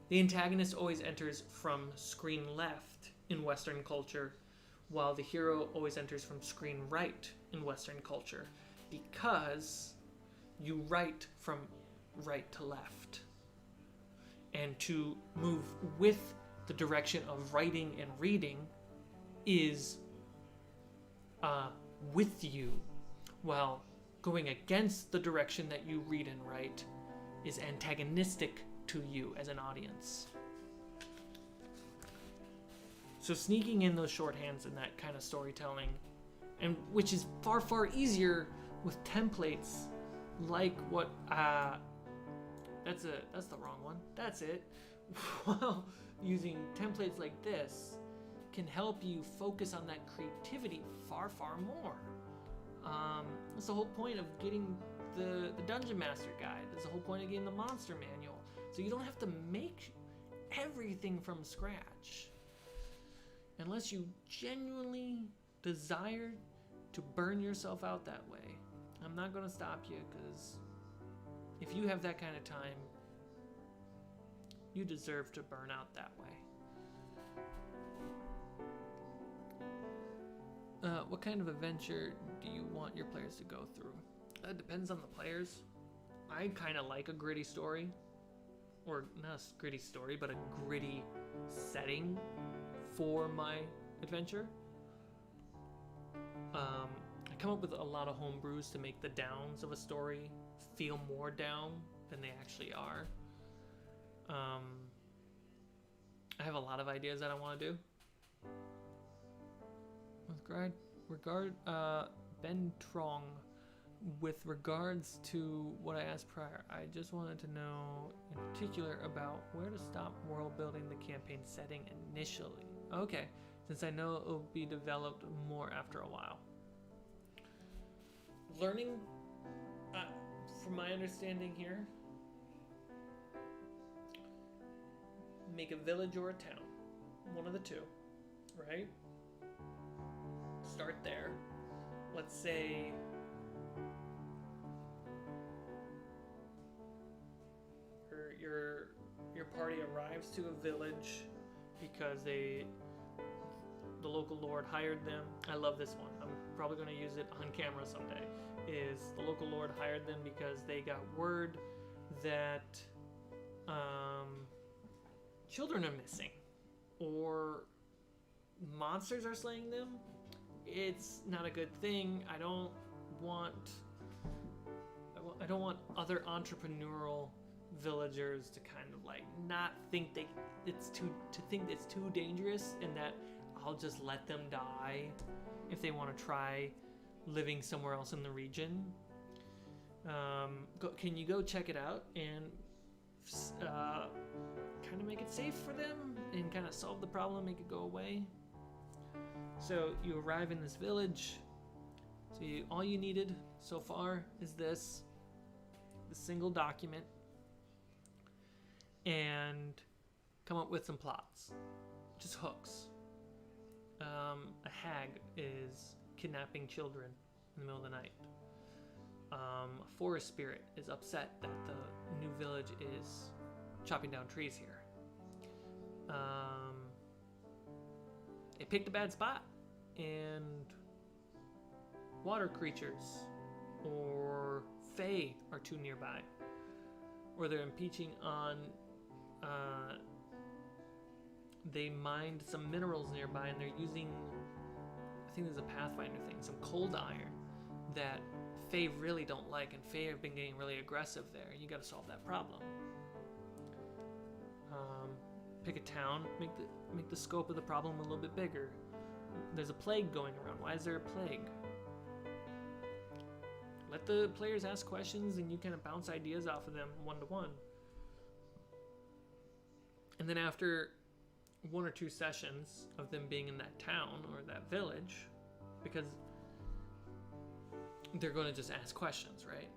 the antagonist always enters from screen left in Western culture, while the hero always enters from screen right in Western culture, because you write from right to left. And to move with the direction of writing and reading is with you, while going against the direction that you read and write is antagonistic to you as an audience. So sneaking in those shorthands and that kind of storytelling, and which is far, far easier with templates like what that's the wrong one. That's it. Well, using templates like this can help you focus on that creativity far, far more. That's the whole point of getting the Dungeon Master Guide. That's the whole point of getting the Monster Manual. So you don't have to make everything from scratch. Unless you genuinely desire to burn yourself out that way. I'm not going to stop you, because if you have that kind of time, you deserve to burn out that way. What kind of adventure do you want your players to go through? That depends on the players. I kind of like a gritty story. Or not a gritty story, but a gritty setting for my adventure. I come up with a lot of homebrews to make the downs of a story feel more down than they actually are. I have a lot of ideas that I want to do. Ben Trong, with regards to what I asked prior, I just wanted to know in particular about where to stop world building the campaign setting initially. Okay, since I know it will be developed more after a while. Learning, from my understanding here, make a village or a town, one of the two, right? Start there. Let's say your party arrives to a village because the local lord hired them. I love this one. I'm probably going to use it on camera someday, is the local lord hired them because they got word that children are missing or monsters are slaying them. It's not a good thing. I don't want other entrepreneurial villagers to kind of like not think it's too dangerous, and that I'll just let them die if they want to try living somewhere else in the region. Can you go check it out and kind of make it safe for them and kind of solve the problem, make it go away? So you arrive in this village. So all you needed so far is this single document, and come up with some plots, just hooks. A hag is kidnapping children in the middle of the night. A forest spirit is upset that the new village is chopping down trees here. They picked a bad spot, and water creatures or fae are too nearby, or they're impeaching on they mined some minerals nearby, and they're using, I think there's a Pathfinder thing, some cold iron that fae really don't like, and fae have been getting really aggressive there, and you got to solve that problem. Pick a town, make the scope of the problem a little bit bigger. There's a plague going around. Why is there a plague? Let the players ask questions, and you kind of bounce ideas off of them one-to-one. And then after 1 or 2 sessions of them being in that town or that village, because they're going to just ask questions, right?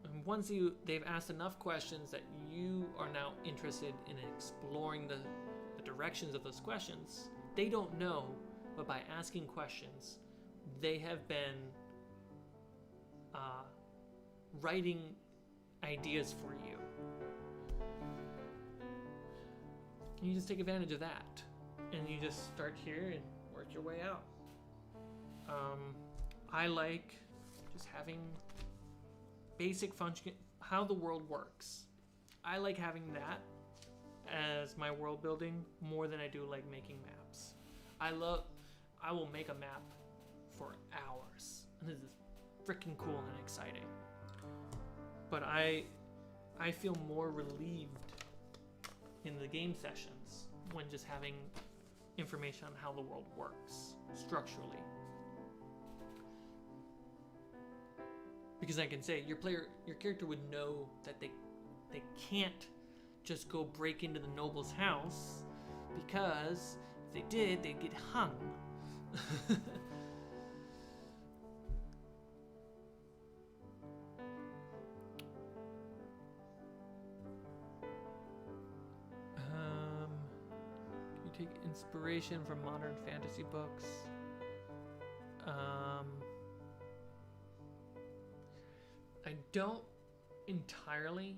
And once they've asked enough questions that you are now interested in exploring the directions of those questions, they don't know, but by asking questions, they have been writing ideas for you. And you just take advantage of that, and you just start here and work your way out. I like just having basic function, how the world works. I like having that as my world building more than I do like making maps. I will make a map for hours, and this is freaking cool and exciting. But I feel more relieved in the game sessions when just having information on how the world works structurally. Because I can say your character would know that they can't just go break into the noble's house, because if they did, they'd get hung. You take inspiration from modern fantasy books. I don't entirely.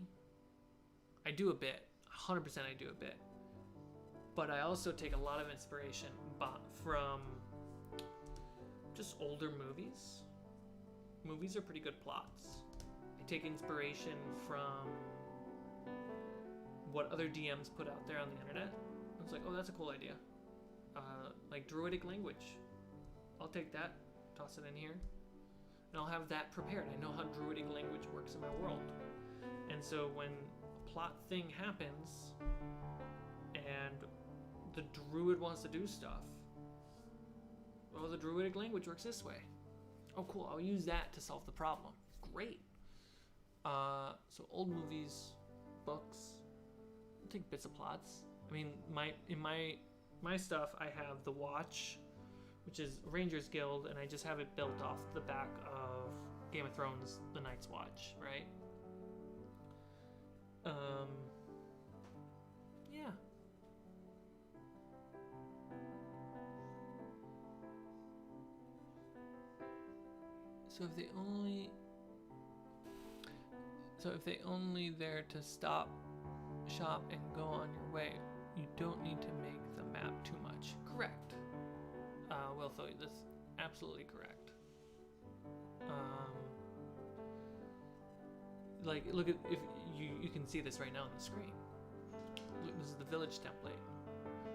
I do a bit. 100% I do a bit. But I also take a lot of inspiration from just older movies. Movies are pretty good plots. I take inspiration from what other DMs put out there on the internet. I was like, oh, that's a cool idea. Like druidic language. I'll take that, toss it in here, and I'll have that prepared. I know how druidic language works in my world. And so when a plot thing happens and the druid wants to do stuff, well, the druidic language works this way. Oh, cool, I'll use that to solve the problem. Great. So old movies, books, I'll take bits of plots. I mean, in my stuff, I have the Watch, which is Rangers Guild, and I just have it built off the back of Game of Thrones, The Night's Watch, right? Yeah. So if they only there to stop, shop, and go on your way, you don't need to make the map too much. Correct. Wiltho, that's absolutely correct. Like, look at, if you can see this right now on the screen. Look, this is the village template.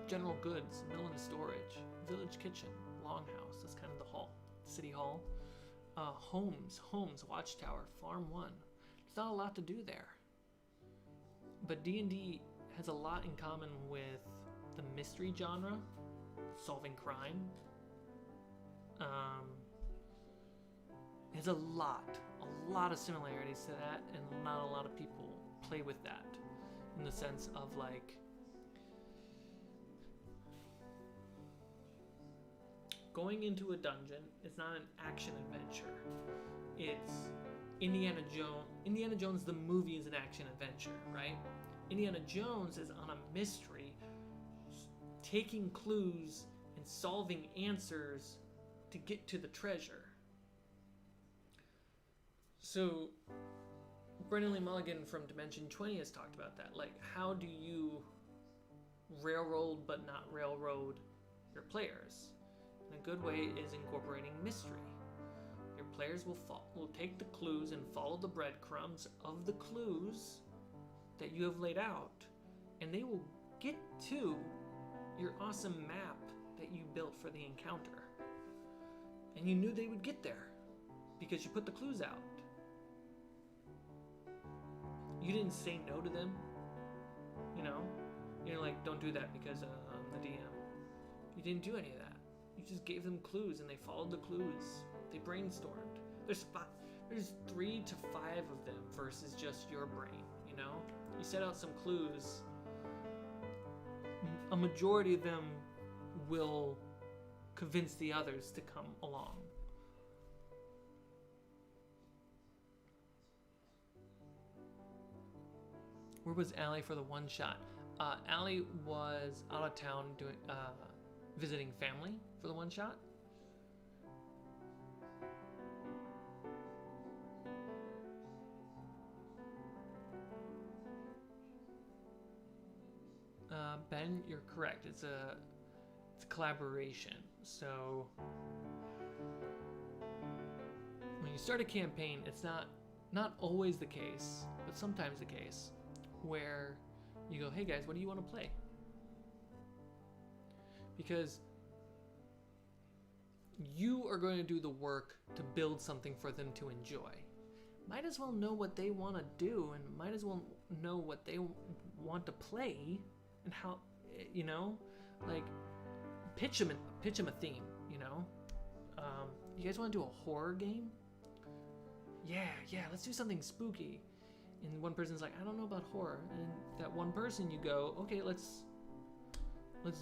General goods, mill and storage, village kitchen, longhouse. That's kind of the hall, city hall. Homes, watchtower, farm 1. There's not a lot to do there. But D&D has a lot in common with the mystery genre, solving crime. There's a lot of similarities to that, and not a lot of people play with that in the sense of like going into a dungeon is not an action adventure. It's Indiana Jones. Indiana Jones the movie is an action adventure, right? Indiana Jones is on a mystery, taking clues and solving answers to get to the treasure. So Brennan Lee Mulligan from Dimension 20 has talked about that. Like, how do you railroad but not railroad your players? And a good way is incorporating mystery. Your players will take the clues and follow the breadcrumbs of the clues that you have laid out, and they will get to your awesome map that you built for the encounter. And you knew they would get there because you put the clues out. You didn't say no to them, you know? You're like, don't do that because I'm the DM. You didn't do any of that. You just gave them clues and they followed the clues. They brainstormed. There's 3 to 5 of them versus just your brain, you know? You set out some clues. A majority of them will convince the others to come along. Where was Allie for the one shot? Allie was out of town doing visiting family for the one shot. Ben, you're correct. It's a collaboration. So when you start a campaign, it's not always the case, but sometimes the case, where you go, hey guys, what do you want to play? Because you are going to do the work to build something for them to enjoy. Might as well know what they want to do, and might as well know what they want to play, and how, you know, like pitch them a theme, you know. You guys want to do a horror game? Yeah, let's do something spooky. And one person's like, I don't know about horror. And that one person, you go, okay, let's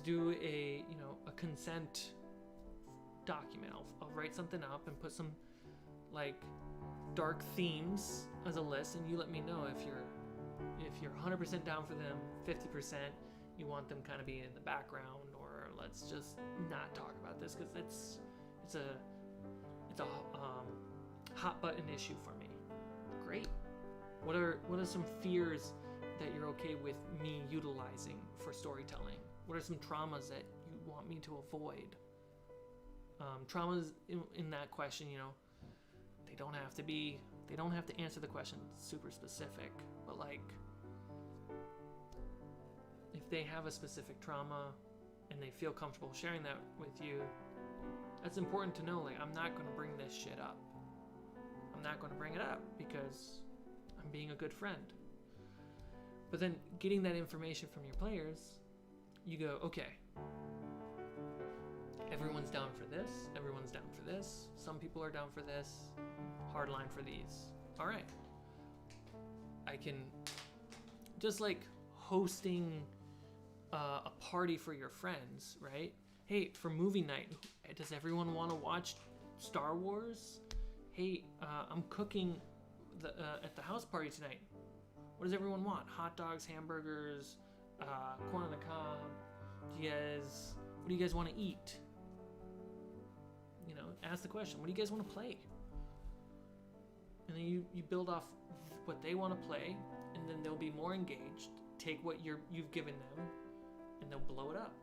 do a consent document. I'll write something up and put some like dark themes as a list, and you let me know if you're 100% down for them, 50% you want them kind of be in the background, or let's just not talk about this because it's a hot button issue for me. Great. What are some fears that you're okay with me utilizing for storytelling? What are some traumas that you want me to avoid? Traumas in that question, you know, they don't have to answer the question super specific, but like if they have a specific trauma and they feel comfortable sharing that with you, that's important to know. Like, I'm not going to bring this shit up. I'm not going to bring it up because I'm being a good friend. But then getting that information from your players, you go, okay, everyone's down for this, everyone's down for this, some people are down for this, hard line for these. All right. I can, just like hosting a party for your friends, right? Hey, for movie night, does everyone want to watch Star Wars? Hey, I'm cooking at the house party tonight. What does everyone want? Hot dogs, hamburgers, corn on the cob. What do you guys want to eat? You know, ask the question. What do you guys want to play? And then you build off what they want to play, and then they'll be more engaged. Take what you've given them, and they'll blow it up.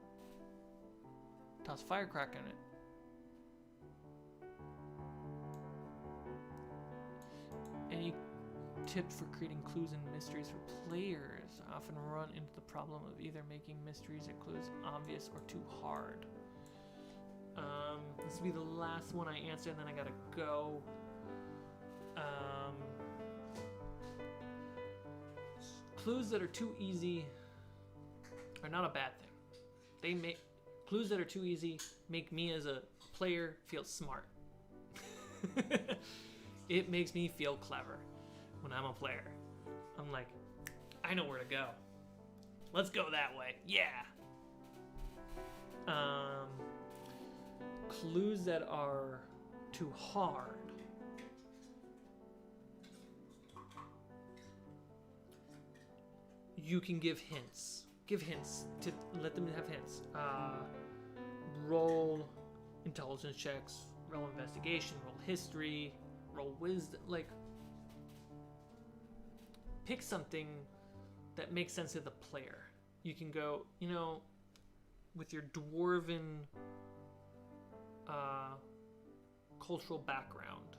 Toss firecracker in it. tips for creating clues and mysteries for players. I often run into the problem of either making mysteries or clues obvious or too hard. This will be the last one I answer, and then I gotta go. Clues that are too easy are not a bad thing. Clues that are too easy make me as a player feel smart. It makes me feel clever when I'm a player. I'm like, I know where to go. Let's go that way. Yeah. Clues that are too hard. You can give hints. Give hints to let them have hints. Roll intelligence checks, roll investigation, roll history, roll wisdom. Like, pick something that makes sense to the player. You can go, with your dwarven cultural background,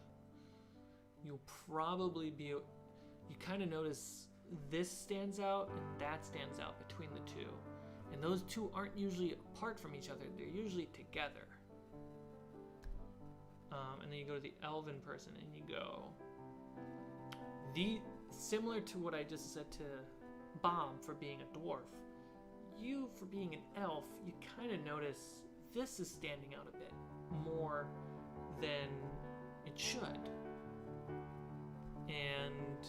you'll probably be, you kind of notice this stands out and that stands out between the two. And those two aren't usually apart from each other, they're usually together. And then you go to the elven person and you go, similar to what I just said to Bob for being a dwarf, you for being an elf, you kind of notice this is standing out a bit more than it should. And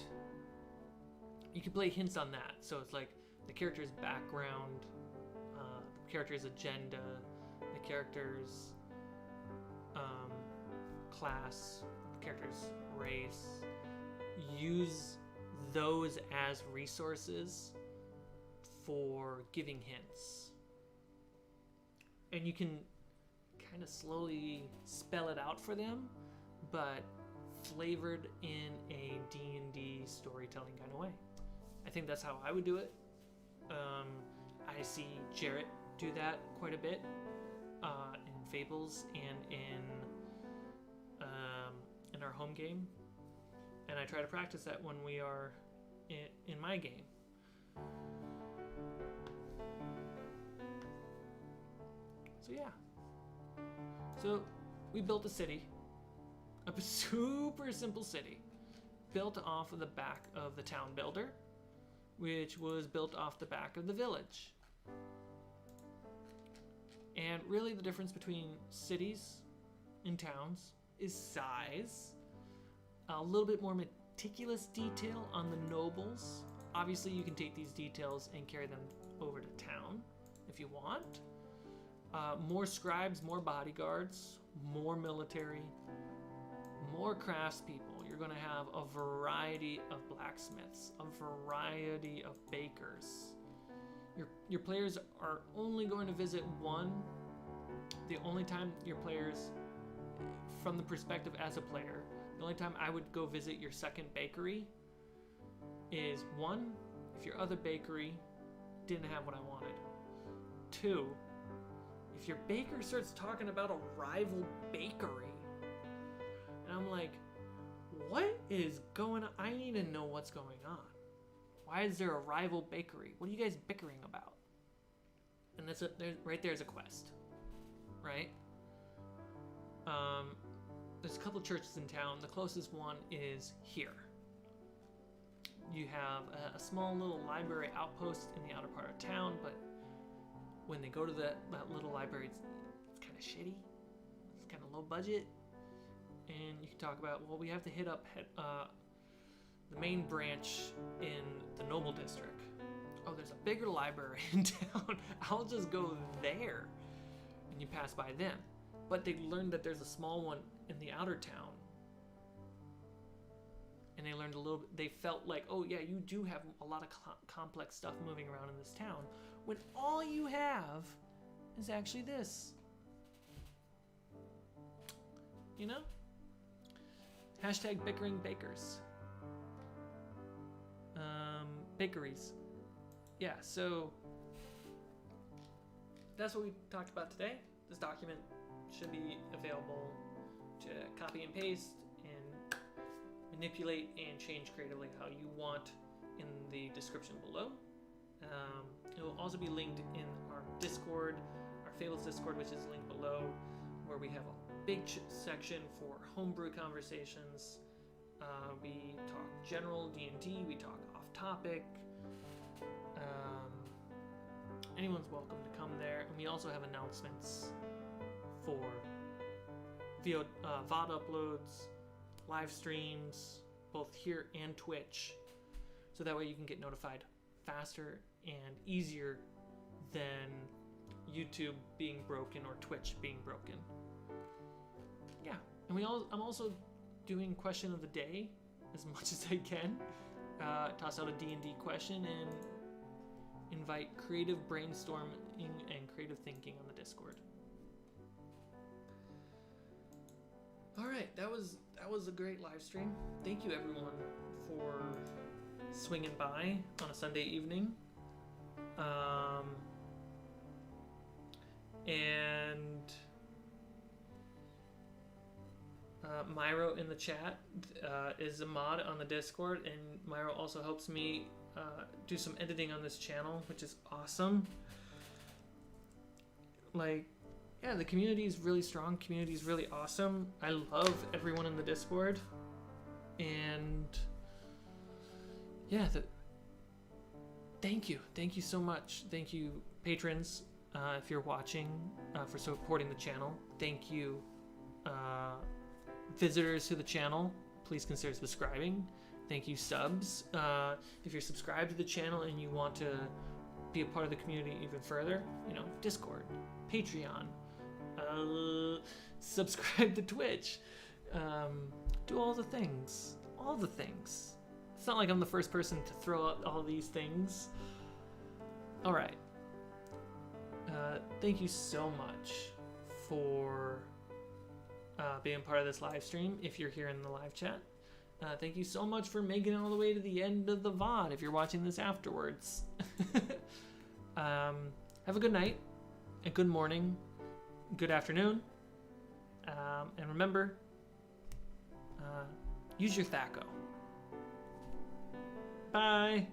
you can play hints on that. So it's like the character's background, the character's agenda, the character's class, the character's race. Use those as resources for giving hints. And you can kind of slowly spell it out for them, but flavored in a D&D storytelling kind of way. I think that's how I would do it. I see Jarrett do that quite a bit in Fables and in our home game, and I try to practice that when we are in my game. So yeah. So we built a city, a super simple city, built off of the back of the town builder, which was built off the back of the village. And really the difference between cities and towns is size, a little bit more meticulous detail on the nobles. Obviously you can take these details and carry them over to town if you want. More scribes, more bodyguards, more military, more craftspeople. You're going to have a variety of blacksmiths, a variety of bakers. Your players are only going to visit one. The only time your players, from the perspective as a player, the only time I would go visit your second bakery is, one, if your other bakery didn't have what I wanted. Two, if your baker starts talking about a rival bakery. And I'm like, what is going on? I need to know what's going on. Why is there a rival bakery? What are you guys bickering about? And right there's a quest, right? There's a couple churches in town. The closest one is here. You have a small little library outpost in the outer part of town, but when they go to that little library, it's kind of shitty. It's kind of low budget. And you can talk about, well, we have to hit up the main branch in the Noble District. Oh, there's a bigger library in town. I'll just go there. And you pass by them. But they learned that there's a small one in the outer town. And they learned a little bit, they felt like, oh yeah, you do have a lot of complex stuff moving around in this town, when all you have is actually this. You know? Hashtag bickering bakers. Bakeries. Yeah, so that's what we talked about today. This document should be available to copy and paste and manipulate and change creatively how you want in the description below. It will also be linked in our Discord, our Fables Discord, which is linked below, where we have a big section for homebrew conversations. We talk general D&D, we talk off topic. Anyone's welcome to come there. And we also have announcements for VOD uploads, live streams, both here and Twitch. So that way you can get notified faster and easier than YouTube being broken or Twitch being broken. Yeah, and I'm also doing question of the day as much as I can. Toss out a D&D question and invite creative brainstorming and creative thinking on the Discord. All right, that was a great live stream. Thank you everyone for swinging by on a Sunday evening. And Myro in the chat is a mod on the Discord, and Myro also helps me do some editing on this channel, which is awesome. Like, yeah, the community is really strong. Community is really awesome. I love everyone in the Discord, and yeah, thank you so much. Thank you, patrons, if you're watching, for supporting the channel. Thank you, visitors to the channel. Please consider subscribing. Thank you, subs. If you're subscribed to the channel and you want to be a part of the community even further, Discord, Patreon, subscribe to Twitch, do all the things. It's not like I'm the first person to throw out all these things. All right. Thank you so much for being part of this live stream. If you're here in the live chat, thank you so much for making it all the way to the end of the VOD. If you're watching this afterwards, have a good night, a good morning, good afternoon, and remember, use your Thaco. Bye.